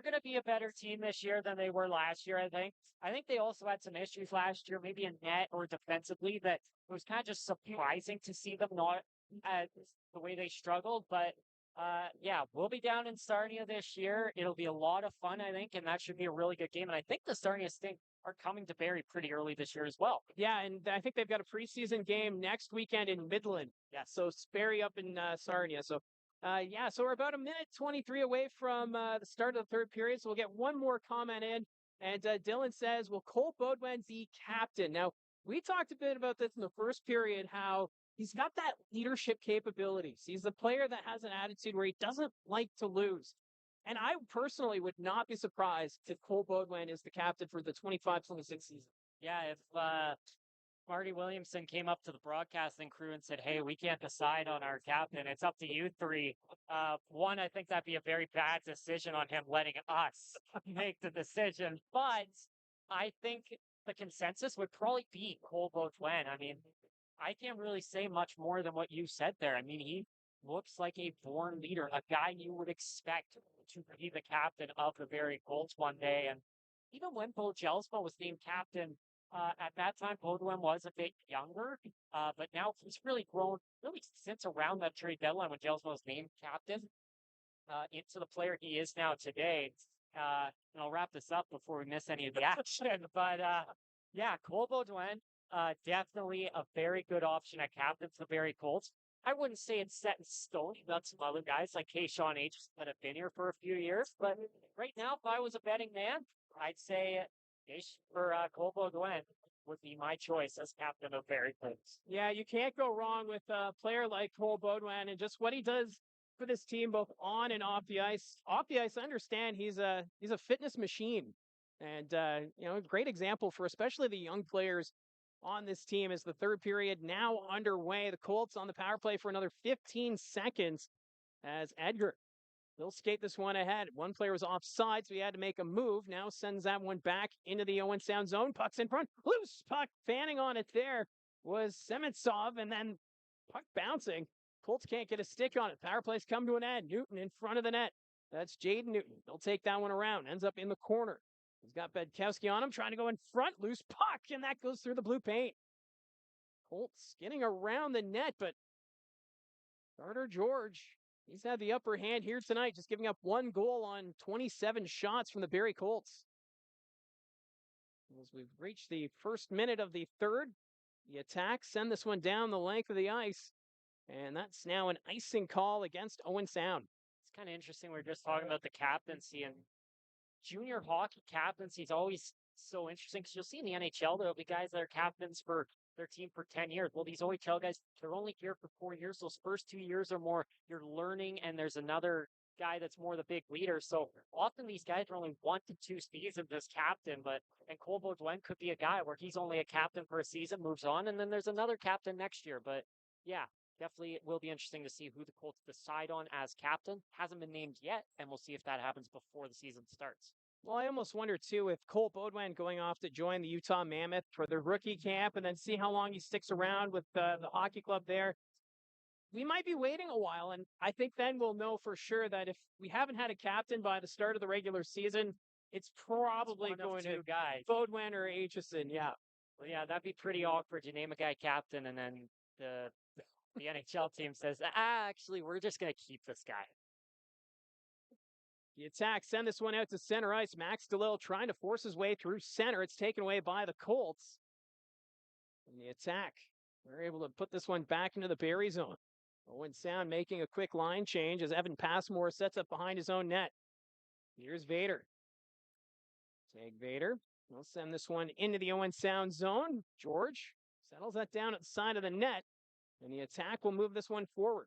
going to be a better team this year than they were last year. I think. I think they also had some issues last year, maybe in net or defensively, that it was kind of just surprising to see them not the way they struggled. But Yeah, we'll be down in Sarnia this year. It'll be a lot of fun, I think, and that should be a really good game. And I think the Sarnia Sting are coming to Barrie pretty early this year as well. Yeah, and I think they've got a preseason game next weekend in Midland. Yeah. So Sperry up in Sarnia. So, yeah, so we're about a minute 23 away from the start of the third period. So we'll get one more comment in. And Dylan says, will Cole Baudouin the captain? Now, we talked a bit about this in the first period, how he's got that leadership capabilities. He's the player that has an attitude where he doesn't like to lose. And I personally would not be surprised if Cole Baudouin is the captain for the 25-26 season. Yeah, if Marty Williamson came up to the broadcasting crew and said, "Hey, we can't decide on our captain. It's up to you three." One, I think that'd be a very bad decision on him letting us make the decision. But I think the consensus would probably be Cole Baudouin. I mean, I can't really say much more than what you said there. I mean, he looks like a born leader, a guy you would expect to be the captain of the Barrie Colts one day. And even when Bo Jelsma was named captain, at that time, Baudouin was a bit younger, but now he's really grown, really since around that trade deadline when Jelsma was named captain, into the player he is now today. And I'll wrap this up before we miss any of the action. But yeah, Cole Baudouin, definitely a very good option at captain for the Barrie Colts. I wouldn't say it's set in stone. You've got some other guys like Kayshawn H that have been here for a few years. But right now, if I was a betting man, I'd say for Cole Baudouin would be my choice as captain of Barrie Colts. Yeah, you can't go wrong with a player like Cole Baudouin and just what he does for this team, both on and off the ice. Off the ice, I understand he's a fitness machine, and a great example for especially the young players on this team. Is the third period now underway? The Colts on the power play for another 15 seconds as Edgar, they'll skate this one ahead. One player was offside, so he had to make a move. Now sends that one back into the Owen Sound zone. Puck's in front. Loose puck. Fanning on it there was Sementsov, and then puck bouncing. Colts can't get a stick on it. Power plays come to an end. Newton in front of the net. That's Jaden Newton. They'll take that one around. Ends up in the corner. He's got Bedkowski on him, trying to go in front. Loose puck, and that goes through the blue paint. Colts getting around the net, but Carter George, he's had the upper hand here tonight, just giving up one goal on 27 shots from the Barrie Colts. As we've reached the first minute of the third, the Attack send this one down the length of the ice, and that's now an icing call against Owen Sound. It's kind of interesting. We're just talking about the captaincy, and junior hockey captaincy is always so interesting because you'll see in the NHL, there'll be guys that are captains for their team for 10 years. Well, these OHL guys, they're only here for 4 years. Those first 2 years or more, you're learning, and there's another guy that's more the big leader. So often these guys are only 1 to 2 seasons as captain, and Cole Baudouin could be a guy where he's only a captain for a season, moves on, and then there's another captain next year. But yeah, definitely it will be interesting to see who the Colts decide on as captain. Hasn't been named yet, and we'll see if that happens before the season starts. Well, I almost wonder, too, if Cole Baudouin going off to join the Utah Mammoth for the rookie camp and then see how long he sticks around with the hockey club there. We might be waiting a while, and I think then we'll know for sure that if we haven't had a captain by the start of the regular season, it's probably going to guys. Baudouin or Aitchison, yeah. Well, yeah, that'd be pretty awkward. You name a guy captain, and then the NHL team says, actually, we're just going to keep this guy. The Attack send this one out to center ice. Max DeLille trying to force his way through center. It's taken away by the Colts. And the Attack, we're able to put this one back into the Barrie zone. Owen Sound making a quick line change as Evan Passmore sets up behind his own net. Here's Vader. Take Vader. We'll send this one into the Owen Sound zone. George settles that down at the side of the net. And the Attack will move this one forward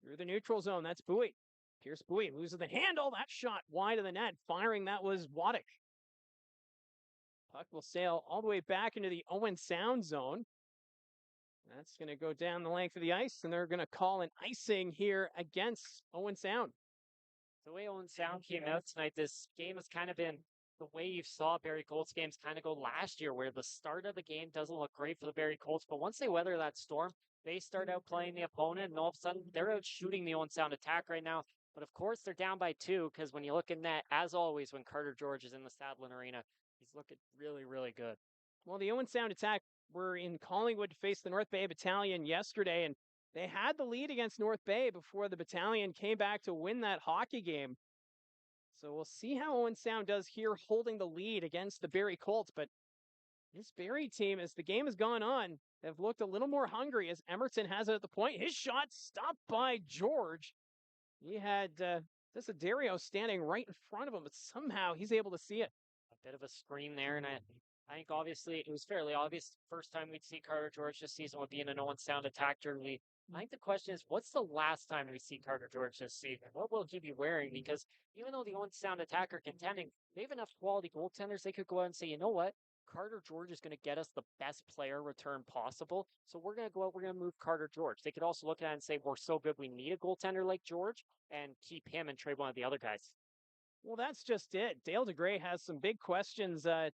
through the neutral zone. That's Bowie. Pierce Bowie loses the handle. That shot wide of the net. Firing, that was Waddick. Puck will sail all the way back into the Owen Sound zone. That's going to go down the length of the ice, and they're going to call an icing here against Owen Sound. The way Owen Sound came out tonight, this game has kind of been the way you saw Barrie Colts games kind of go last year, where the start of the game doesn't look great for the Barrie Colts, but once they weather that storm, they start out playing the opponent, and all of a sudden, they're out shooting the Owen Sound Attack right now. But of course, they're down by 2, because when you look in net, as always, when Carter George is in the Sadlon Arena, he's looking really, really good. Well, the Owen Sound Attack were in Collingwood to face the North Bay Battalion yesterday, and They had the lead against North Bay before the battalion came back to win that hockey game. So we'll see how Owen Sound does here holding the lead against the Barrie Colts. But this Barrie team, as the game has gone on, have looked a little more hungry as Emerson has it at the point. His shot stopped by George. He had Desiderio standing right in front of him, but somehow he's able to see it. A bit of a screen there, and I think obviously it was fairly obvious the first time we'd see Carter George this season would be in an Owen Sound Attack jersey. I think the question is, what's the last time we see Carter George this season? What will he be wearing? Because even though the Owen Sound Attack are contending, they have enough quality goaltenders, they could go out and say, you know what? Carter George is going to get us the best player return possible. So we're going to go out, we're going to move Carter George. They could also look at it and say, we're so good, we need a goaltender like George and keep him and trade one of the other guys. Well, that's just it. Dale DeGray has some big questions to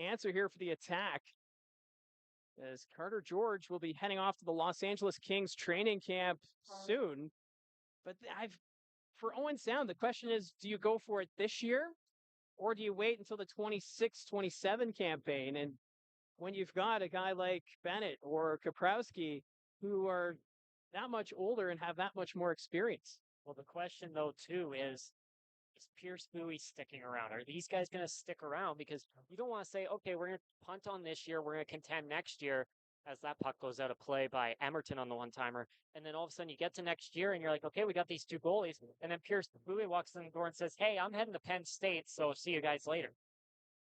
answer here for the Attack, as Carter George will be heading off to the Los Angeles Kings training camp soon. But for Owen Sound, the question is, do you go for it this year or do you wait until the 26-27 campaign? And when you've got a guy like Bennett or Kaprowski who are that much older and have that much more experience? Well, the question, though, too, is Pierce Bowie sticking around? Are these guys going to stick around? Because you don't want to say, okay, we're going to punt on this year, we're going to contend next year, as that puck goes out of play by Emerton on the one-timer. And then all of a sudden you get to next year and you're like, okay, we got these two goalies. And then Pierce Bowie walks in the door and says, hey, I'm heading to Penn State, so see you guys later.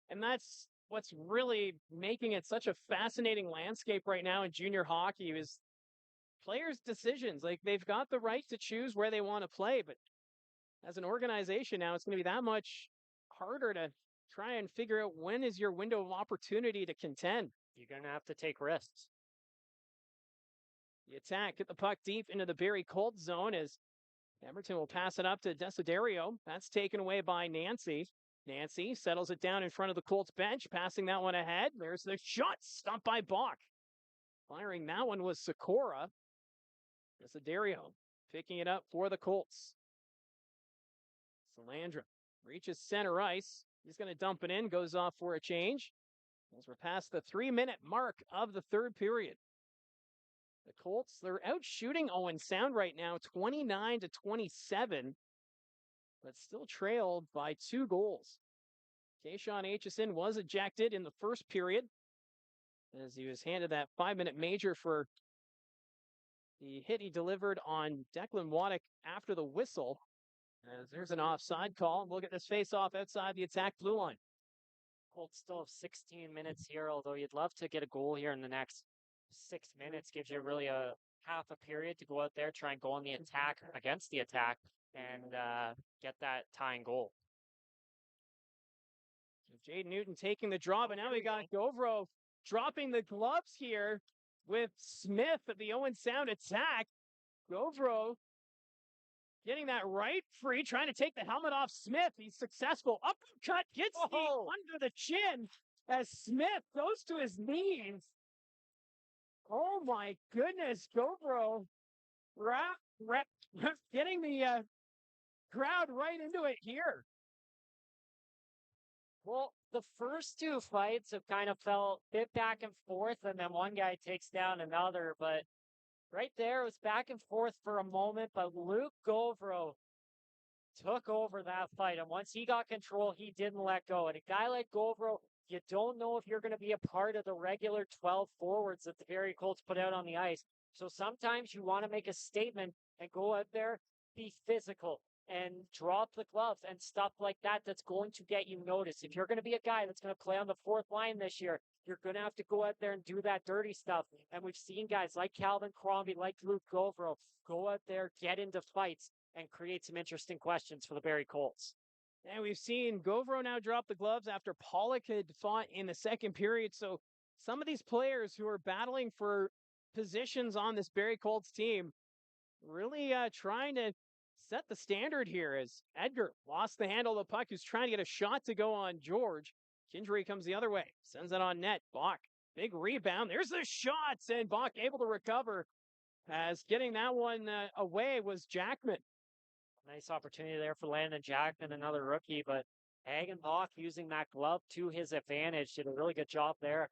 And that's what's really making it such a fascinating landscape right now in junior hockey is players' decisions. Like, they've got the right to choose where they want to play, but as an organization now, it's going to be that much harder to try and figure out when is your window of opportunity to contend. You're going to have to take risks. The Attack get the puck deep into the Barrie Colts zone as Emerton will pass it up to Desiderio. That's taken away by Nancy. Nancy settles it down in front of the Colts bench, passing that one ahead. There's the shot, stopped by Bach. Firing that one was Sikora. Desiderio picking it up for the Colts. Salandra reaches center ice. He's going to dump it in, goes off for a change. As we're past the 3-minute mark of the third period. The Colts, they're out shooting Owen Sound right now, 29-27, but still trailed by 2 goals. Kayshawn Aitchison was ejected in the first period as he was handed that 5-minute major for the hit he delivered on Declan Waddick after the whistle. As there's an offside call. We'll get this face-off outside the Attack blue line. Colts still have 16 minutes here, although you'd love to get a goal here in the next 6 minutes. Gives you really a half a period to go out there, try and go on the attack against the Attack, and get that tying goal. So Jade Newton taking the draw, but now we got Govro dropping the gloves here with Smith of the Owen Sound Attack. Govro getting that right free, trying to take the helmet off Smith. He's successful. Uppercut gets the under the chin as Smith goes to his knees. Oh my goodness, Govro getting the crowd right into it here. Well, the first 2 fights have kind of felt a bit back and forth, and then one guy takes down another, but right there, it was back and forth for a moment, but Luke Govro took over that fight. And once he got control, he didn't let go. And a guy like Govro, you don't know if you're going to be a part of the regular 12 forwards that the Barrie Colts put out on the ice. So sometimes you want to make a statement and go out there, be physical, and drop the gloves and stuff like that. That's going to get you noticed. If you're going to be a guy that's going to play on the 4th line this year, you're going to have to go out there and do that dirty stuff. And we've seen guys like Calvin Crombie, like Luke Govro, go out there, get into fights, and create some interesting questions for the Barrie Colts. And we've seen Govro now drop the gloves after Pollock had fought in the second period. So some of these players who are battling for positions on this Barrie Colts team really trying to set the standard here as Edgar lost the handle of the puck. He's trying to get a shot to go on George. Kindry comes the other way, sends it on net. Bach, big rebound. There's the shots, and Bach able to recover as getting that one away was Jackman. Nice opportunity there for Landon Jackman, another rookie, but Hagenbach using that glove to his advantage. Did a really good job there,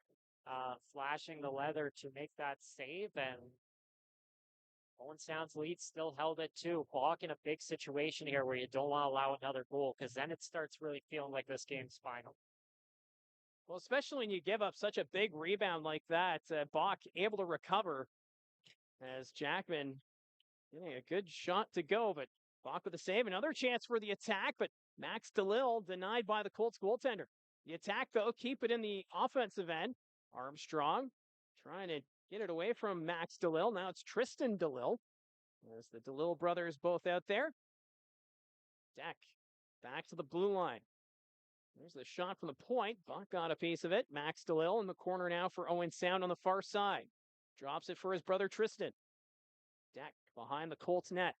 flashing the leather to make that save. And Owen Sound's lead still held at 2. Bach in a big situation here where you don't want to allow another goal, because then it starts really feeling like this game's final. Well, especially when you give up such a big rebound like that, Bach able to recover as Jackman getting a good shot to go, but Bach with a save. Another chance for the Attack, but Max DeLille denied by the Colts goaltender. The Attack, though, keep it in the offensive end. Armstrong trying to get it away from Max DeLille. Now it's Tristan DeLille. There's the DeLille brothers both out there. Deck back to the blue line. There's the shot from the point. Buck got a piece of it. Max DeLille in the corner now for Owen Sound on the far side. Drops it for his brother Tristan. Deck behind the Colts net.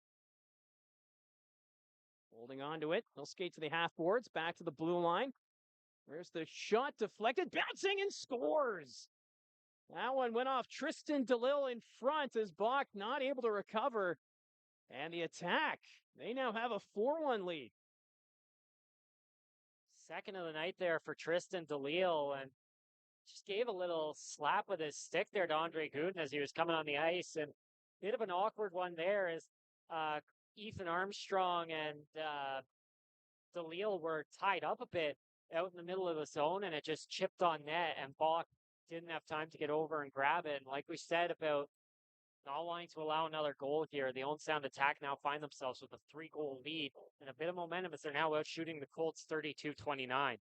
Holding on to it. He'll skate to the half boards. Back to the blue line. There's the shot deflected. Bouncing and scores. That one went off Tristan DeLille in front as Bach not able to recover. And the Attack, they now have a 4-1 lead. Second of the night there for Tristan DeLille, and just gave a little slap with his stick there to Andre Gooden as he was coming on the ice. And a bit of an awkward one there as Ethan Armstrong and DeLille were tied up a bit out in the middle of the zone, and it just chipped on net, and Bach didn't have time to get over and grab it. And like we said about not wanting to allow another goal here, the Owen Sound Attack now find themselves with a 3-goal lead and a bit of momentum as they're now out shooting the Colts 32-29.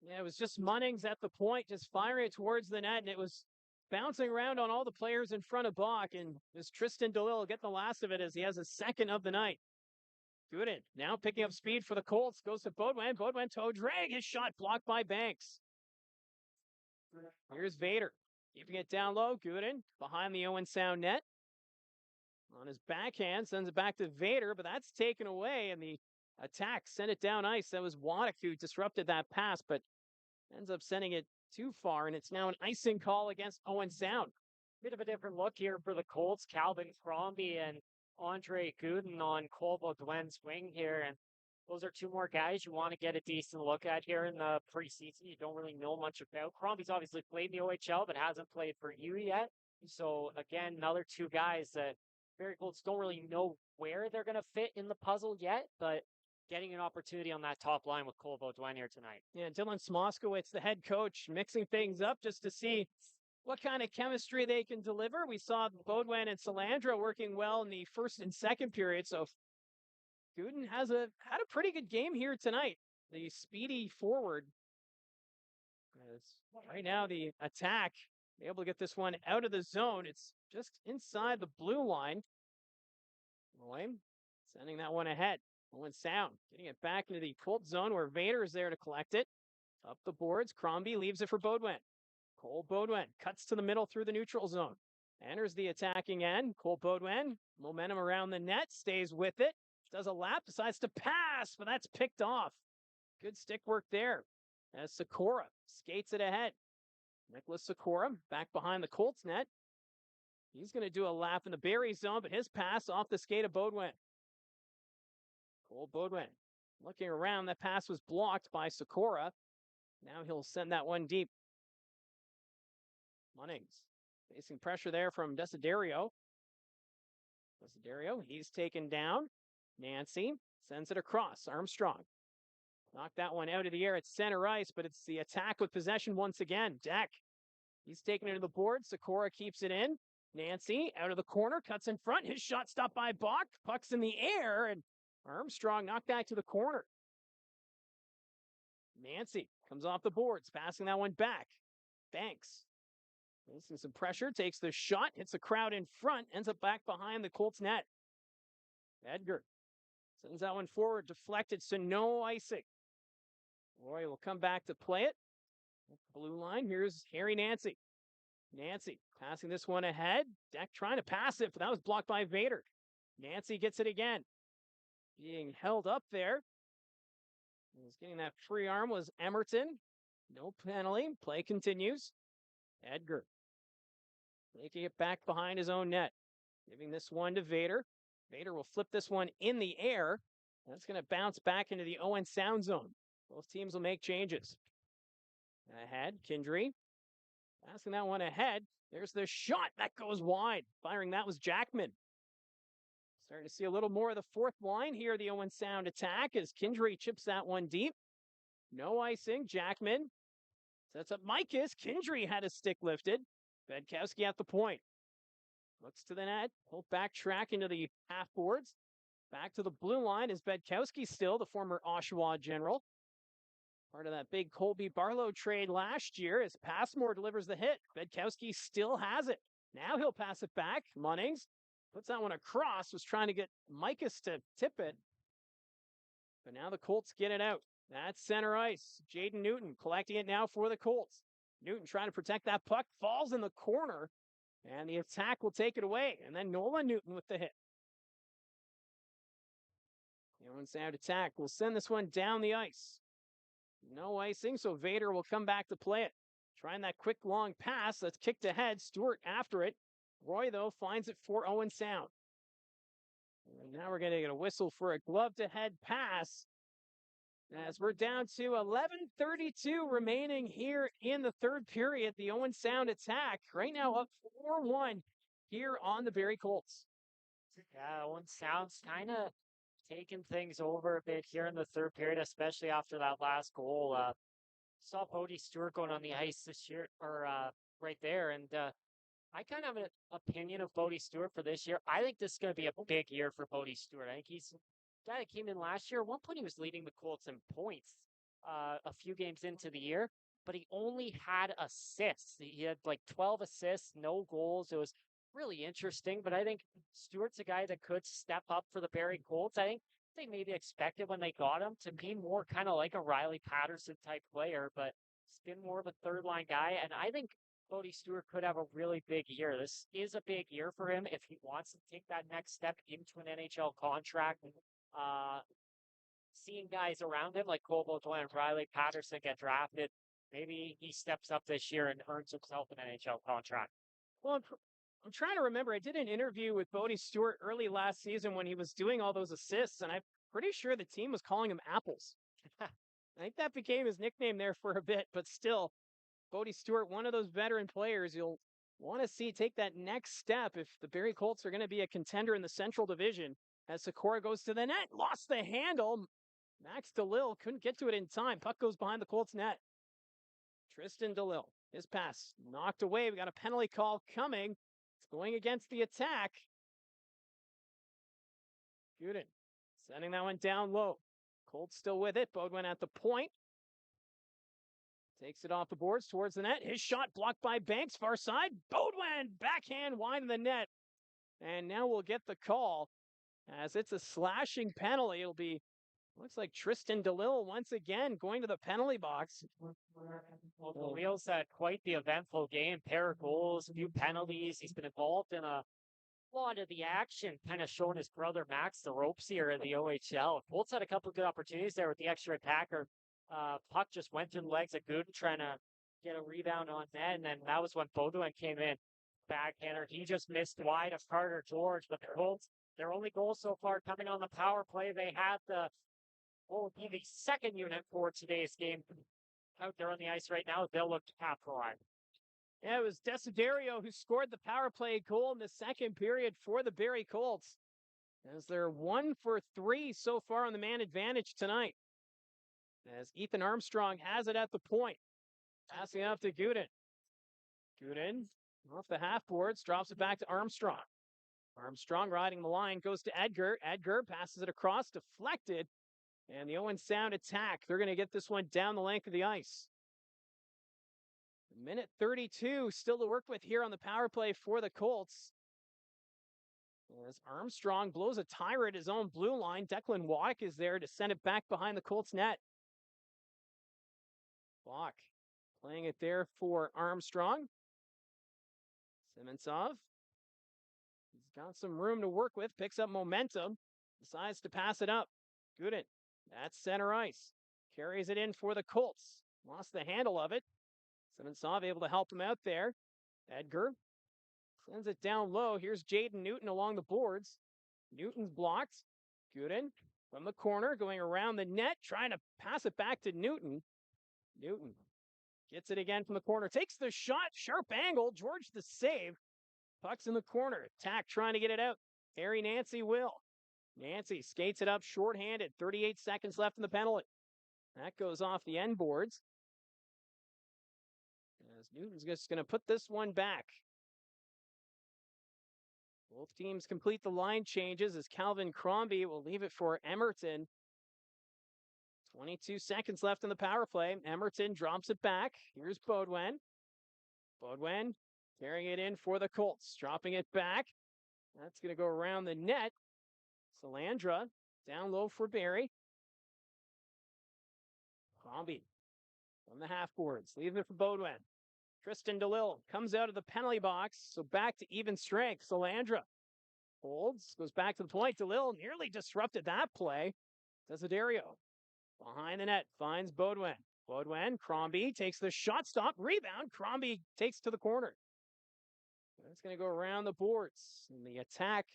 Yeah, it was just Munnings at the point, just firing it towards the net, and it was bouncing around on all the players in front of Bach, and this Tristan DeLille get the last of it as he has a second of the night. Gooden now picking up speed for the Colts, goes to Baudouin. Baudouin toe drag, his shot blocked by Banks. Here's Vader, keeping it down low. Gooden behind the Owen Sound net. On his backhand, sends it back to Vader, but that's taken away, and the Attack sent it down ice. That was Waddick who disrupted that pass, but ends up sending it too far, and it's now an icing call against Owen Sound. Bit of a different look here for the Colts. Calvin Crombie and Andre Gooden on Cole Baudouin's wing here, and those are two more guys you want to get a decent look at here in the preseason. You don't really know much about. Crombie's obviously played in the OHL, but hasn't played for you yet. So again, another two guys that Barrie Colts don't really know where they're going to fit in the puzzle yet, but getting an opportunity on that top line with Cole Baudouin here tonight. Yeah, Dylan Smoskowitz, the head coach, mixing things up just to see what kind of chemistry they can deliver. We saw Baudouin and Salandra working well in the first and second period, so Gooden had a pretty good game here tonight. The speedy forward. Right now, the Attack able to get this one out of the zone. It's just inside the blue line. Roy sending that one ahead. Owen Sound getting it back into the Colt zone where Vader is there to collect it. Up the boards, Crombie leaves it for Baudouin. Cole Baudouin cuts to the middle through the neutral zone. Enters the attacking end. Cole Baudouin, momentum around the net, stays with it. Does a lap, decides to pass, but that's picked off. Good stick work there as Sikora skates it ahead. Nicholas Sikora back behind the Colts net. He's going to do a lap in the Barrie zone, but his pass off the skate of Baudouin. Cole Baudouin looking around. That pass was blocked by Sikora. Now he'll send that one deep. Munnings facing pressure there from Desiderio. Desiderio, he's taken down. Nancy sends it across. Armstrong knocked that one out of the air at center ice, but it's the Attack with possession once again. Deck, he's taking it to the board. Sikora keeps it in. Nancy out of the corner, cuts in front. His shot stopped by Bach. Puck's in the air, and Armstrong knocked that to the corner. Nancy comes off the boards, passing that one back. Banks facing some pressure, takes the shot, hits the crowd in front, ends up back behind the Colts net. Edgar sends that one forward, deflected, so no icing. Roy will come back to play it. Blue line, here's Harry Nancy. Nancy passing this one ahead. Deck trying to pass it, but that was blocked by Vader. Nancy gets it again. Being held up there. Was getting that free arm was Emerton. No penalty. Play continues. Edgar taking it back behind his own net. Giving this one to Vader. Vader will flip this one in the air. That's going to bounce back into the Owen Sound zone. Both teams will make changes. Ahead, Kindry. Passing that one ahead. There's the shot. That goes wide. Firing that was Jackman. Starting to see a little more of the fourth line here, the Owen Sound attack, as Kindry chips that one deep. No icing. Jackman sets up Micus. Kindry had his stick lifted. Bedkowski at the point. Looks to the net. Pulled back track into the half boards. Back to the blue line is Bedkowski still, the former Oshawa General. Part of that big Colby Barlow trade last year as Passmore delivers the hit. Bedkowski still has it. Now he'll pass it back. Munnings puts that one across, was trying to get Micus to tip it. But now the Colts get it out. That's center ice. Jaden Newton collecting it now for the Colts. Newton trying to protect that puck, falls in the corner, and the attack will take it away. And then Nolan Newton with the hit. The Owen Sound attack will send this one down the ice. No icing, so Vader will come back to play it. Trying that quick long pass that's kicked ahead. Stewart after it. Roy, though, finds it for Owen Sound. And now we're going to get a whistle for a glove-to-head pass as we're down to 11:32 remaining here in the third period. The Owen Sound attack right now up 4-1 here on the Barrie Colts. Yeah, Owen Sound's kind of taking things over a bit here in the third period, especially after that last goal. Saw Bodie Stewart going on the ice this year, or right there, and I kind of have an opinion of Bodie Stewart for this year. I think this is going to be a big year for Bodie Stewart. I think he's a guy that came in last year. At one point, he was leading the Colts in points a few games into the year, but he only had assists. He had like 12 assists, no goals. It was really interesting, but I think Stewart's a guy that could step up for the Barrie Colts. I think they maybe expected when they got him to be more kind of like a Riley Patterson type player, but he's been more of a third line guy. And I think Bodie Stewart could have a really big year. This is a big year for him if he wants to take that next step into an NHL contract. Seeing guys around him like Colbo Doyle and Riley Patterson get drafted, maybe he steps up this year and earns himself an NHL contract. Well, I'm trying to remember. I did an interview with Bodie Stewart early last season when he was doing all those assists, and I'm pretty sure the team was calling him Apples. I think that became his nickname there for a bit, but still, Bodie Stewart, one of those veteran players you'll want to see take that next step if the Barrie Colts are going to be a contender in the Central Division. As Sikora goes to the net, lost the handle. Max DeLille couldn't get to it in time. Puck goes behind the Colts net. Tristan DeLille, his pass knocked away. We got a penalty call coming. It's going against the attack. Gooden sending that one down low. Colts still with it. Bodwin at the point. Takes it off the boards towards the net. His shot blocked by Banks, far side. Bodwin, backhand wide in the net. And now we'll get the call as it's a slashing penalty. It'll be, looks like Tristan DeLille once again going to the penalty box. Well, DeLille's had quite the eventful game. Pair of goals, a few penalties. He's been involved in a lot of the action, kind of showing his brother Max the ropes here in the OHL. Colts had a couple of good opportunities there with the extra attacker. Puck just went through the legs of Gooden trying to get a rebound on net, and then that was when Baudouin came in. Backhander, he just missed wide of Carter George, but the Colts, their only goal so far coming on the power play. They had the second unit for today's game out there on the ice right now. They'll look to capitalize. Yeah, it was Desiderio who scored the power play goal in the second period for the Barrie Colts, as they're 1 for 3 so far on the man advantage tonight. As Ethan Armstrong has it at the point. Passing off to Gooden. Gooden off the half boards, drops it back to Armstrong. Armstrong riding the line, goes to Edgar. Edgar passes it across, deflected. And the Owen Sound attack. They're going to get this one down the length of the ice. Minute 32 still to work with here on the power play for the Colts. As Armstrong blows a tire at his own blue line, Declan Waddick is there to send it back behind the Colts net. Bach playing it there for Armstrong. Simonsov. He's got some room to work with, picks up momentum, decides to pass it up. Gooden, that's center ice. Carries it in for the Colts. Lost the handle of it. Simonsov able to help him out there. Edgar sends it down low. Here's Jaden Newton along the boards. Newton's blocked. Gooden from the corner, going around the net, trying to pass it back to Newton. Newton gets it again from the corner. Takes the shot. Sharp angle. George the save. Puck's in the corner. Attack trying to get it out. Harry Nancy will. Nancy skates it up shorthanded. 38 seconds left in the penalty. That goes off the end boards. As Newton's just going to put this one back. Both teams complete the line changes as Calvin Crombie will leave it for Emerton. 22 seconds left in the power play. Emerton drops it back. Here's Beaudoin. Beaudoin carrying it in for the Colts, dropping it back. That's going to go around the net. Salandra down low for Barrie. Crombie from the half boards, leaving it for Beaudoin. Tristan DeLille comes out of the penalty box, so back to even strength. Salandra holds, goes back to the point. DeLille nearly disrupted that play. Desiderio behind the net, finds Beaudoin. Beaudoin, Crombie takes the shot stop, rebound. Crombie takes to the corner. That's going to go around the boards. And the Attack,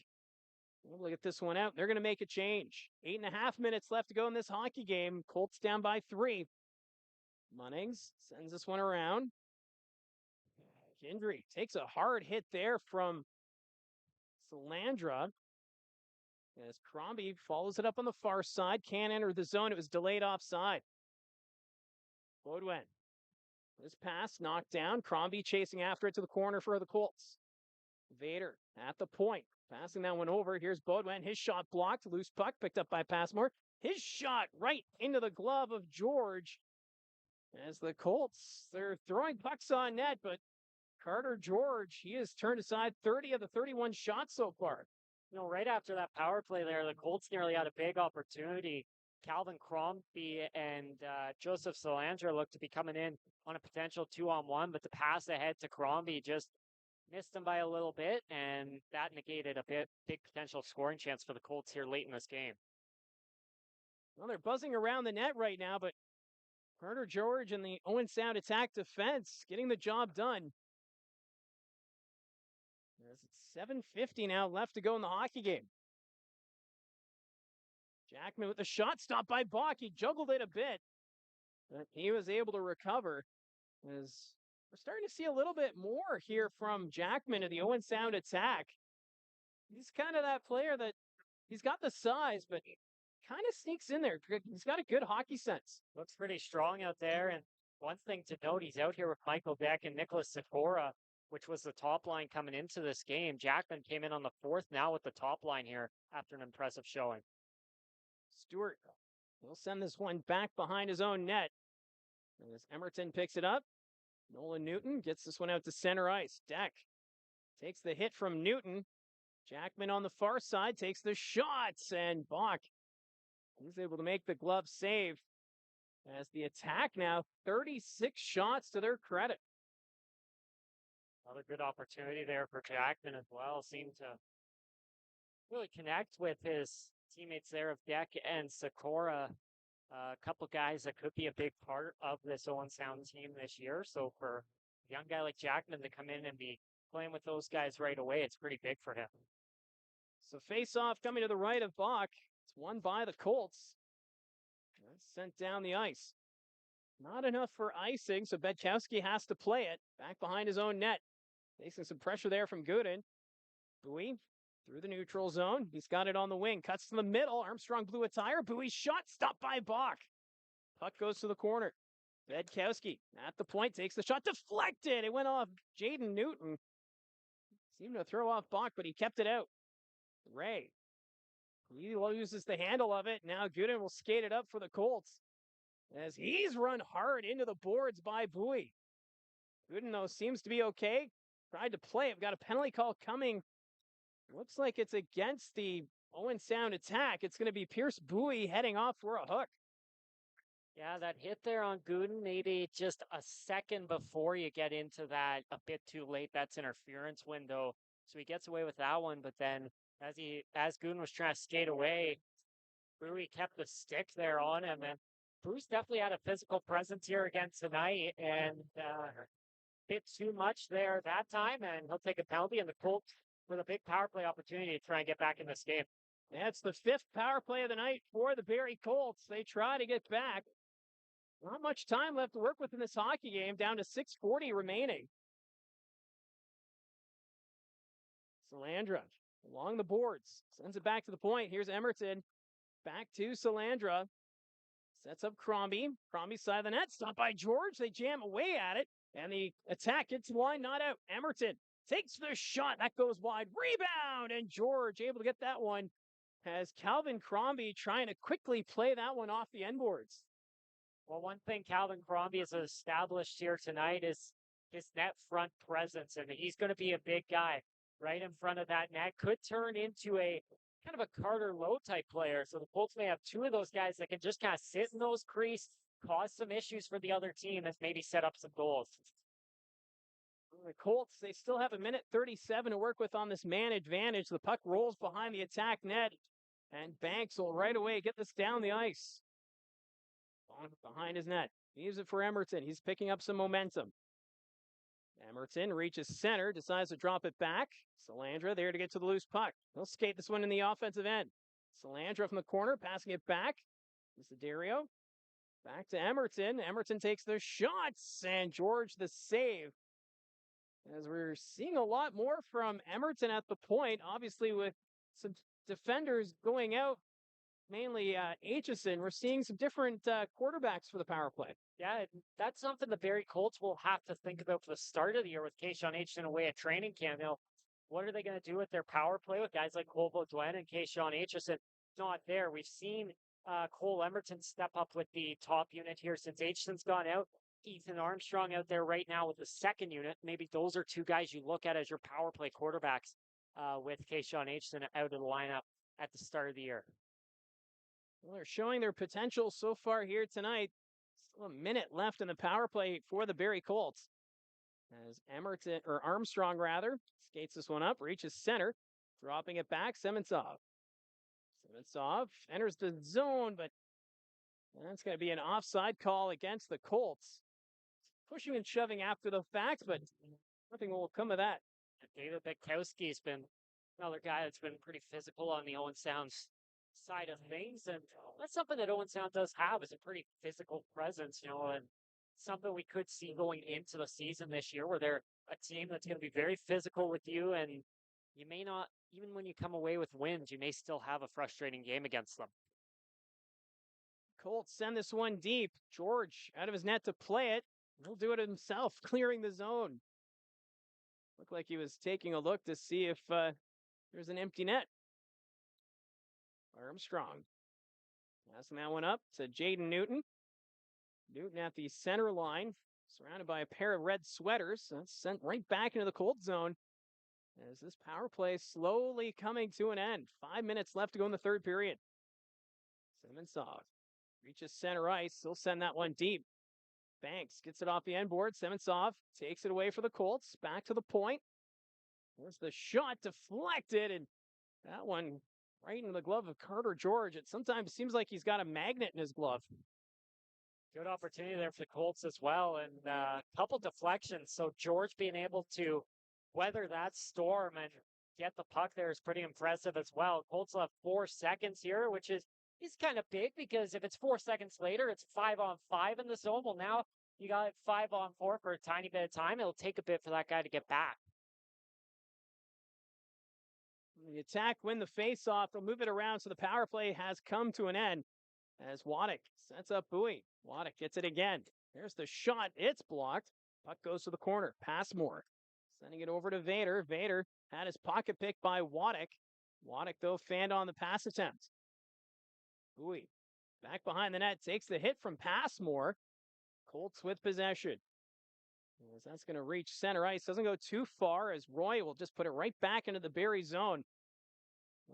we'll get this one out. They're going to make a change. 8.5 minutes left to go in this hockey game. Colts down by 3. Munnings sends this one around. Gendry takes a hard hit there from Salandra. As Crombie follows it up on the far side. Can't enter the zone. It was delayed offside. Beaudoin. This pass knocked down. Crombie chasing after it to the corner for the Colts. Vader at the point. Passing that one over. Here's Beaudoin. His shot blocked. Loose puck picked up by Passmore. His shot right into the glove of George. As the Colts, they're throwing pucks on net, but Carter George, he has turned aside 30 of the 31 shots so far. You know, right after that power play there, the Colts nearly had a big opportunity. Calvin Crombie and Joseph Salandra looked to be coming in on a potential 2-on-1, but the pass ahead to Crombie just missed him by a little bit, and that negated a big potential scoring chance for the Colts here late in this game. Well, they're buzzing around the net right now, but Carter George and the Owen Sound Attack defense getting the job done. As it's 7:50 now left to go in the hockey game. Jackman with the shot stopped by Bach. He juggled it a bit, but he was able to recover. As we're starting to see a little bit more here from Jackman of the Owen Sound Attack. He's kind of that player that he's got the size, but kind of sneaks in there. He's got a good hockey sense. Looks pretty strong out there. And one thing to note, he's out here with Michael Beck and Nicholas Sikora, which was the top line coming into this game. Jackman came in on the 4th now with the top line here after an impressive showing. Stewart will send this one back behind his own net. As Emerton picks it up, Nolan Newton gets this one out to center ice. Deck takes the hit from Newton. Jackman on the far side takes the shots, and Bach, he's able to make the glove save. As the Attack now 36 shots to their credit. Another good opportunity there for Jackman as well. Seemed to really connect with his teammates there of Deck and Sikora. A couple guys that could be a big part of this Owen Sound team this year. So for a young guy like Jackman to come in and be playing with those guys right away, it's pretty big for him. So face-off coming to the right of Bach. It's won by the Colts. That's sent down the ice. Not enough for icing, so Bedkowski has to play it. Back behind his own net. Facing some pressure there from Gooden. Bowie through the neutral zone. He's got it on the wing. Cuts to the middle. Armstrong blew a tire. Bowie's shot stopped by Bach. Puck goes to the corner. Bedkowski at the point. Takes the shot. Deflected. It went off Jaden Newton. Seemed to throw off Bach, but he kept it out. Ray. He loses the handle of it. Now Gooden will skate it up for the Colts. As he's run hard into the boards by Bowie. Gooden, though, seems to be okay. Tried to play it. We've got a penalty call coming. Looks like it's against the Owen Sound Attack. It's going to be Pierce Bowie heading off for a hook. Yeah, that hit there on Gooden, maybe just a second before you get into that, a bit too late. That's interference window. So he gets away with that one, but then as Gooden was trying to skate away, Bowie kept the stick there on him, and Bruce definitely had a physical presence here again tonight, and bit too much there that time, and he'll take a penalty, and the Colts with a big power play opportunity to try and get back in this game. That's the 5th power play of the night for the Barrie Colts. They try to get back. Not much time left to work with in this hockey game, down to 6:40 remaining. Salandra along the boards. Sends it back to the point. Here's Emerton. Back to Salandra. Sets up Crombie. Crombie's side of the net. Stopped by George. They jam away at it. And the attack gets line, not out. Emerton takes the shot. That goes wide. Rebound. And George able to get that one as Calvin Crombie trying to quickly play that one off the end boards. Well, one thing Calvin Crombie has established here tonight is his net front presence. And he's going to be a big guy right in front of that net. Could turn into a kind of a Carter Lowe type player. So the Colts may have two of those guys that can just kind of sit in those crease, cause some issues for the other team, and maybe set up some goals. The Colts, they still have 1:37 to work with on this man advantage. The puck rolls behind the attack net, and Banks will right away get this down the ice. Behind his net. Leaves it for Emerton. He's picking up some momentum. Emerton reaches center, decides to drop it back. Salandra there to get to the loose puck. He'll skate this one in the offensive end. Salandra from the corner, passing it back. Desiderio. Back to Emerton. Emerton takes the shots, and George the save. As we're seeing a lot more from Emerton at the point, obviously with some defenders going out, mainly Aitchison, we're seeing some different quarterbacks for the power play. Yeah, that's something the Barrie Colts will have to think about for the start of the year with Kayshawn Aitchison away at training camp. You know, what are they going to do with their power play with guys like Cole Beaudoin and Kayshawn Aitchison not there? We've seen Cole Emerton step up with the top unit here since Aitchison's gone out. Ethan Armstrong out there right now with the second unit. Maybe those are two guys you look at as your power play quarterbacks with Kayshawn Aitchison out of the lineup at the start of the year. Well, they're showing their potential so far here tonight. Still a minute left in the power play for the Barrie Colts. As Armstrong skates this one up, reaches center, dropping it back. Semensov enters the zone, but that's going to be an offside call against the Colts. Pushing and shoving after the fact, but nothing will come of that. David Betkowski's been another guy that's been pretty physical on the Owen Sound's side of things, and that's something that Owen Sound does have, is a pretty physical presence, you know, and something we could see going into the season this year, where they're a team that's going to be very physical with you, and you may not, even when you come away with wins, you may still have a frustrating game against them. Colts send this one deep. George out of his net to play it. He'll do it himself, clearing the zone. Looked like he was taking a look to see if there's an empty net. Armstrong passing that one up to Jaden Newton. Newton at the center line, surrounded by a pair of red sweaters. That's sent right back into the Colts zone as this power play slowly coming to an end. 5 minutes left to go in the third period. Semensov reaches center ice. He'll send that one deep. Banks gets it off the end board. Semensov takes it away for the Colts. Back to the point. There's the shot deflected, and that one right into the glove of Carter George. It sometimes seems like he's got a magnet in his glove. Good opportunity there for the Colts as well, and a couple deflections. So George being able to weather that storm and get the puck there is pretty impressive as well. Colts have 4 seconds here, which is kind of big, because if it's 4 seconds later, it's 5-on-5 in the zone. Well, now you got 5-on-4 for a tiny bit of time. It'll take a bit for that guy to get back. The Attack win the faceoff. They'll move it around, so the power play has come to an end as Waddick sets up Bowie. Waddick gets it again. There's the shot. It's blocked. Puck goes to the corner. Passmore sending it over to Vader. Vader had his pocket picked by Waddick. Waddick, though, fanned on the pass attempt. Bowie back behind the net, takes the hit from Passmore. Colts with possession. As that's going to reach center ice. Doesn't go too far, as Roy will just put it right back into the Barrie zone.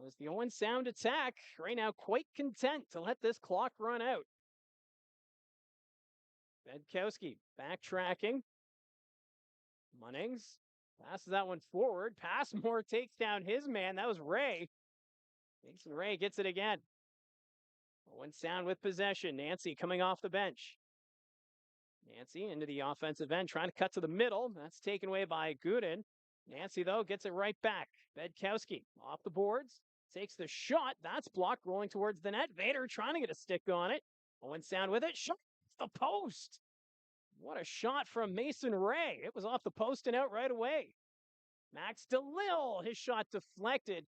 As the Owen Sound Attack right now quite content to let this clock run out. Bedkowski backtracking. Munnings passes that one forward. Passmore takes down his man. That was Ray. Mason Ray gets it again. Owen Sound with possession. Nancy coming off the bench. Nancy into the offensive end, trying to cut to the middle. That's taken away by Gooden. Nancy, though, gets it right back. Bedkowski off the boards. Takes the shot. That's blocked, rolling towards the net. Vader trying to get a stick on it. Owen Sound with it. Shot off the post. What a shot from Mason Ray. It was off the post and out right away. Max DeLille, his shot deflected.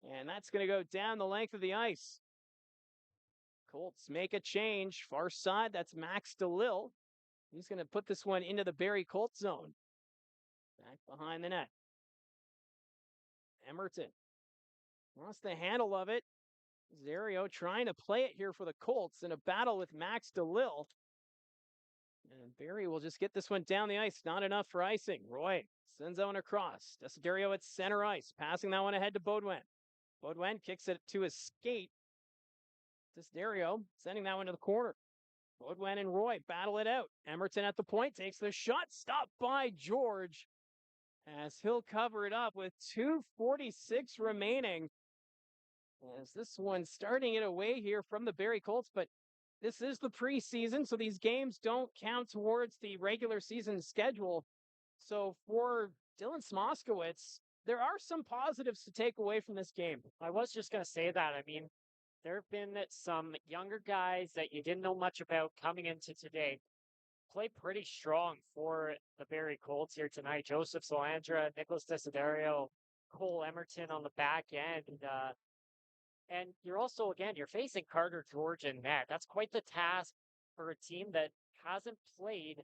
And that's going to go down the length of the ice. Colts make a change. Far side, that's Max DeLille. He's going to put this one into the Barrie Colts zone. Back behind the net. Emerton lost the handle of it. Zario trying to play it here for the Colts in a battle with Max DeLille. And Barrie will just get this one down the ice. Not enough for icing. Roy sends that one across. Desiderio at center ice. Passing that one ahead to Baudouin. Baudouin kicks it to his skate. Desiderio sending that one to the corner. Baudouin and Roy battle it out. Emerton at the point takes the shot. Stopped by George as he'll cover it up with 2:46 remaining. As this one starting it away here from the Barrie Colts, but this is the preseason, so these games don't count towards the regular season schedule. So for Dylan Smoskowitz, there are some positives to take away from this game. I was just going to say that. I mean, there have been some younger guys that you didn't know much about coming into today. Play pretty strong for the Barrie Colts here tonight. Joseph Solandra, Nicholas Desiderio, Cole Emerton on the back end. And you're also, again, you're facing Carter George in net. That's quite the task for a team that hasn't played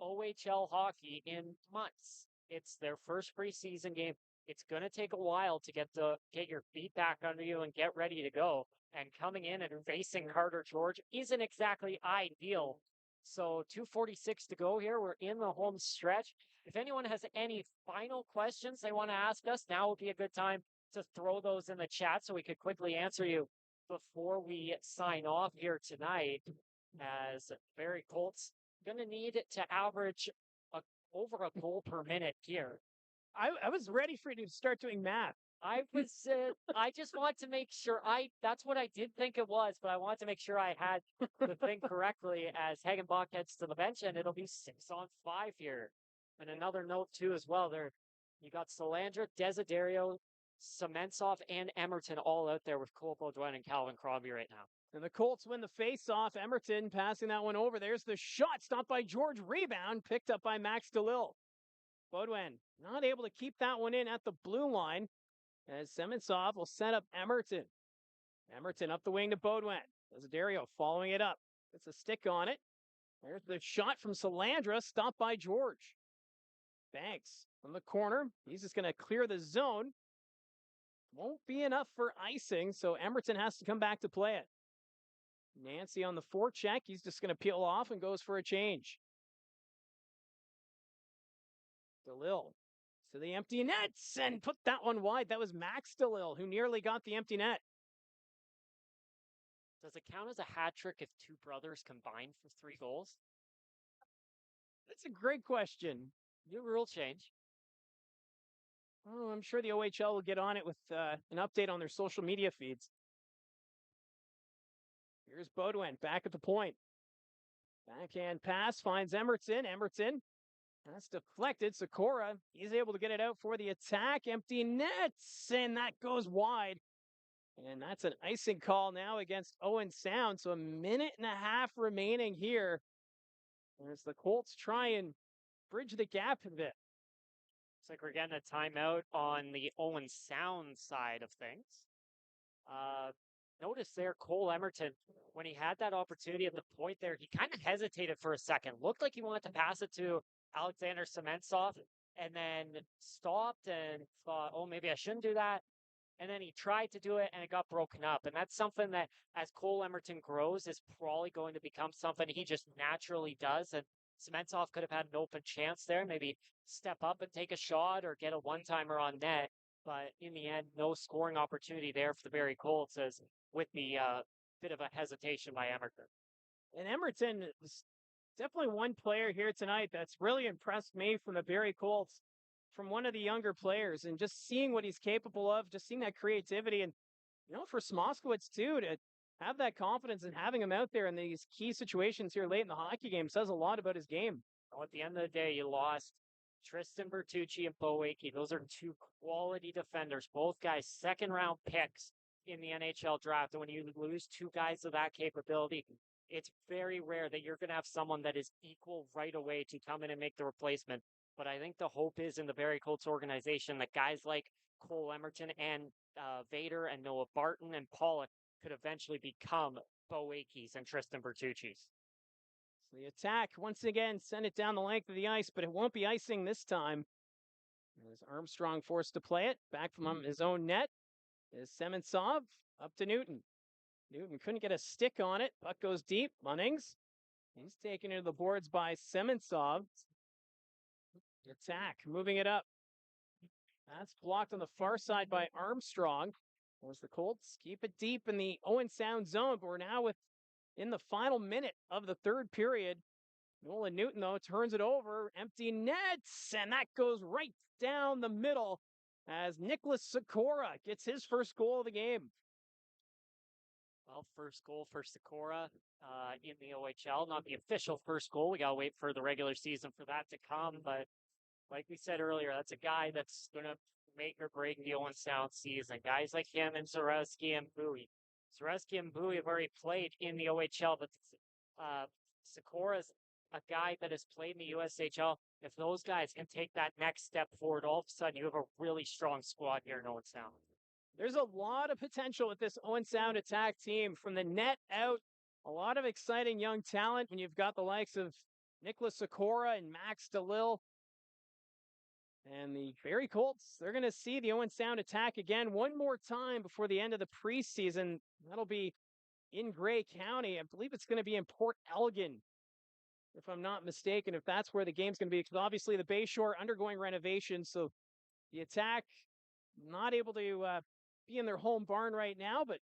OHL hockey in months. It's their first preseason game. It's going to take a while to get your feet back under you and get ready to go. And coming in and facing Carter George isn't exactly ideal. So 2:46 to go here. We're in the home stretch. If anyone has any final questions they want to ask us, now would be a good time to throw those in the chat so we could quickly answer you before we sign off here tonight. As Barrie Colts going to need to average over a goal per minute here. I was ready for you to start doing math. I just want to make sure that's what I did think it was, but I want to make sure I had the thing correctly as Hagenbach heads to the bench, and it'll be 6-on-5 here. And another note too as well there, you got Solandra, Desiderio, Sementsov, and Emerton all out there with Cole Baudouin and Calvin Crombie right now. And the Colts win the face-off. Emerton passing that one over. There's the shot, stopped by George. Rebound, picked up by Max DeLille. Baudouin not able to keep that one in at the blue line as Sementsov will set up Emerton. Emerton up the wing to Baudouin. Desiderio following it up. Gets a stick on it. There's the shot from Solandra, stopped by George. Banks from the corner. He's just going to clear the zone. Won't be enough for icing, so Emerton has to come back to play it. Nancy on the forecheck. He's just going to peel off and goes for a change. DeLille to the empty nets and put that one wide. That was Max DeLille who nearly got the empty net. Does it count as a hat trick if two brothers combine for 3 goals? That's a great question. New rule change. Oh, I'm sure the OHL will get on it with an update on their social media feeds. Here's Baudouin back at the point. Backhand pass finds Emerton. Emerton, that's deflected. Sikora, he's able to get it out for the attack. Empty nets, and that goes wide. And that's an icing call now against Owen Sound. So 1.5 minutes remaining here. As the Colts try and bridge the gap a bit. Looks like we're getting a timeout on the Owen Sound side of things. Notice there, Cole Emerton, when he had that opportunity at the point there, he kind of hesitated for a second. Looked like he wanted to pass it to Alexander Sementsov and then stopped and thought, oh, maybe I shouldn't do that. And then he tried to do it and it got broken up. And that's something that as Cole Emerton grows is probably going to become something he just naturally does. And Sementsov could have had an open chance there, maybe step up and take a shot or get a one-timer on net. But in the end, no scoring opportunity there for the Barrie Colts as with the bit of a hesitation by Emerton. And Emerton is definitely one player here tonight that's really impressed me from the Barrie Colts, from one of the younger players, and just seeing what he's capable of, just seeing that creativity. And, for Smoskowitz, too, to have that confidence and having him out there in these key situations here late in the hockey game says a lot about his game. Well, at the end of the day, you lost Tristan Bertucci and Bo Wakey. Those are 2 quality defenders, both guys second-round picks in the NHL draft. And when you lose 2 guys of that capability, it's very rare that you're going to have someone that is equal right away to come in and make the replacement. But I think the hope is in the Barrie Colts organization that guys like Cole Emerton and Vader and Noah Barton and Pollock could eventually become Bo Akey's and Tristan Bertucci's. So the Attack, once again, send it down the length of the ice, but it won't be icing this time. As Armstrong forced to play it, back from his own net is Semensov, up to Newton. Newton couldn't get a stick on it. Puck goes deep. Munnings. He's taken into the boards by Semensov. Attack, moving it up. That's blocked on the far side by Armstrong. As the Colts keep it deep in the Owen Sound zone, but we're now in the final minute of the third period. Nolan Newton, though, turns it over. Empty nets, and that goes right down the middle as Nicholas Sikora gets his first goal of the game. Well, first goal for Sikora in the OHL. Not the official first goal. We got to wait for the regular season for that to come. But like we said earlier, that's a guy that's going to make or break the Owen Sound season. Guys like him and Zareski and Bowie. Zareski and Bowie have already played in the OHL, but Sikora's a guy that has played in the USHL. If those guys can take that next step forward, all of a sudden you have a really strong squad here in Owen Sound. There's a lot of potential with this Owen Sound Attack team. From the net out, a lot of exciting young talent when you've got the likes of Nicholas Sikora and Max DeLille. And the Barrie Colts, they're going to see the Owen Sound Attack again one more time before the end of the preseason. That'll be in Grey County. I believe it's going to be in Port Elgin, if I'm not mistaken, if that's where the game's going to be. Because obviously the Bayshore undergoing renovation, so the Attack not able to be in their home barn right now, but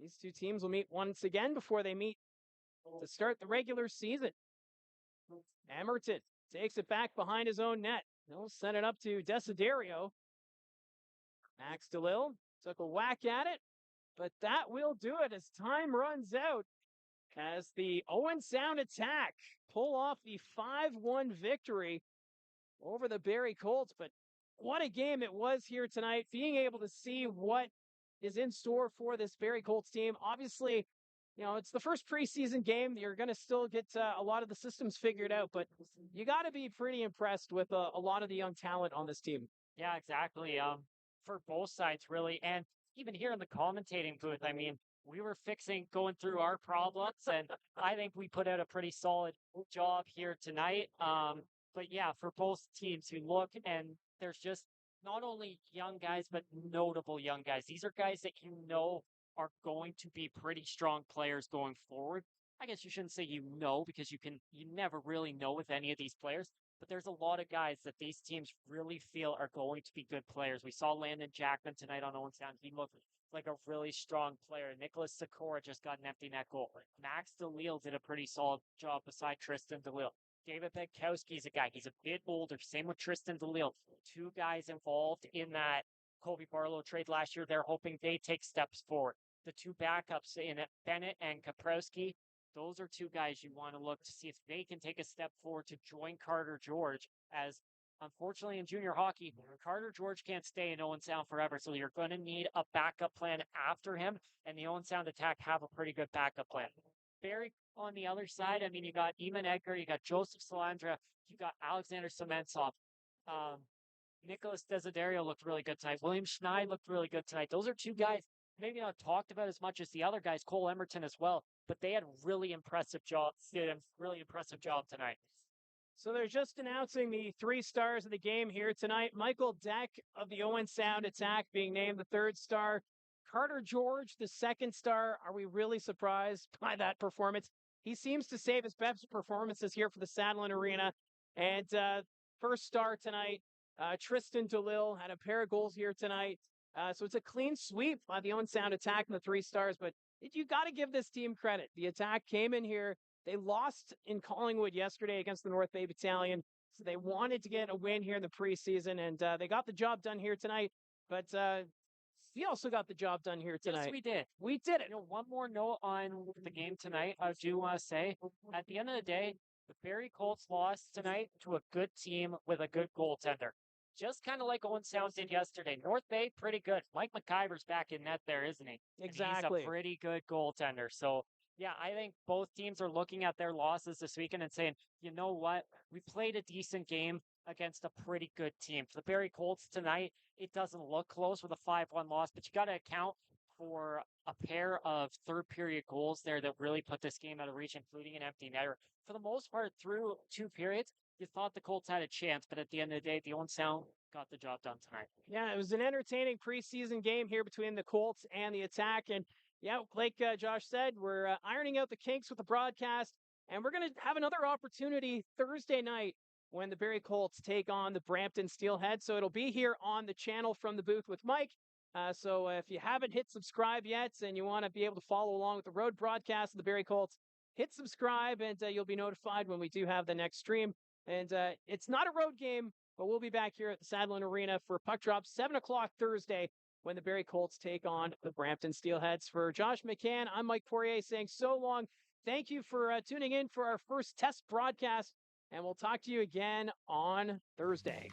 these two teams will meet once again before they meet to start the regular season. Emerton takes it back behind his own net. He'll send it up to Desiderio. Max DeLille took a whack at it, but that will do it as time runs out as the Owen Sound Attack pull off the 5-1 victory over the Barrie Colts. But what a game it was here tonight, being able to see what is in store for this Barrie Colts team. Obviously, it's the first preseason game. You're going to still get a lot of the systems figured out, but you got to be pretty impressed with a lot of the young talent on this team. Yeah, exactly. For both sides, really. And even here in the commentating booth, I mean, we were going through our problems, and I think we put out a pretty solid job here tonight. But yeah, for both teams who look, and there's just not only young guys, but notable young guys. These are guys that are going to be pretty strong players going forward. I guess you shouldn't say because you never really know with any of these players, but there's a lot of guys that these teams really feel are going to be good players. We saw Landon Jackman tonight on Owen Sound. He looked like a really strong player. Nicholas Sikora just got an empty net goal. Max DeLille did a pretty solid job beside Tristan DeLille. David Benkowski's a guy. He's a bit older. Same with Tristan DeLille. Two guys involved in that Colby Barlow trade last year. They're hoping they take steps forward. The two backups in it, Bennett and Kaprowski, those are two guys you want to look to see if they can take a step forward to join Carter George, as unfortunately in junior hockey, Carter George can't stay in Owen Sound forever, so you're going to need a backup plan after him, and the Owen Sound Attack have a pretty good backup plan. Barrie on the other side, I mean, you got Eamon Edgar, you got Joseph Salandra, you got Alexander Semensov. Nicholas Desiderio looked really good tonight. William Schneid looked really good tonight. Those are two guys maybe not talked about as much as the other guys, Cole Emerton as well, but they had really impressive job tonight. So they're just announcing the 3 stars of the game here tonight. Michael Deck of the Owen Sound Attack being named the 3rd star. Carter George, the 2nd star. Are we really surprised by that performance? He seems to save his best performances here for the Sadlon Arena. And 1st star tonight, Tristan DeLille had a pair of goals here tonight. So it's a clean sweep by the Owen Sound Attack and the 3 stars, but you got to give this team credit. The Attack came in here. They lost in Collingwood yesterday against the North Bay Battalion, so they wanted to get a win here in the preseason, and they got the job done here tonight. But we also got the job done here tonight. Yes, we did. We did it. One more note on the game tonight. I do want to say, at the end of the day, the Barrie Colts lost tonight to a good team with a good goaltender. Just kind of like Owen Sound did yesterday. North Bay, pretty good. Mike McIver's back in net there, isn't he? Exactly. And he's a pretty good goaltender. So, yeah, I think both teams are looking at their losses this weekend and saying, you know what? We played a decent game. against a pretty good team. For the Barrie Colts tonight, it doesn't look close with a 5-1 loss, but you got to account for a pair of third period goals there that really put this game out of reach, including an empty netter. For the most part, through 2 periods, you thought the Colts had a chance, but at the end of the day, the Owen Sound got the job done tonight. Yeah, it was an entertaining preseason game here between the Colts and the Attack. And yeah, like Josh said, we're ironing out the kinks with the broadcast, and we're going to have another opportunity Thursday night when the Barrie Colts take on the Brampton Steelhead. So it'll be here on the channel from the booth with Mike. So if you haven't hit subscribe yet and you want to be able to follow along with the road broadcast of the Barrie Colts, hit subscribe and you'll be notified when we do have the next stream. And it's not a road game, but we'll be back here at the Sadlon Arena for puck drop 7 o'clock Thursday when the Barrie Colts take on the Brampton Steelheads. For Josh McCann, I'm Mike Poirier saying so long. Thank you for tuning in for our first test broadcast, and we'll talk to you again on Thursday.